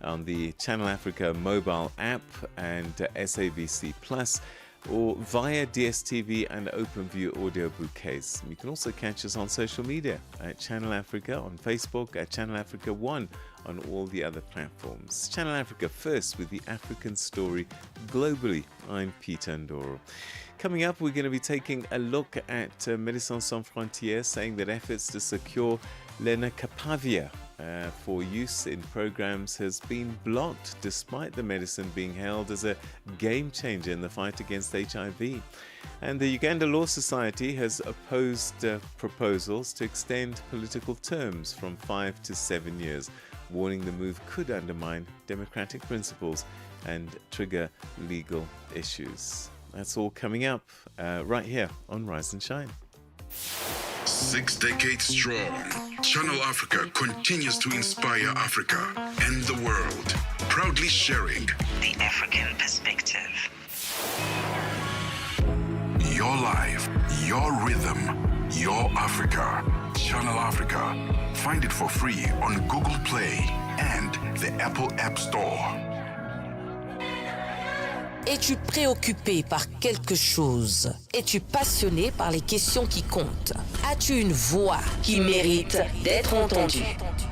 on the Channel Africa mobile app and SABC Plus, or via DSTV and OpenView audio bouquets. You can also catch us on social media at Channel Africa on Facebook, at Channel Africa 1 on all the other platforms. Channel Africa first with the African story globally. I'm Peter Ndoro. Coming up, we're going to be taking a look at Médecins Sans Frontières saying that efforts to secure lenacapavir for use in programs has been blocked despite the medicine being hailed as a game changer in the fight against HIV. And the Uganda Law Society has opposed proposals to extend political terms from 5 to 7 years, warning the move could undermine democratic principles and trigger legal issues. That's all coming up right here on Rise and Shine. 6 decades strong, Channel Africa continues to inspire Africa and the world, proudly sharing the African perspective. Your life, your rhythm, your Africa. Channel Africa. Find it for free on Google Play and the Apple App Store. Es-tu préoccupé par quelque chose? Es-tu passionné par les questions qui comptent? As-tu une voix qui mérite d'être entendue?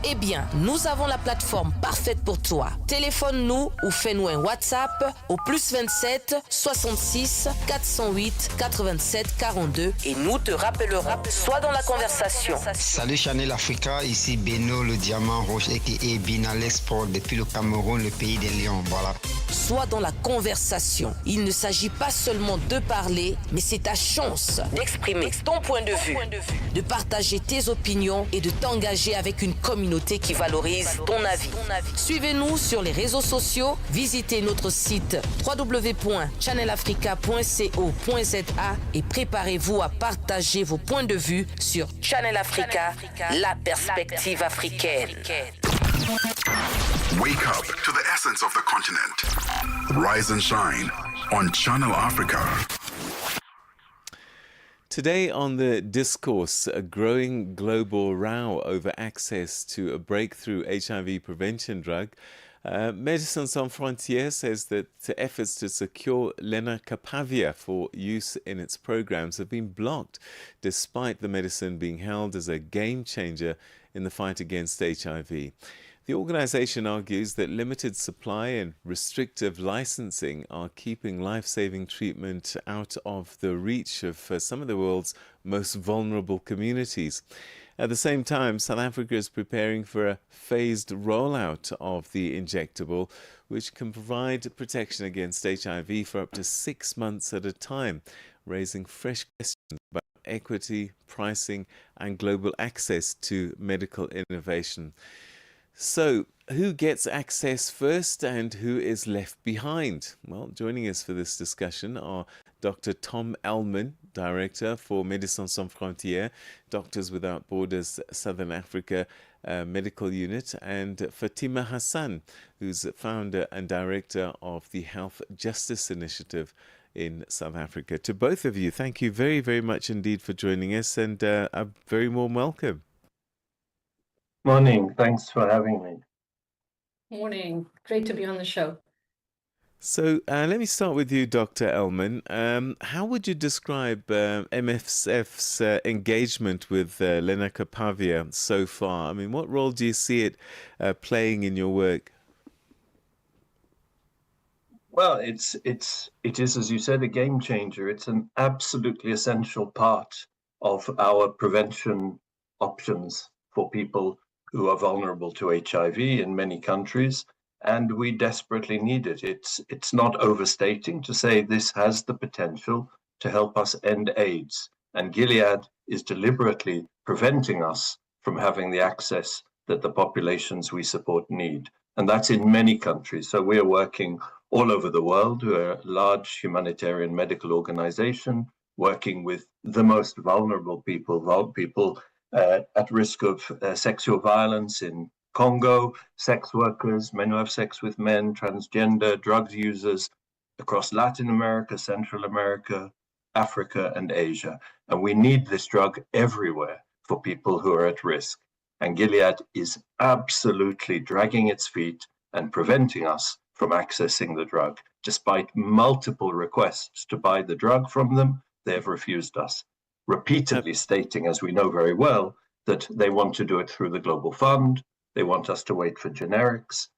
Eh bien, nous avons la plateforme parfaite pour toi. Téléphone-nous ou fais-nous un WhatsApp au +27 66 408 87 42 et nous te rappellerons. Sois dans la conversation. Salut Channel Africa, ici Beno le diamant rouge et Bina l'Esport depuis le Cameroun, le pays des lions. Voilà. Sois dans la conversation. Il ne s'agit pas seulement de parler, mais c'est ta chance d'exprimer ton point de vue, de partager tes opinions et de t'engager avec une communauté qui valorise ton avis. Suivez-nous sur les réseaux sociaux, visitez notre site www.channelafrica.co.za et préparez-vous à partager vos points de vue sur Channel Africa, la perspective africaine. Wake up to the essence of the continent. Rise and shine on Channel Africa. Today on the discourse, a growing global row over access to a breakthrough HIV prevention drug. Médecins Sans Frontières says that efforts to secure lenacapavir for use in its programs have been blocked, despite the medicine being hailed as a game changer in the fight against HIV. The organization argues that limited supply and restrictive licensing are keeping life-saving treatment out of the reach of some of the world's most vulnerable communities. At the same time, South Africa is preparing for a phased rollout of the injectable, which can provide protection against HIV for up to 6 months at a time, raising fresh questions about equity, pricing, and global access to medical innovation. So, who gets access first and who is left behind? Well, joining us for this discussion are Dr. Tom Ellman, Director for Médecins Sans Frontières, Doctors Without Borders Southern Africa Medical Unit, and Fatima Hassan, who's founder and director of the Health Justice Initiative in South Africa. To both of you, thank you very, very much indeed for joining us, and a very warm welcome. Morning. Thanks for having me. Morning. Great to be on the show. So let me start with you, Dr. Ellman. How would you describe MSF's engagement with Lenacapavir so far? I mean, what role do you see it playing in your work? Well, it is, as you said, a game changer. It's an absolutely essential part of our prevention options for people who are vulnerable to HIV in many countries, and we desperately need it. It's not overstating to say this has the potential to help us end AIDS, and Gilead is deliberately preventing us from having the access that the populations we support need, and that's in many countries. So we are working all over the world. We're a large humanitarian medical organization working with the most vulnerable people at risk of sexual violence in Congo, sex workers, men who have sex with men, transgender, drugs users across Latin America, Central America, Africa, and Asia. And we need this drug everywhere for people who are at risk. And Gilead is absolutely dragging its feet and preventing us from accessing the drug. Despite multiple requests to buy the drug from them, they have refused us, repeatedly stating, as we know very well, that they want to do it through the Global Fund, they want us to wait for generics.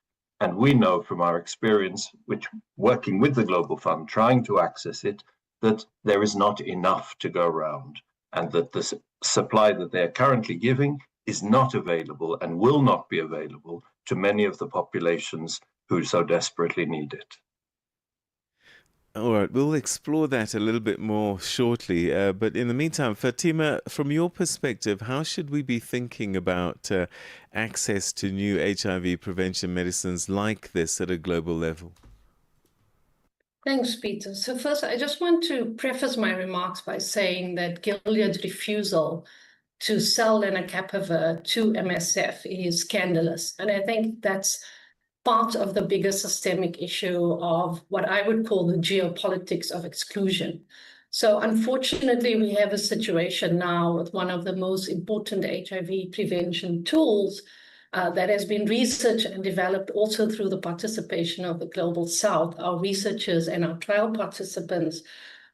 And we know from our experience, which working with the Global Fund, trying to access it, that there is not enough to go around, and that the supply that they are currently giving is not available and will not be available to many of the populations who so desperately need it. All right, we'll explore that a little bit more shortly. But in the meantime, Fatima, from your perspective, how should we be thinking about access to new HIV prevention medicines like this at a global level? Thanks, Peter. So first, I just want to preface my remarks by saying that Gilead's refusal to sell lenacapavir to MSF is scandalous. And I think that's part of the bigger systemic issue of what I would call the geopolitics of exclusion. So unfortunately, we have a situation now with one of the most important HIV prevention tools that has been researched and developed also through the participation of the Global South, our researchers and our trial participants,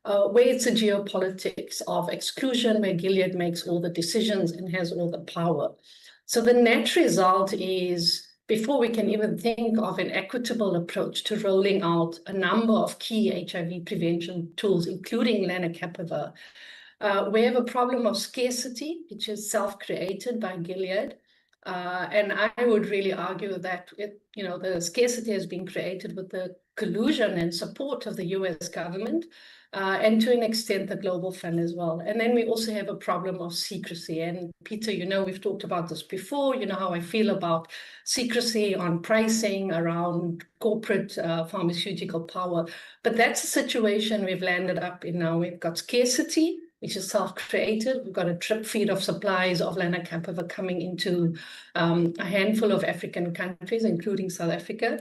where it's a geopolitics of exclusion, where Gilead makes all the decisions and has all the power. So the net result is, before we can even think of an equitable approach to rolling out a number of key HIV prevention tools, including lenacapavir, we have a problem of scarcity, which is self-created by Gilead. And I would really argue that the scarcity has been created with the collusion and support of the US government, and to an extent the Global Fund as well. And then we also have a problem of secrecy. And Peter, we've talked about this before, how I feel about secrecy on pricing around corporate pharmaceutical power. But that's a situation we've landed up in now. We've got scarcity, which is self-created. We've got a drip feed of supplies of lenacapavir coming into a handful of African countries, including South Africa.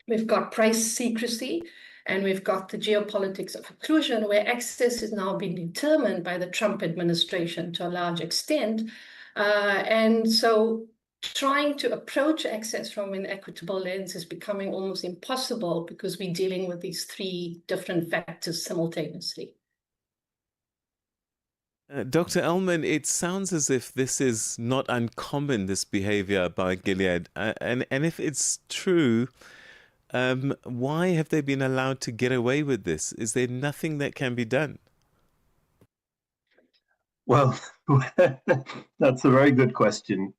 We've got price secrecy, and we've got the geopolitics of exclusion, where access is now being determined by the Trump administration to a large extent. And so trying to approach access from an equitable lens is becoming almost impossible because we're dealing with these three different factors simultaneously. Dr. Elman, it sounds as if this is not uncommon, this behavior by Gilead. And if it's true, why have they been allowed to get away with this? Is there nothing that can be done? Well, that's a very good question.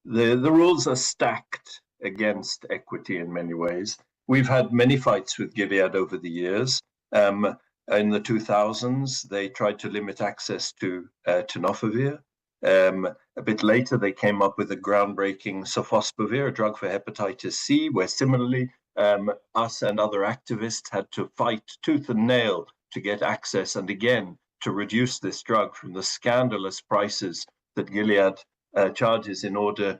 The rules are stacked against equity in many ways. We've had many fights with Gilead over the years. In the 2000s, they tried to limit access to tenofovir. A bit later, they came up with a groundbreaking sofosbuvir, a drug for hepatitis C, where similarly, us and other activists had to fight tooth and nail to get access and again to reduce this drug from the scandalous prices that Gilead charges in order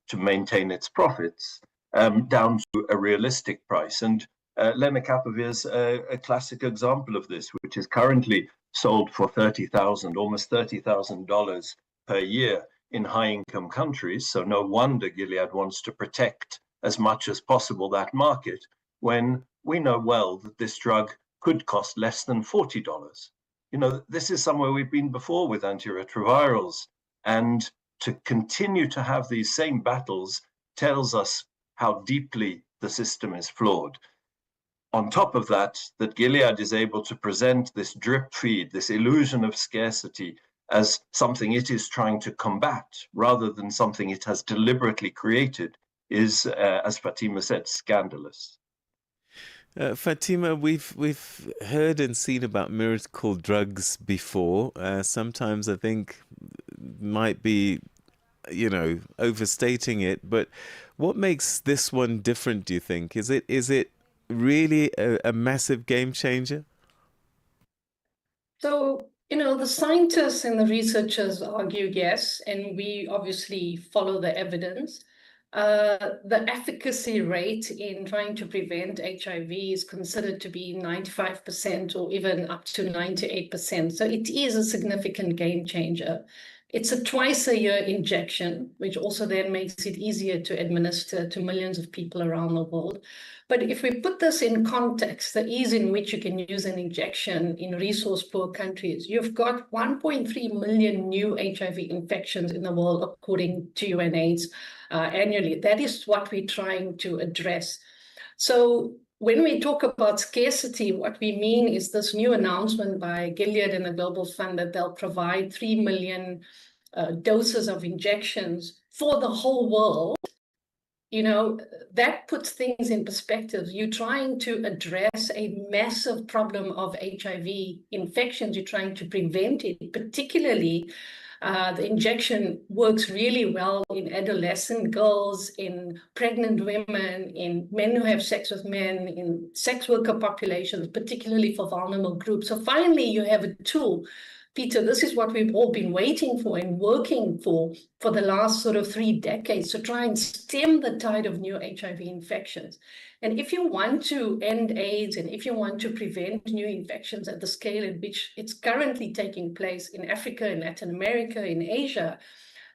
to maintain its profits down to a realistic price. And lenacapavir is a classic example of this, which is currently sold for almost $30,000 per year in high-income countries. So no wonder Gilead wants to protect as much as possible that market when we know well that this drug could cost less than $40. You know, this is somewhere we've been before with antiretrovirals, and to continue to have these same battles tells us how deeply the system is flawed. On top of that, that Gilead is able to present this drip feed, this illusion of scarcity, as something it is trying to combat rather than something it has deliberately created is, as Fatima said, scandalous. Fatima, we've heard and seen about miracle drugs before. Sometimes I think might be, overstating it. But what makes this one different, do you think? Is it really a massive game changer? So, the scientists and the researchers argue yes, and we obviously follow the evidence. The efficacy rate in trying to prevent HIV is considered to be 95% or even up to 98%. So it is a significant game changer. It's a twice-a-year injection, which also then makes it easier to administer to millions of people around the world. But if we put this in context, the ease in which you can use an injection in resource-poor countries, you've got 1.3 million new HIV infections in the world, according to UNAIDS, annually. That is what we're trying to address. So when we talk about scarcity, what we mean is this new announcement by Gilead and the Global Fund that they'll provide 3 million doses of injections for the whole world. That puts things in perspective. You're trying to address a massive problem of HIV infections. You're trying to prevent it, particularly the injection works really well in adolescent girls, in pregnant women, in men who have sex with men, in sex worker populations, particularly for vulnerable groups. So finally, you have a tool. Peter, this is what we've all been waiting for and working for the last sort of 3 decades to try and stem the tide of new HIV infections. And if you want to end AIDS and if you want to prevent new infections at the scale in which it's currently taking place in Africa, in Latin America, in Asia,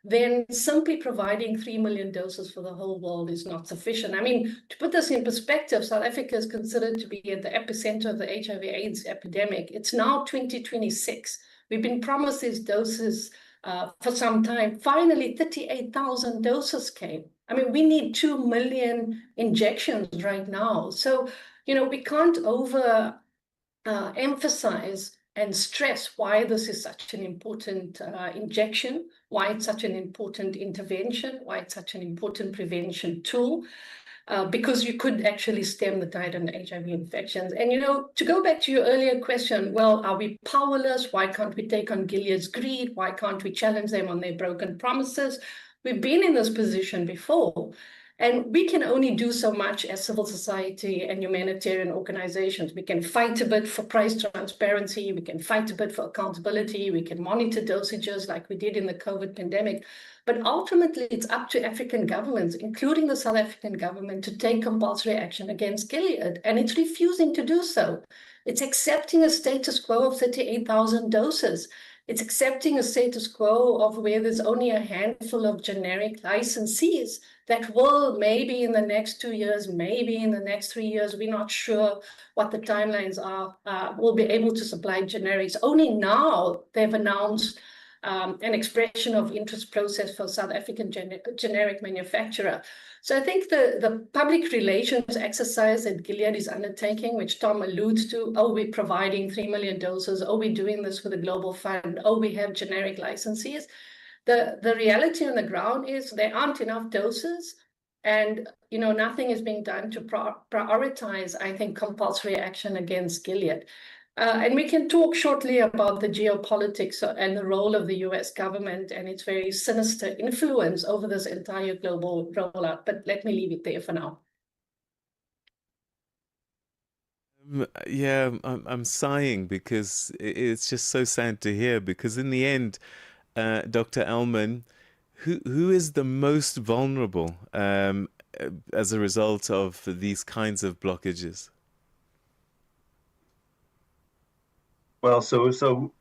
then simply providing 3 million doses for the whole world is not sufficient. I mean, to put this in perspective, South Africa is considered to be at the epicenter of the HIV/AIDS epidemic. It's now 2026. We've been promised these doses for some time. Finally, 38,000 doses came. I mean, we need 2 million injections right now. So, we can't emphasize and stress why this is such an important injection, why it's such an important intervention, why it's such an important prevention tool. Because you could actually stem the tide on HIV infections. And, to go back to your earlier question, well, are we powerless? Why can't we take on Gilead's greed? Why can't we challenge them on their broken promises? We've been in this position before. And we can only do so much as civil society and humanitarian organizations. We can fight a bit for price transparency. We can fight a bit for accountability. We can monitor dosages like we did in the COVID pandemic. But ultimately, it's up to African governments, including the South African government, to take compulsory action against Gilead. And it's refusing to do so. It's accepting a status quo of 38,000 doses. It's accepting a status quo of where there's only a handful of generic licensees that will maybe in the next 2 years, maybe in the next 3 years, we're not sure what the timelines are, will be able to supply generics. Only now they've announced an expression of interest process for South African generic manufacturer. So I think the public relations exercise that Gilead is undertaking, which Tom alludes to, oh, we're providing 3 million doses, oh, we're doing this for the Global Fund, oh, we have generic licensees. The reality on the ground is there aren't enough doses, and nothing is being done to prioritize, I think, compulsory action against Gilead. And we can talk shortly about the geopolitics and the role of the US government and its very sinister influence over this entire global rollout. But let me leave it there for now. Yeah, I'm sighing because it's just so sad to hear, because in the end, Dr. Elman, who is the most vulnerable as a result of these kinds of blockages? Well, so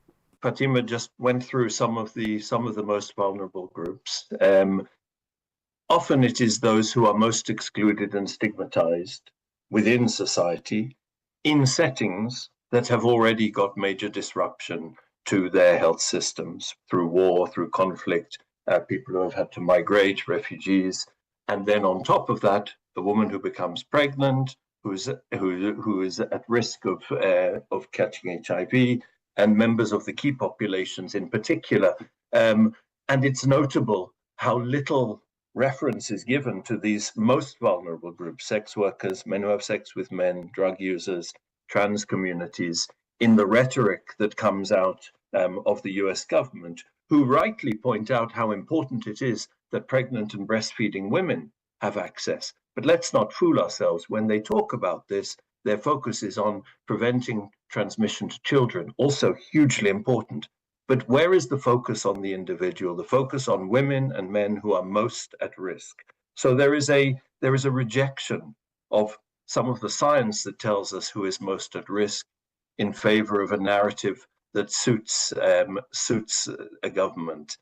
Fatima just went through some of the most vulnerable groups. Often it is those who are most excluded and stigmatized within society in settings that have already got major disruption to their health systems through war, through conflict, people who have had to migrate, refugees, and then on top of that, the woman who becomes pregnant, who is at risk of catching HIV, and members of the key populations in particular. And it's notable how little reference is given to these most vulnerable groups: sex workers, men who have sex with men, drug users, trans communities, in the rhetoric that comes out of the US government, who rightly point out how important it is that pregnant and breastfeeding women have access. But let's not fool ourselves. When they talk about this, their focus is on preventing transmission to children, also hugely important. But where is the focus on the individual, the focus on women and men who are most at risk? So there is a rejection of some of the science that tells us who is most at risk in favor of a narrative that suits a government,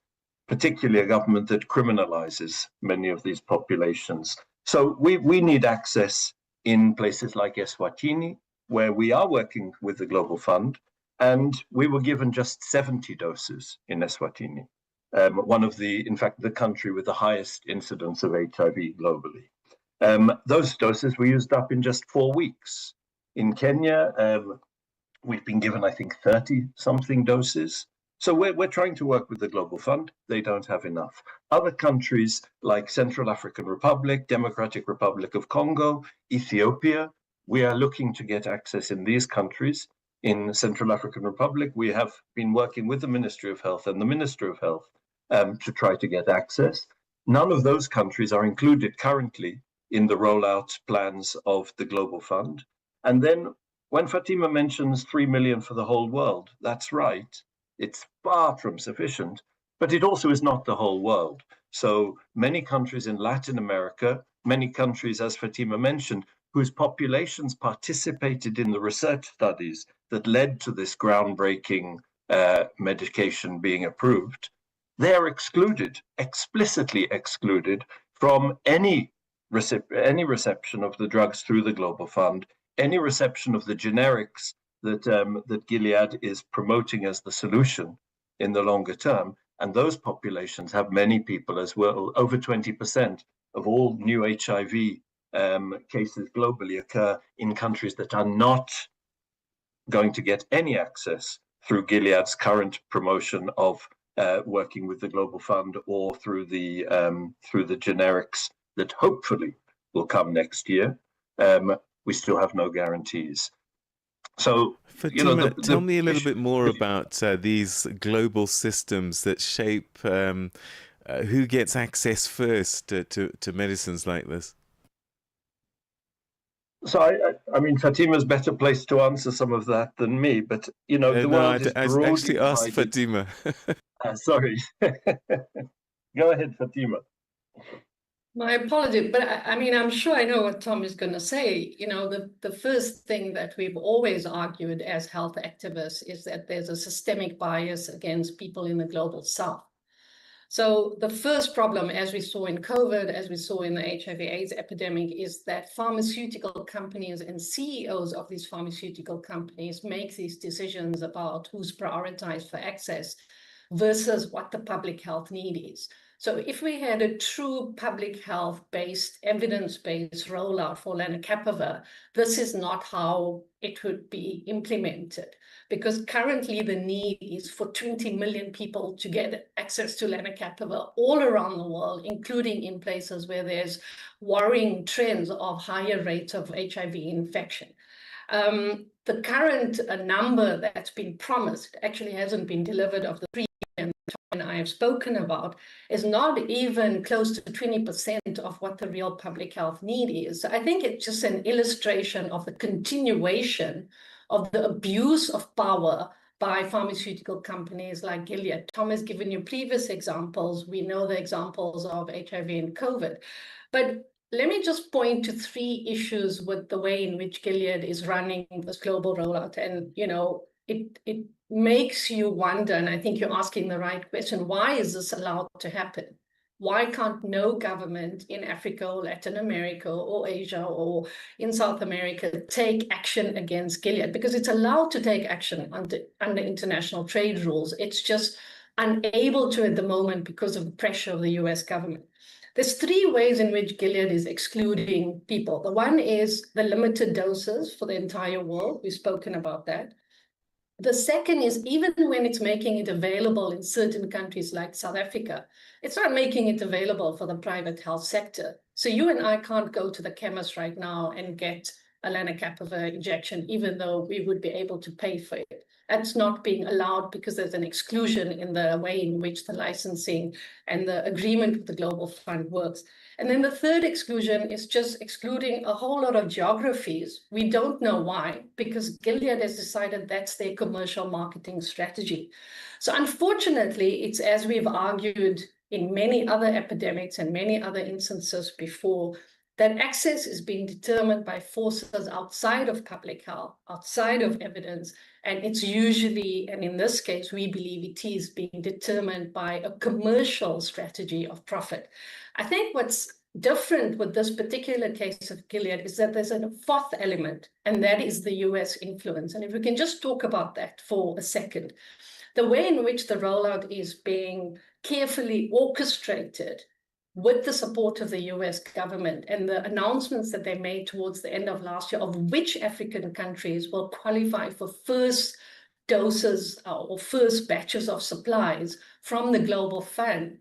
particularly a government that criminalizes many of these populations. So we need access in places like Eswatini, where we are working with the Global Fund, and we were given just 70 doses in Eswatini, in fact, the country with the highest incidence of HIV globally. Those doses were used up in just 4 weeks. In Kenya, we've been given, I think, 30-something doses. So we're trying to work with the Global Fund. They don't have enough. Other countries like Central African Republic, Democratic Republic of Congo, Ethiopia, we are looking to get access in these countries. In Central African Republic, we have been working with the Ministry of Health and the Minister of Health to try to get access. None of those countries are included currently in the rollout plans of the Global Fund. And then when Fatima mentions 3 million for the whole world, that's right. It's far from sufficient, but it also is not the whole world. So many countries in Latin America, many countries, as Fatima mentioned, whose populations participated in the research studies that led to this groundbreaking medication being approved, they are excluded, explicitly excluded from any reception of the drugs through the Global Fund, any reception of the generics that Gilead is promoting as the solution in the longer term. And those populations have many people as well. Over 20% of all new HIV cases globally occur in countries that are not going to get any access through Gilead's current promotion of working with the Global Fund, or through the generics that hopefully will come next year. We still have no guarantees. So, Fatima, tell me a little bit more about these global systems that shape who gets access first to medicines like this. So, I mean, Fatima's better placed to answer some of that than me, but, the world is broadly I actually asked divided. Fatima. Sorry. Go ahead, Fatima. My apologies, but I mean, I'm sure I know what Tom is going to say. The first thing that we've always argued as health activists is that there's a systemic bias against people in the global south. So the first problem, as we saw in COVID, as we saw in the HIV/AIDS epidemic, is that pharmaceutical companies and CEOs of these pharmaceutical companies make these decisions about who's prioritized for access versus what the public health need is. So if we had a true public health-based, evidence-based rollout for lenacapavir, this is not how it would be implemented, because currently the need is for 20 million people to get access to lenacapavir all around the world, including in places where there's worrying trends of higher rates of HIV infection. The current number that's been promised actually hasn't been delivered of the 3 million I have spoken about, is not even close to 20% of what the real public health need is. So I think it's just an illustration of the continuation of the abuse of power by pharmaceutical companies like Gilead. Tom has given you previous examples. We know the examples of HIV and COVID. But let me just point to 3 issues with the way in which Gilead is running this global rollout. And, you know, it makes you wonder, and I think you're asking the right question, why is this allowed to happen? Why can't no government in Africa or Latin America or Asia or in South America take action against Gilead? Because it's allowed to take action under international trade rules. It's just unable to at the moment because of the pressure of the US government. There's 3 ways in which Gilead is excluding people. The one is the limited doses for the entire world. We've spoken about that. The second is even when it's making it available in certain countries like South Africa, it's not making it available for the private health sector. So you and I can't go to the chemist right now and get a lenacapavir injection, even though we would be able to pay for it. That's not being allowed because there's an exclusion in the way in which the licensing and the agreement with the Global Fund works. And then the third exclusion is just excluding a whole lot of geographies. We don't know why, because Gilead has decided that's their commercial marketing strategy. So unfortunately, it's as we've argued in many other epidemics and many other instances before, that access is being determined by forces outside of public health, outside of evidence, and it's usually, and in this case, we believe it is being determined by a commercial strategy of profit. I think what's different with this particular case of Gilead is that there's a 4th element, and that is the US influence. And if we can just talk about that for a second, the way in which the rollout is being carefully orchestrated with the support of the US government and the announcements that they made towards the end of last year of which African countries will qualify for first doses or first batches of supplies from the Global Fund,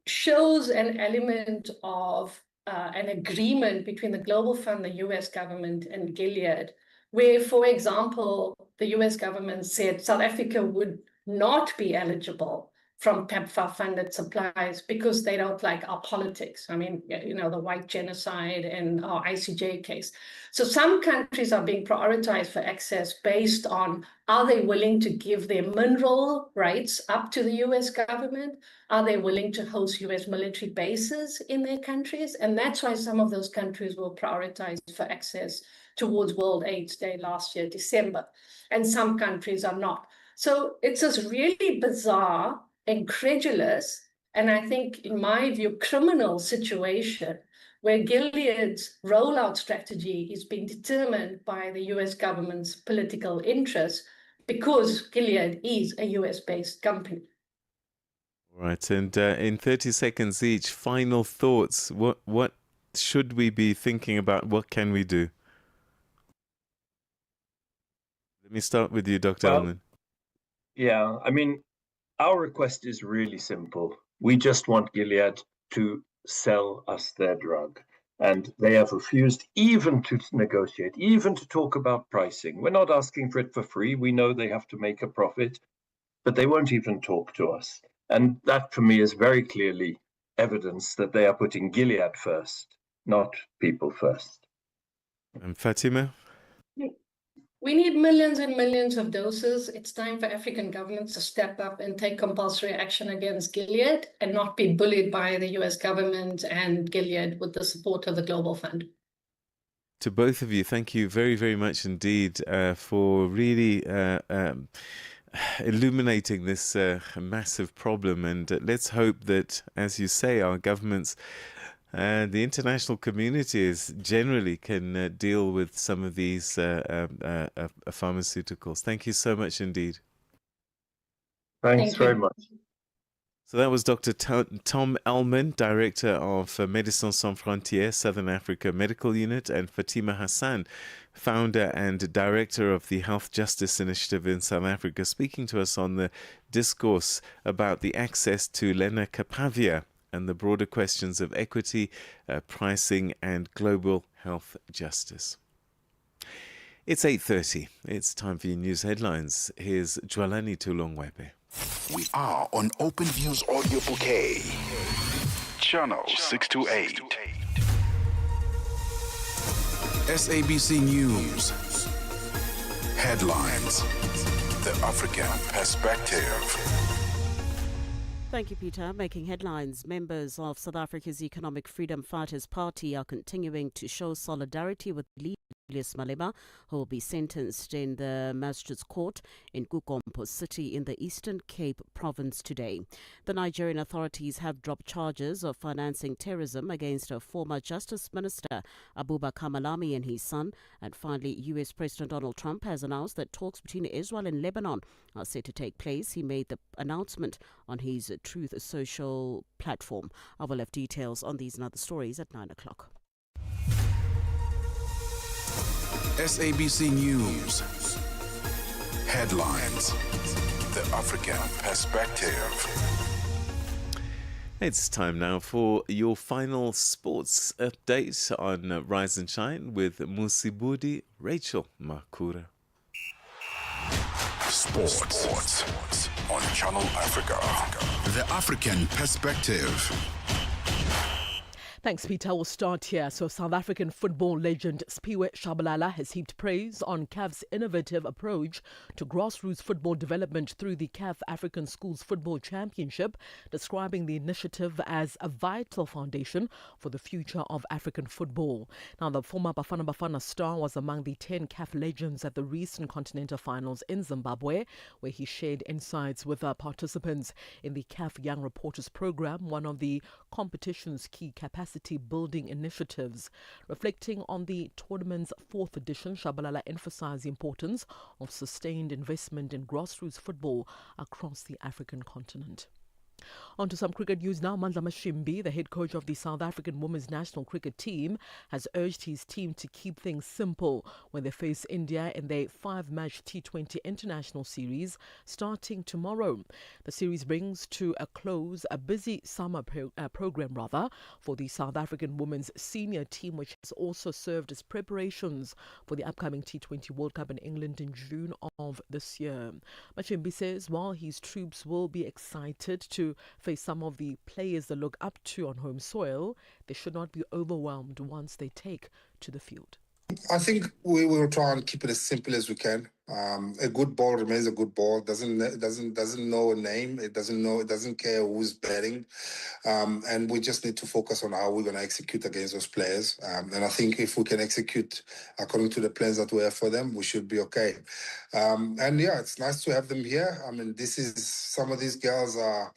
shows an element of an agreement between the Global Fund, the US government, and Gilead, where, for example, the US government said South Africa would not be eligible from PEPFAR-funded supplies because they don't like our politics. I mean, you know, the white genocide and our ICJ case. So some countries are being prioritized for access based on, are they willing to give their mineral rights up to the US government? Are they willing to host US military bases in their countries? And that's why some of those countries were prioritized for access towards World AIDS Day last year, December. And some countries are not. So it's this really bizarre, incredulous, and I think, in my view, criminal situation where Gilead's rollout strategy is being determined by the US government's political interests because Gilead is a US-based company. Right, and in 30 seconds each, final thoughts. What should we be thinking about? What can we do? Let me start with you, Dr. Alman. Yeah, I mean, our request is really simple. We just want Gilead to sell us their drug. And they have refused even to negotiate, even to talk about pricing. We're not asking for it for free. We know they have to make a profit, but they won't even talk to us. And that, for me, is very clearly evidence that they are putting Gilead first, not people first. And Fatima? We need millions and millions of doses. It's time for African governments to step up and take compulsory action against Gilead and not be bullied by the US government and Gilead with the support of the Global Fund. To both of you, thank you very, very much indeed for really illuminating this massive problem. And let's hope that, as you say, our governments and the international communities generally can deal with some of these pharmaceuticals. Thank you so much indeed. Thanks very much. So that was Dr. Tom Elman, Director of Médecins Sans Frontières Southern Africa Medical Unit, and Fatima Hassan, Founder and Director of the Health Justice Initiative in South Africa, speaking to us on the discourse about the access to lenacapavir and the broader questions of equity, pricing and global health justice. It's 8:30. It's time for your news headlines. Here's Jwalani Tulongwepe. We are on OpenView's audio bouquet. Channel 628. SABC News. Headlines. The African Perspective. Thank you, Peter. Making headlines, members of South Africa's Economic Freedom Fighters Party are continuing to show solidarity with leader Julius Malema, who will be sentenced in the Magistrates Court in Kukompo City in the Eastern Cape province today. The Nigerian authorities have dropped charges of financing terrorism against a former Justice Minister, Abubakar Malami, and his son. And finally, U.S. President Donald Trump has announced that talks between Israel and Lebanon are set to take place. He made the announcement on his Truth Social platform. I will have details on these and other stories at 9 o'clock. SABC News. Headlines. The African Perspective. It's time now for your final sports update on Rise and Shine with Musibudi Rachel Makura. Sports on Channel Africa. The African Perspective. Thanks, Peter. We'll start here. So, South African football legend Sphiwe Tshabalala has heaped praise on CAF's innovative approach to grassroots football development through the CAF African Schools Football Championship, describing the initiative as a vital foundation for the future of African football. Now, the former Bafana Bafana star was among the 10 CAF legends at the recent Continental Finals in Zimbabwe, where he shared insights with participants in the CAF Young Reporters Program, one of the competition's key capacity building initiatives. Reflecting on the tournament's 4th edition, Tshabalala emphasized the importance of sustained investment in grassroots football across the African continent. On to some cricket news now. Mandla Mashimbi, the head coach of the South African women's national cricket team, has urged his team to keep things simple when they face India in their 5-match T20 international series starting tomorrow. The series brings to a close a busy summer program for the South African women's senior team, which has also served as preparations for the upcoming T20 World Cup in England in June of this year. Mashimbi says while his troops will be excited to face some of the players they look up to on home soil, they should not be overwhelmed once they take to the field. I think we will try and keep it as simple as we can. A good ball remains a good ball. Doesn't know a name. It doesn't care who's batting, and we just need to focus on how we're going to execute against those players. And I think if we can execute according to the plans that we have for them, we should be okay. And yeah, it's nice to have them here. I mean, some of these girls are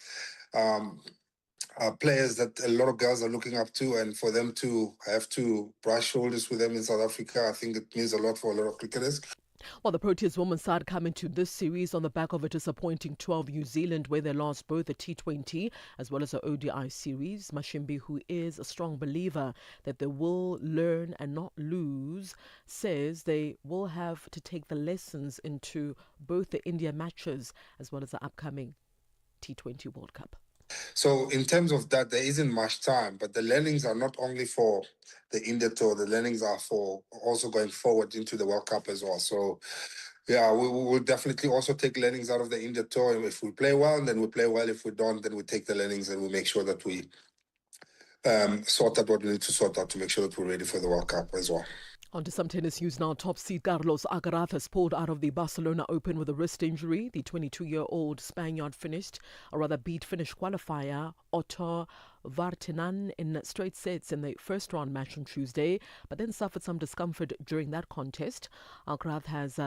players that a lot of girls are looking up to, and for them to have to brush shoulders with them in South Africa, I think it means a lot for a lot of cricketers. Well, the Proteas women's side come into this series on the back of a disappointing 12 New Zealand, where they lost both the T20 as well as the ODI series. Mashimbi, who is a strong believer that they will learn and not lose, says they will have to take the lessons into both the India matches as well as the upcoming T20 World Cup. So in terms of that, there isn't much time, but the learnings are not only for the India tour, the learnings are for also going forward into the World Cup as well. So yeah, we will definitely also take learnings out of the India tour. And if we play well, then we play well. If we don't, then we take the learnings and we make sure that we sort out what we need to sort out to make sure that we're ready for the World Cup as well. On to some tennis news now. Top seed Carlos Alcaraz has pulled out of the Barcelona Open with a wrist injury. The 22-year-old Spaniard beat Finnish qualifier Otto Vartinan in straight sets in the first round match on Tuesday, but then suffered some discomfort during that contest. Alcaraz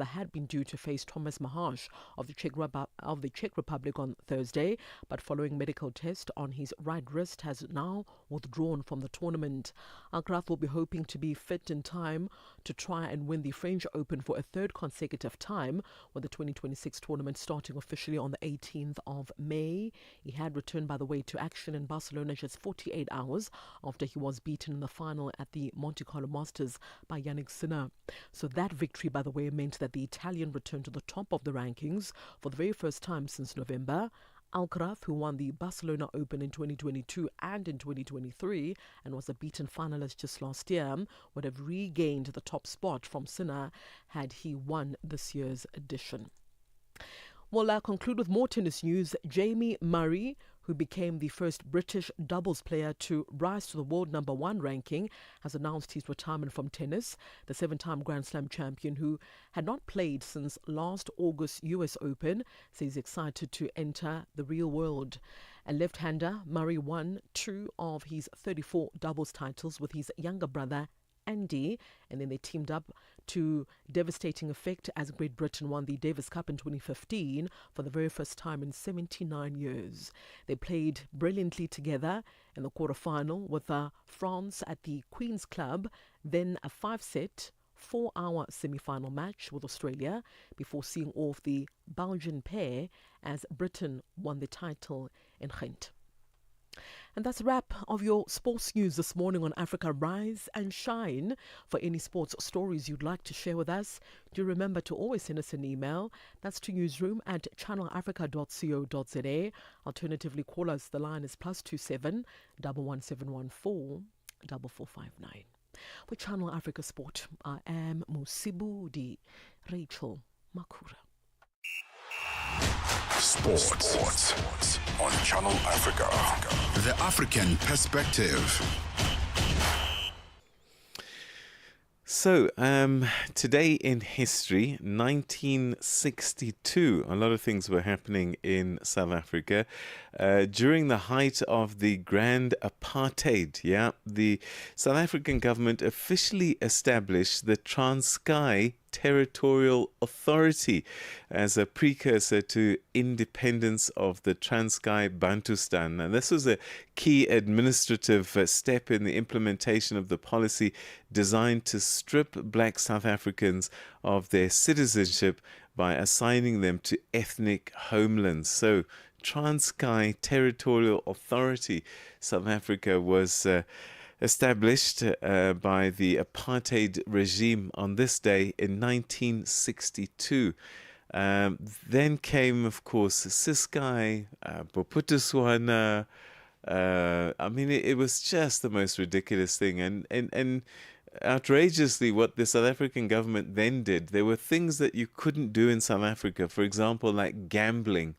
had been due to face Thomas Mahash of the Czech Republic on Thursday, but following medical test on his right wrist has now withdrawn from the tournament. Alcaraz will be hoping to be fit in time to try and win the French Open for a third consecutive time, with the 2026 tournament starting officially on the 18th of May. He had returned, by the way, to action in Barcelona just 48 hours after he was beaten in the final at the Monte Carlo Masters by Yannick Sinner. So that victory, by the way, meant that the Italian returned to the top of the rankings for the very first time since November. Alcaraz, who won the Barcelona Open in 2022 and in 2023 and was a beaten finalist just last year, would have regained the top spot from Sinner had he won this year's edition. Well, I'll conclude with more tennis news. Jamie Murray, who became the first British doubles player to rise to the world #1 ranking, has announced his retirement from tennis. The 7-time Grand Slam champion, who had not played since last August's US Open, says he's excited to enter the real world. A left-hander, Murray won 2 of his 34 doubles titles with his younger brother Andy, and then they teamed up to devastating effect as Great Britain won the Davis Cup in 2015 for the very first time in 79 years. They played brilliantly together in the quarterfinal with France at the Queen's Club, then a 5-set, 4-hour semi-final match with Australia before seeing off the Belgian pair as Britain won the title in Ghent. And that's a wrap of your sports news this morning on Africa Rise and Shine. For any sports stories you'd like to share with us, do remember to always send us an email. That's to newsroom@channelafrica.co.za. Alternatively, call us. The line is +27 11714 4459. With Channel Africa Sport, I am Musibudi Rachel Makura. Sports on Channel Africa. The African perspective. So, today in history, 1962, a lot of things were happening in South Africa. During the height of the Grand Apartheid, the South African government officially established the Transkei Territorial Authority as a precursor to independence of the Transkei Bantustan. And this was a key administrative step in the implementation of the policy designed to strip black South Africans of their citizenship by assigning them to ethnic homelands. So, Transkei Territorial Authority, South Africa was established by the apartheid regime on this day in 1962. Then came, of course, Ciskei, Bophuthatswana. I mean, it was just the most ridiculous thing. And outrageously, what the South African government then did, there were things that you couldn't do in South Africa, for example, like gambling.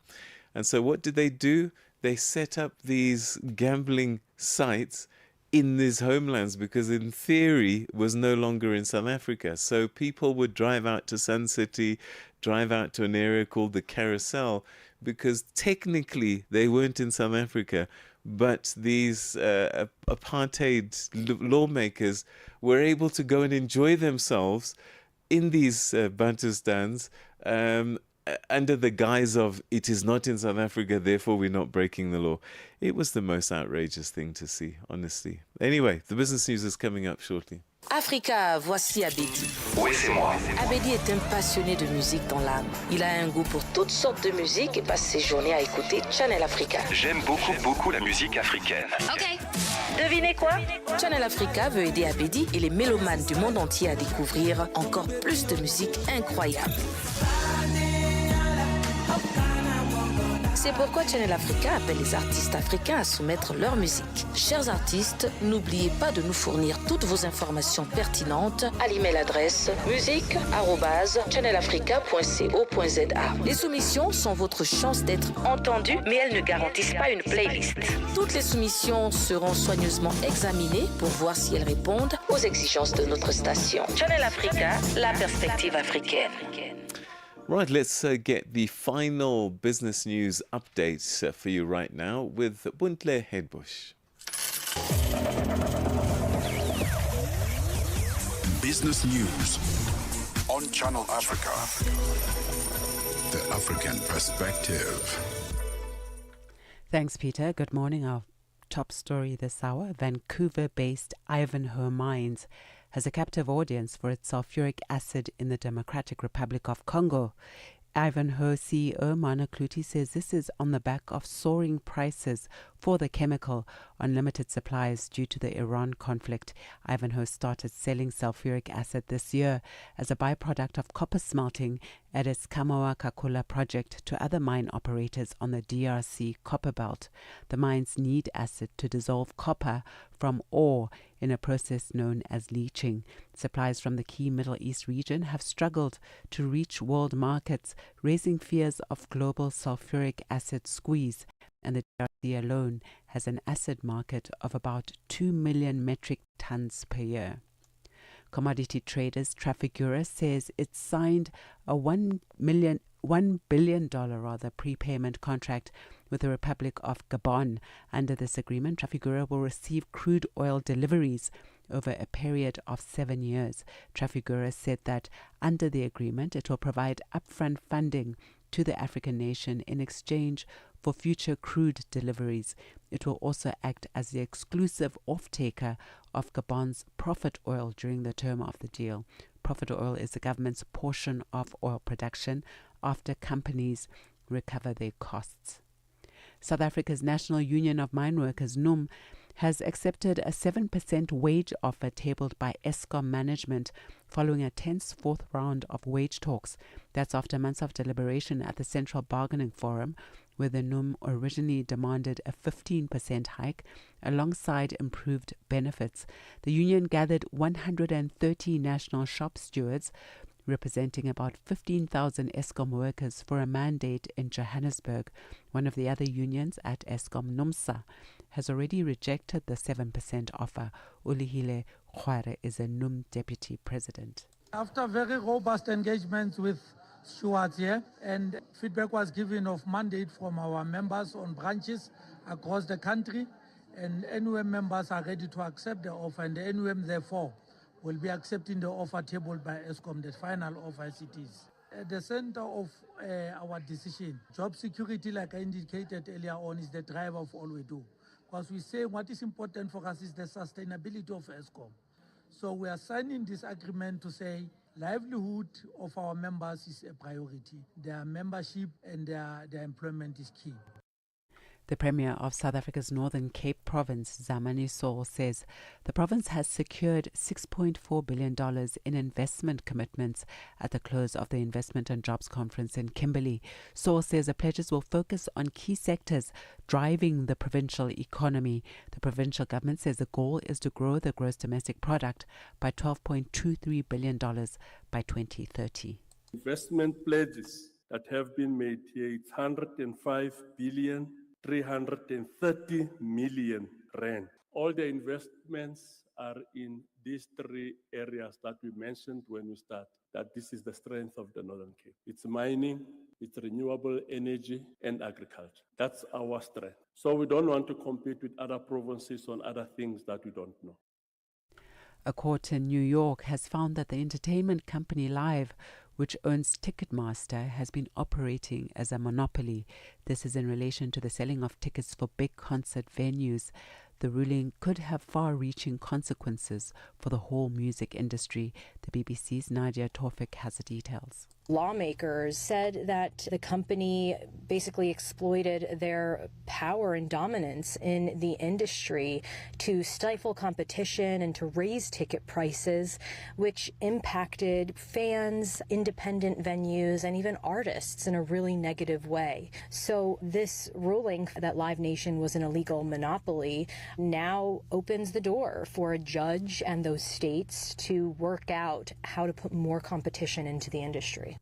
And so what did they do? They set up these gambling sites in these homelands because in theory was no longer in South Africa. So people would drive out to Sun City, drive out to an area called the Carousel, because technically they weren't in South Africa, but these apartheid lawmakers were able to go and enjoy themselves in these Bantustans under the guise of it is not in South Africa, therefore we're not breaking the law. It was the most outrageous thing to see, honestly. Anyway, the business news is coming up shortly. Africa, voici Abedi. Oui, c'est moi. Abedi est un passionné de musique dans l'âme. Il a un goût pour toutes sortes de musique et passe ses journées à écouter Channel Africa. J'aime beaucoup la musique africaine. Ok. Devinez quoi? Channel Africa veut aider Abedi et les mélomanes du monde entier à découvrir encore plus de musique incroyable. C'est pourquoi Channel Africa appelle les artistes africains à soumettre leur musique. Chers artistes, n'oubliez pas de nous fournir toutes vos informations pertinentes à l'email adresse musique@channelafrica.co.za. Les soumissions sont votre chance d'être entendues, mais elles ne garantissent pas une playlist. Toutes les soumissions seront soigneusement examinées pour voir si elles répondent aux exigences de notre station. Channel Africa, la perspective africaine. Right, let's get the final business news updates for you right now with Buntle Headbush. Business news on Channel Africa. The African perspective. Thanks, Peter. Good morning. Our top story this hour. Vancouver-based Ivanhoe Mines has a captive audience for its sulfuric acid in the Democratic Republic of Congo. Ivanhoe CEO Mana Kluti says this is on the back of soaring prices for the chemical on limited supplies due to the Iran conflict. Ivanhoe started selling sulfuric acid this year as a byproduct of copper smelting at its Kamoa-Kakula project to other mine operators on the DRC copper belt. The mines need acid to dissolve copper from ore in a process known as leaching. Supplies from the key Middle East region have struggled to reach world markets, raising fears of global sulfuric acid squeeze. And the DRC alone has an acid market of about 2 million metric tons per year. Commodity traders Trafigura says it signed a $1 billion prepayment contract with the Republic of Gabon. Under this agreement, Trafigura will receive crude oil deliveries over a period of 7 years. Trafigura said that under the agreement, it will provide upfront funding to the African nation in exchange for future crude deliveries. It will also act as the exclusive off-taker of Gabon's Profit Oil during the term of the deal. Profit Oil is the government's portion of oil production after companies recover their costs. South Africa's National Union of Mine Workers, NUM, has accepted a 7% wage offer tabled by Eskom management following a tense fourth round of wage talks. That's after months of deliberation at the Central Bargaining Forum, where the NUM originally demanded a 15% hike alongside improved benefits. The union gathered 130 national shop stewards representing about 15,000 Eskom workers for a mandate in Johannesburg. One of the other unions at Eskom, NUMSA, has already rejected the 7% offer. Ulihile Khware is a NUM deputy president. After very robust engagements with stewards here, and feedback was given of mandate from our members on branches across the country, and NUM members are ready to accept the offer, and the NUM therefore will be accepting the offer tabled by Eskom, the final offer as it is. At the center of our decision, job security, like I indicated earlier on, is the driver of all we do. Because we say what is important for us is the sustainability of Eskom. So we are signing this agreement to say livelihood of our members is a priority. Their membership and their employment is key. The Premier of South Africa's Northern Cape Province, Zamani Saul, says the province has secured $6.4 billion in investment commitments at the close of the Investment and Jobs Conference in Kimberley. Saul says the pledges will focus on key sectors driving the provincial economy. The provincial government says the goal is to grow the gross domestic product by $12.23 billion by 2030. Investment pledges that have been made here, it's 105 billion. 330 million rand. All the investments are in these three areas that we mentioned when we start, that this is the strength of the Northern Cape. It's mining, it's renewable energy, and agriculture. That's our strength. So we don't want to compete with other provinces on other things that we don't know. A court in New York has found that the entertainment company Live, which owns Ticketmaster, has been operating as a monopoly. This is in relation to the selling of tickets for big concert venues. The ruling could have far-reaching consequences for the whole music industry. The BBC's Nadia Tawfik has the details. Lawmakers said that the company basically exploited their power and dominance in the industry to stifle competition and to raise ticket prices, which impacted fans, independent venues, and even artists in a really negative way. So this ruling that Live Nation was an illegal monopoly now opens the door for a judge and those states to work out how to put more competition into the industry.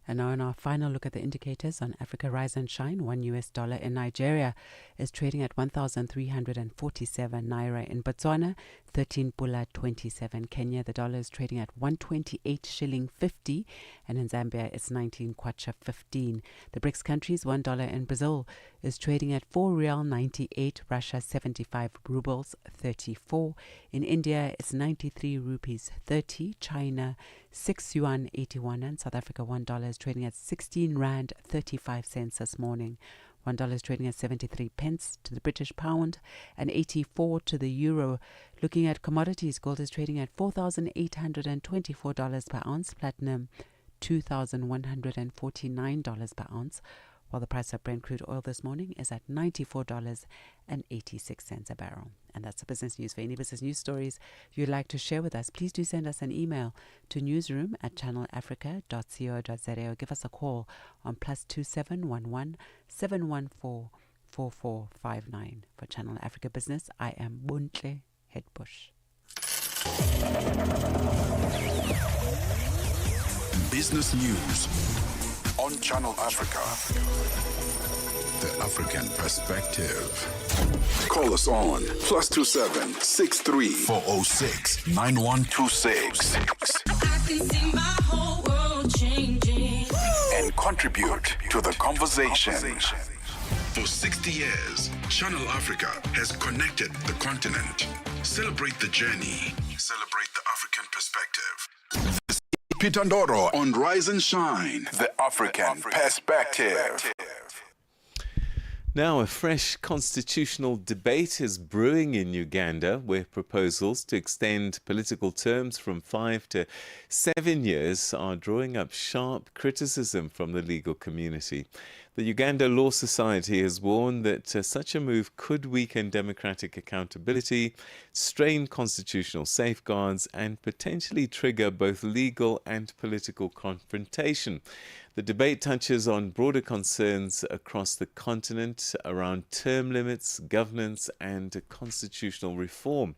And now in our final look at the indicators on Africa Rise and Shine, $1 in Nigeria is trading at 1,347 naira. In Botswana, 13 pula 27. Kenya, the dollar is trading at 128 shilling 50. And in Zambia, it's 19 kwacha 15. The BRICS countries, $1 in Brazil is trading at 4 real 98. Russia, 75 rubles 34. In India, it's 93 rupees 30. China, 6 yuan 81. And South Africa, $1 is trading at 16 rand 35 cents this morning. $1 is trading at 73 pence to the British pound and 84 to the euro. Looking at commodities, gold is trading at $4,824 per ounce, platinum $2,149 per ounce, while the price of Brent crude oil this morning is at $94.86 a barrel. And that's the business news. For any business news stories you'd like to share with us, please do send us an email to newsroom@channelafrica.co.za or give us a call on +2711 714 4459. For Channel Africa Business, I am Buntle Headbush. Business News on Channel Africa. The African Perspective. Call us on +27 63 406 9126. I can see my whole world changing. And contribute to the conversation. For 60 years, Channel Africa has connected the continent. Celebrate the journey. Celebrate the African perspective. Peter Ndoro on Rise and Shine, the African Perspective. Now, a fresh constitutional debate is brewing in Uganda, where proposals to extend political terms from 5 to 7 years are drawing up sharp criticism from the legal community. The Uganda Law Society has warned that such a move could weaken democratic accountability, strain constitutional safeguards, and potentially trigger both legal and political confrontation. The debate touches on broader concerns across the continent around term limits, governance, and constitutional reform.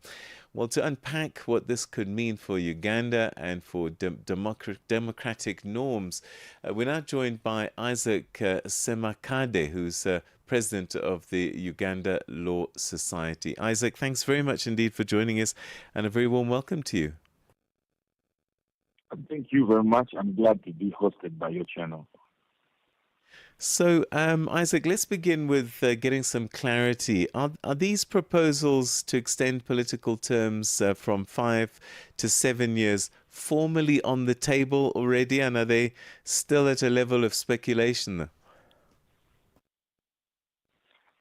Well, to unpack what this could mean for Uganda and for democratic norms, we're now joined by Isaac Semakade, who's president of the Uganda Law Society. Isaac, thanks very much indeed for joining us, and a very warm welcome to you. Thank you very much. I'm glad to be hosted by your channel. So, Isaac, let's begin with getting some clarity. Are these proposals to extend political terms from 5 to 7 years formally on the table already, and are they still at a level of speculation?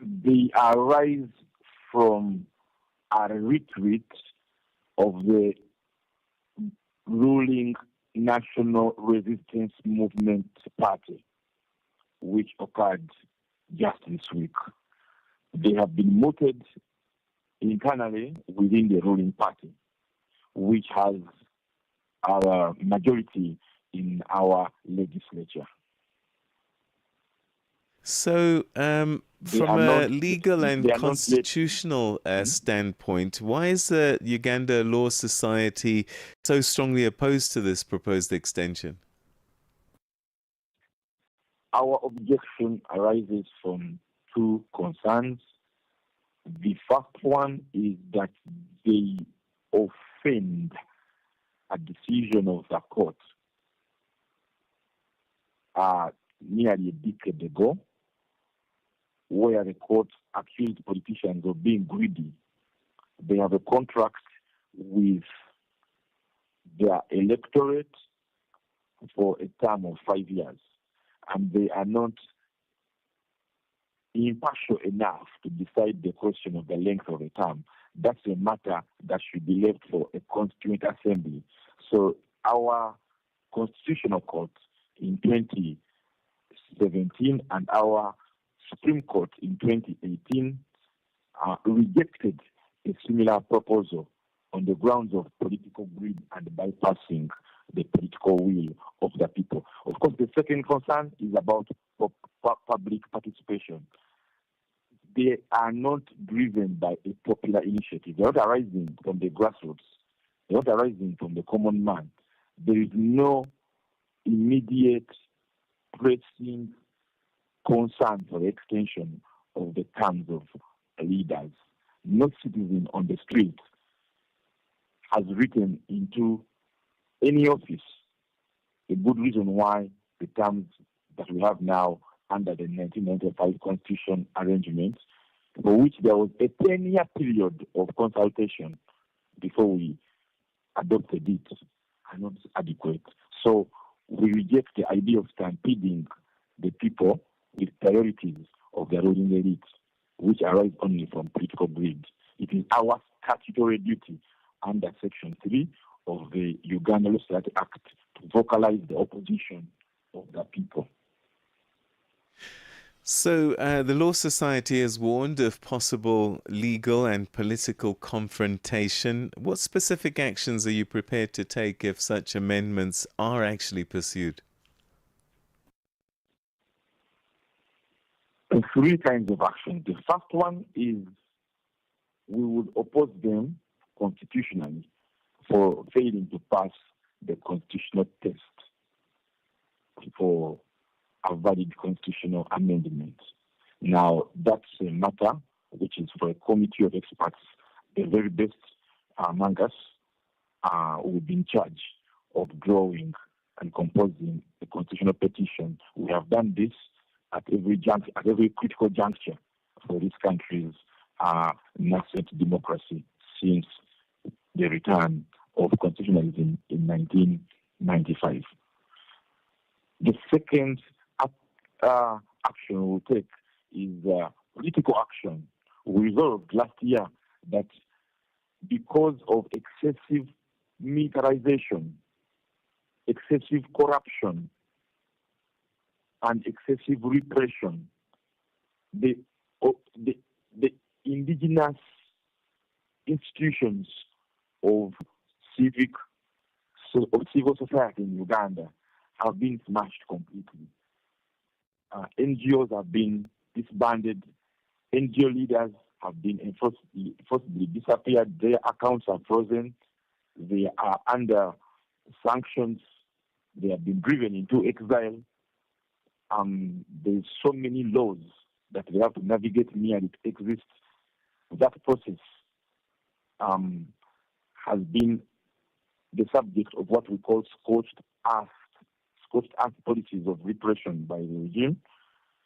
They arise from a retreat of the ruling National Resistance Movement Party, which occurred just this week. They have been mooted internally within the ruling party, which has our majority in our legislature. So, from a legal and constitutional standpoint, why is the Uganda Law Society so strongly opposed to this proposed extension? Our objection arises from two concerns. The first one is that they offend a decision of the court nearly a decade ago, where the court accused politicians of being greedy. They have a contract with their electorate for a term of 5 years, and they are not impartial enough to decide the question of the length of a term. That's a matter that should be left for a constituent assembly. So our constitutional court in 2017 and our Supreme Court in 2018 rejected a similar proposal on the grounds of political greed and bypassing the political will of the people. Of course, the second concern is about public participation. They are not driven by a popular initiative. They're not arising from the grassroots. They're not arising from the common man. There is no immediate pressing concern for the extension of the terms of leaders. No citizen on the street has written into any office a good reason why the terms that we have now under the 1995 Constitution arrangement, for which there was a 10-year period of consultation before we adopted it, are not adequate. So we reject the idea of stampeding the people with priorities of the ruling elite, which arise only from political greed. It is our statutory duty under Section 3 of the Uganda Law Society Act to vocalize the opposition of the people. So the Law Society has warned of possible legal and political confrontation. What specific actions are you prepared to take if such amendments are actually pursued? Three kinds of action. The first one is we would oppose them constitutionally for failing to pass the constitutional test for a valid constitutional amendment. Now, that's a matter which is for a committee of experts, the very best among us will be in charge of drawing and composing a constitutional petition. We have done this at every critical juncture for this country's nascent democracy since the return of constitutionalism in 1995. The second action we'll take is political action. We resolved last year that because of excessive militarization, excessive corruption, and excessive repression, the indigenous institutions of civil society in Uganda have been smashed completely. NGOs have been disbanded. NGO leaders have been forcibly disappeared. Their accounts are frozen. They are under sanctions. They have been driven into exile. There's so many laws that they have to navigate nearly to exist. That process has been the subject of what we call scorched earth policies of repression by the regime.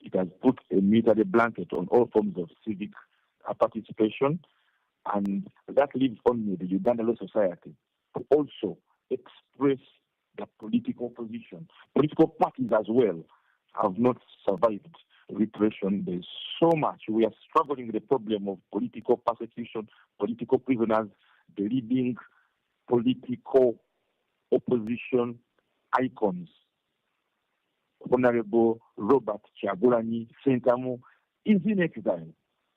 It has put a military blanket on all forms of civic participation, and that leaves only the Uganda Law Society to also express the political position. Political parties as well have not survived repression. There's so much. We are struggling with the problem of political persecution, political prisoners, the leading political opposition icons. Honorable Robert Kyagulanyi Ssentamu is in exile.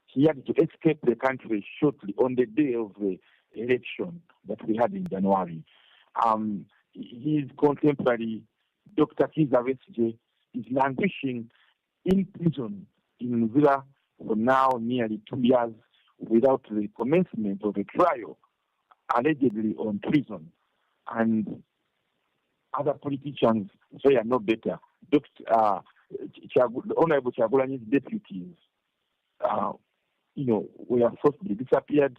He had to escape the country shortly on the day of the election that we had in January. His contemporary, Dr. Kiza Besigye, is languishing in prison in Villa for now nearly 2 years without the commencement of a trial, allegedly on treason. And other politicians, they are no better. Honorable Kyagulanyi's deputies, were forcibly disappeared.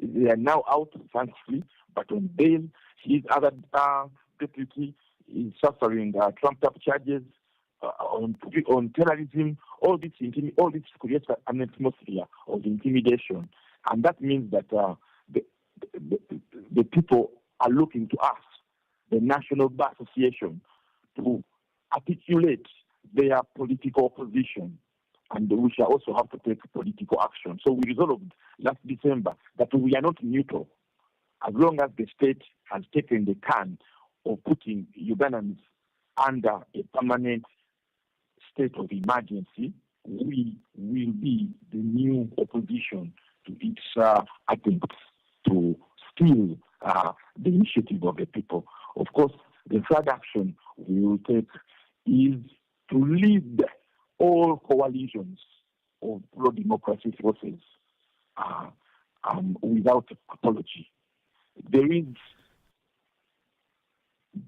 They are now out, thankfully, but on bail. His other deputy is suffering trumped-up charges on terrorism. All this creates an atmosphere of intimidation, and that means that the people are looking to us, the National Bar Association, to articulate their political position, and we shall also have to take political action. So we resolved last December that we are not neutral. As long as the state has taken the turn of putting Ugandans under a permanent state of emergency, we will be the new opposition to its attempts to steal the initiative of the people. Of course, the third action we will take is to lead all coalitions of pro-democracy forces without apology. There is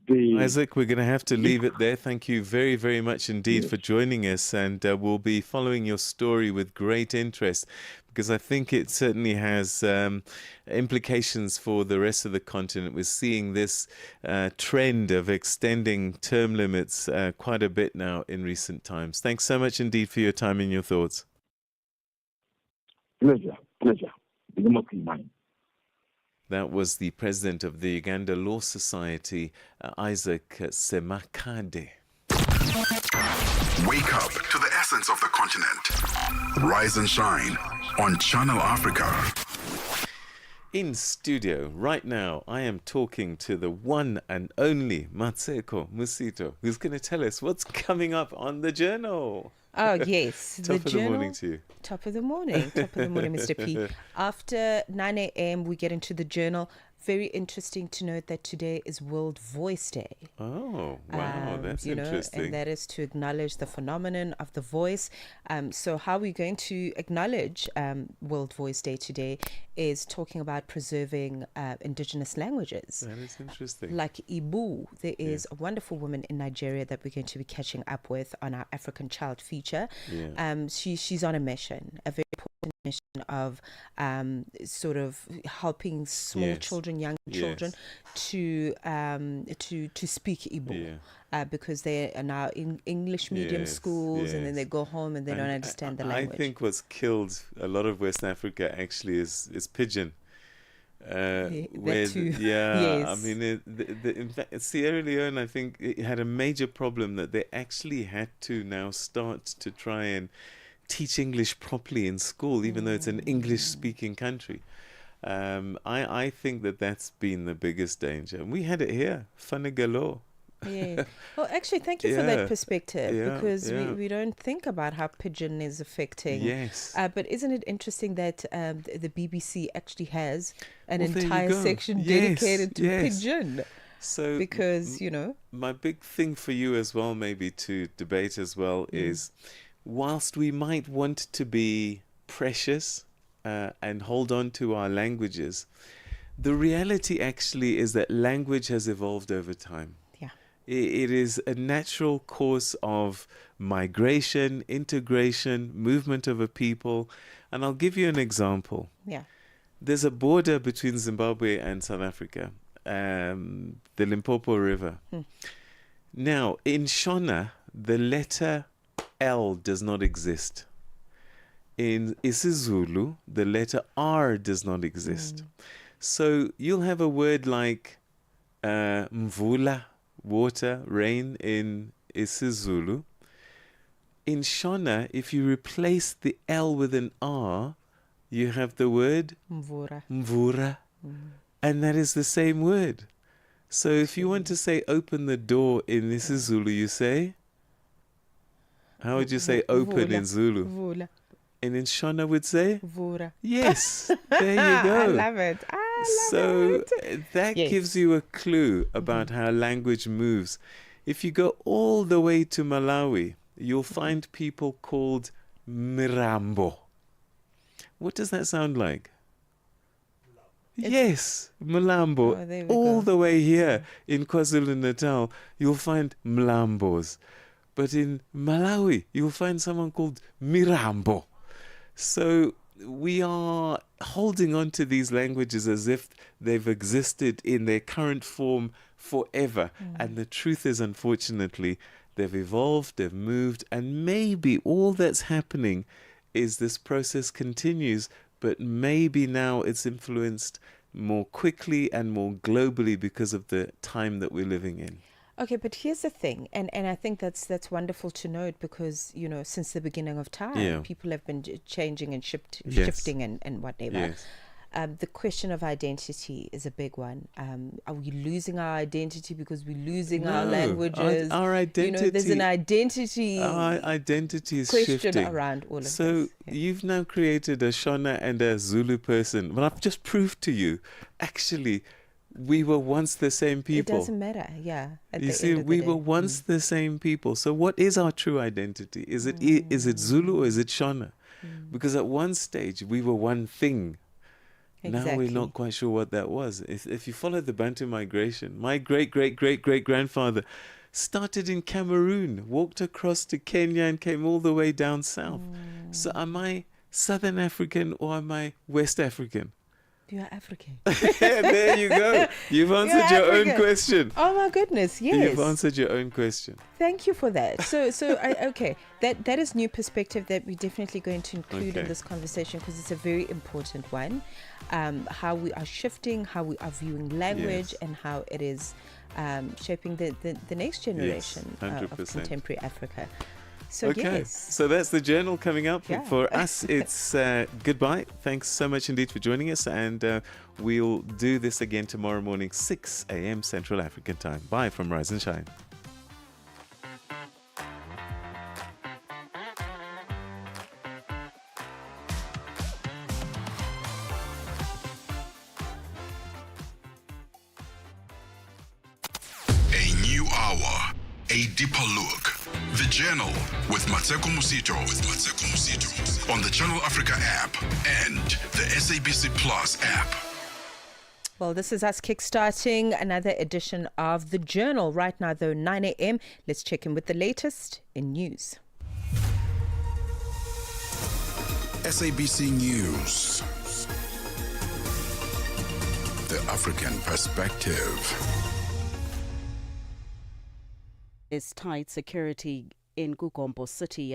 Isaac, we're going to have to leave it there. Thank you very, very much indeed for joining us. And we'll be following your story with great interest, because I think it certainly has implications for the rest of the continent. We're seeing this trend of extending term limits quite a bit now in recent times. Thanks so much indeed for your time and your thoughts. Pleasure. It's mostly mine. That was the president of the Uganda Law Society, Isaac Semakade. Wake up to the essence of the continent. Rise and shine on Channel Africa. In studio right now, I am talking to the one and only Matseko Musito, who's going to tell us what's coming up on the journal. Oh, yes. Top of the morning to you. Top of the morning, Mr. P. After 9 a.m., we get into the journal. Very interesting to note that today is World Voice Day. Oh, wow, that's interesting. And that is to acknowledge the phenomenon of the voice. So how we're going to acknowledge World Voice Day today is talking about preserving indigenous languages. That is interesting. Like Ibu, there is a wonderful woman in Nigeria that we're going to be catching up with on our African Child feature. Yeah. She's on a mission, a very important mission of sort of helping small children, young children, to speak Igbo, because they are now in English medium schools, and then they go home and they don't understand the language. I think what's killed a lot of West Africa actually is pidgin. That too. Yeah, I mean, in fact, Sierra Leone, I think, it had a major problem that they actually had to now start to try and teach English properly in school, even though it's an English-speaking country. I think that's been the biggest danger. And we had it here, Fanagalo. Yeah. Well, actually, thank you for that perspective, because we don't think about how pidgin is affecting. Yes. But isn't it interesting that the BBC actually has an entire section dedicated to pidgin? So, because, my big thing for you as well, maybe to debate as well, is whilst we might want to be precious and hold on to our languages, the reality actually is that language has evolved over time. It is a natural course of migration, integration, movement of a people. And I'll give you an example. There's a border between Zimbabwe and South Africa, the Limpopo River. Now, in Shona, the letter L does not exist. In isiZulu, the letter R does not exist. So you'll have a word like mvula, water, rain in isiZulu. In Shona, if you replace the L with an R, you have the word mvura. Mvura. And that is the same word. So if you want to say open the door in isiZulu, you say, how would you say open in Zulu? Vula. And in Shona would say? Vura. Yes, there you go. I love it. So that gives you a clue about how language moves. If you go all the way to Malawi, you'll find people called Mirambo. What does that sound like? Yes, Mlambo. All the way here in KwaZulu-Natal, you'll find Mlambos. But in Malawi, you'll find someone called Mirambo. So we are holding on to these languages as if they've existed in their current form forever. And the truth is, unfortunately, they've evolved, they've moved, and maybe all that's happening is this process continues, but maybe now it's influenced more quickly and more globally because of the time that we're living in. Okay, but here's the thing, and I think that's wonderful to note, because since the beginning of time, people have been changing and shifting and whatever. The question of identity is a big one. Are we losing our identity because we're losing our languages? Our identity. There's an identity. Our identity is question shifting around all of so this. You've now created a Shona and a Zulu person. Well, I've just proved to you, actually, we were once the same people. It doesn't matter, You see, we were once the same people. So what is our true identity? Is it Zulu or is it Shona? Because at one stage, we were one thing. Now we're not quite sure what that was. If you follow the Bantu migration, my great-great-great-great-grandfather started in Cameroon, walked across to Kenya and came all the way down south. So am I Southern African or am I West African? You are African. There you go. You've answered your own question. Oh my goodness, yes. You've answered your own question. Thank you for that. So okay, that is new perspective that we're definitely going to include in this conversation, because it's a very important one. How we are shifting, how we are viewing language, and how it is shaping the next generation of contemporary Africa. So so that's the journal coming up. For us, it's goodbye. Thanks so much indeed for joining us, and we'll do this again tomorrow morning, 6 a.m. Central African time. Bye from Rise and Shine. A new hour, a deeper look. The Journal with Mateko Musito on the Channel Africa app and the SABC Plus app. Well, this is us kickstarting another edition of The Journal. Right now, though, 9 a.m. Let's check in with the latest in news. SABC News. The African Perspective. Is tight security in Kukombo City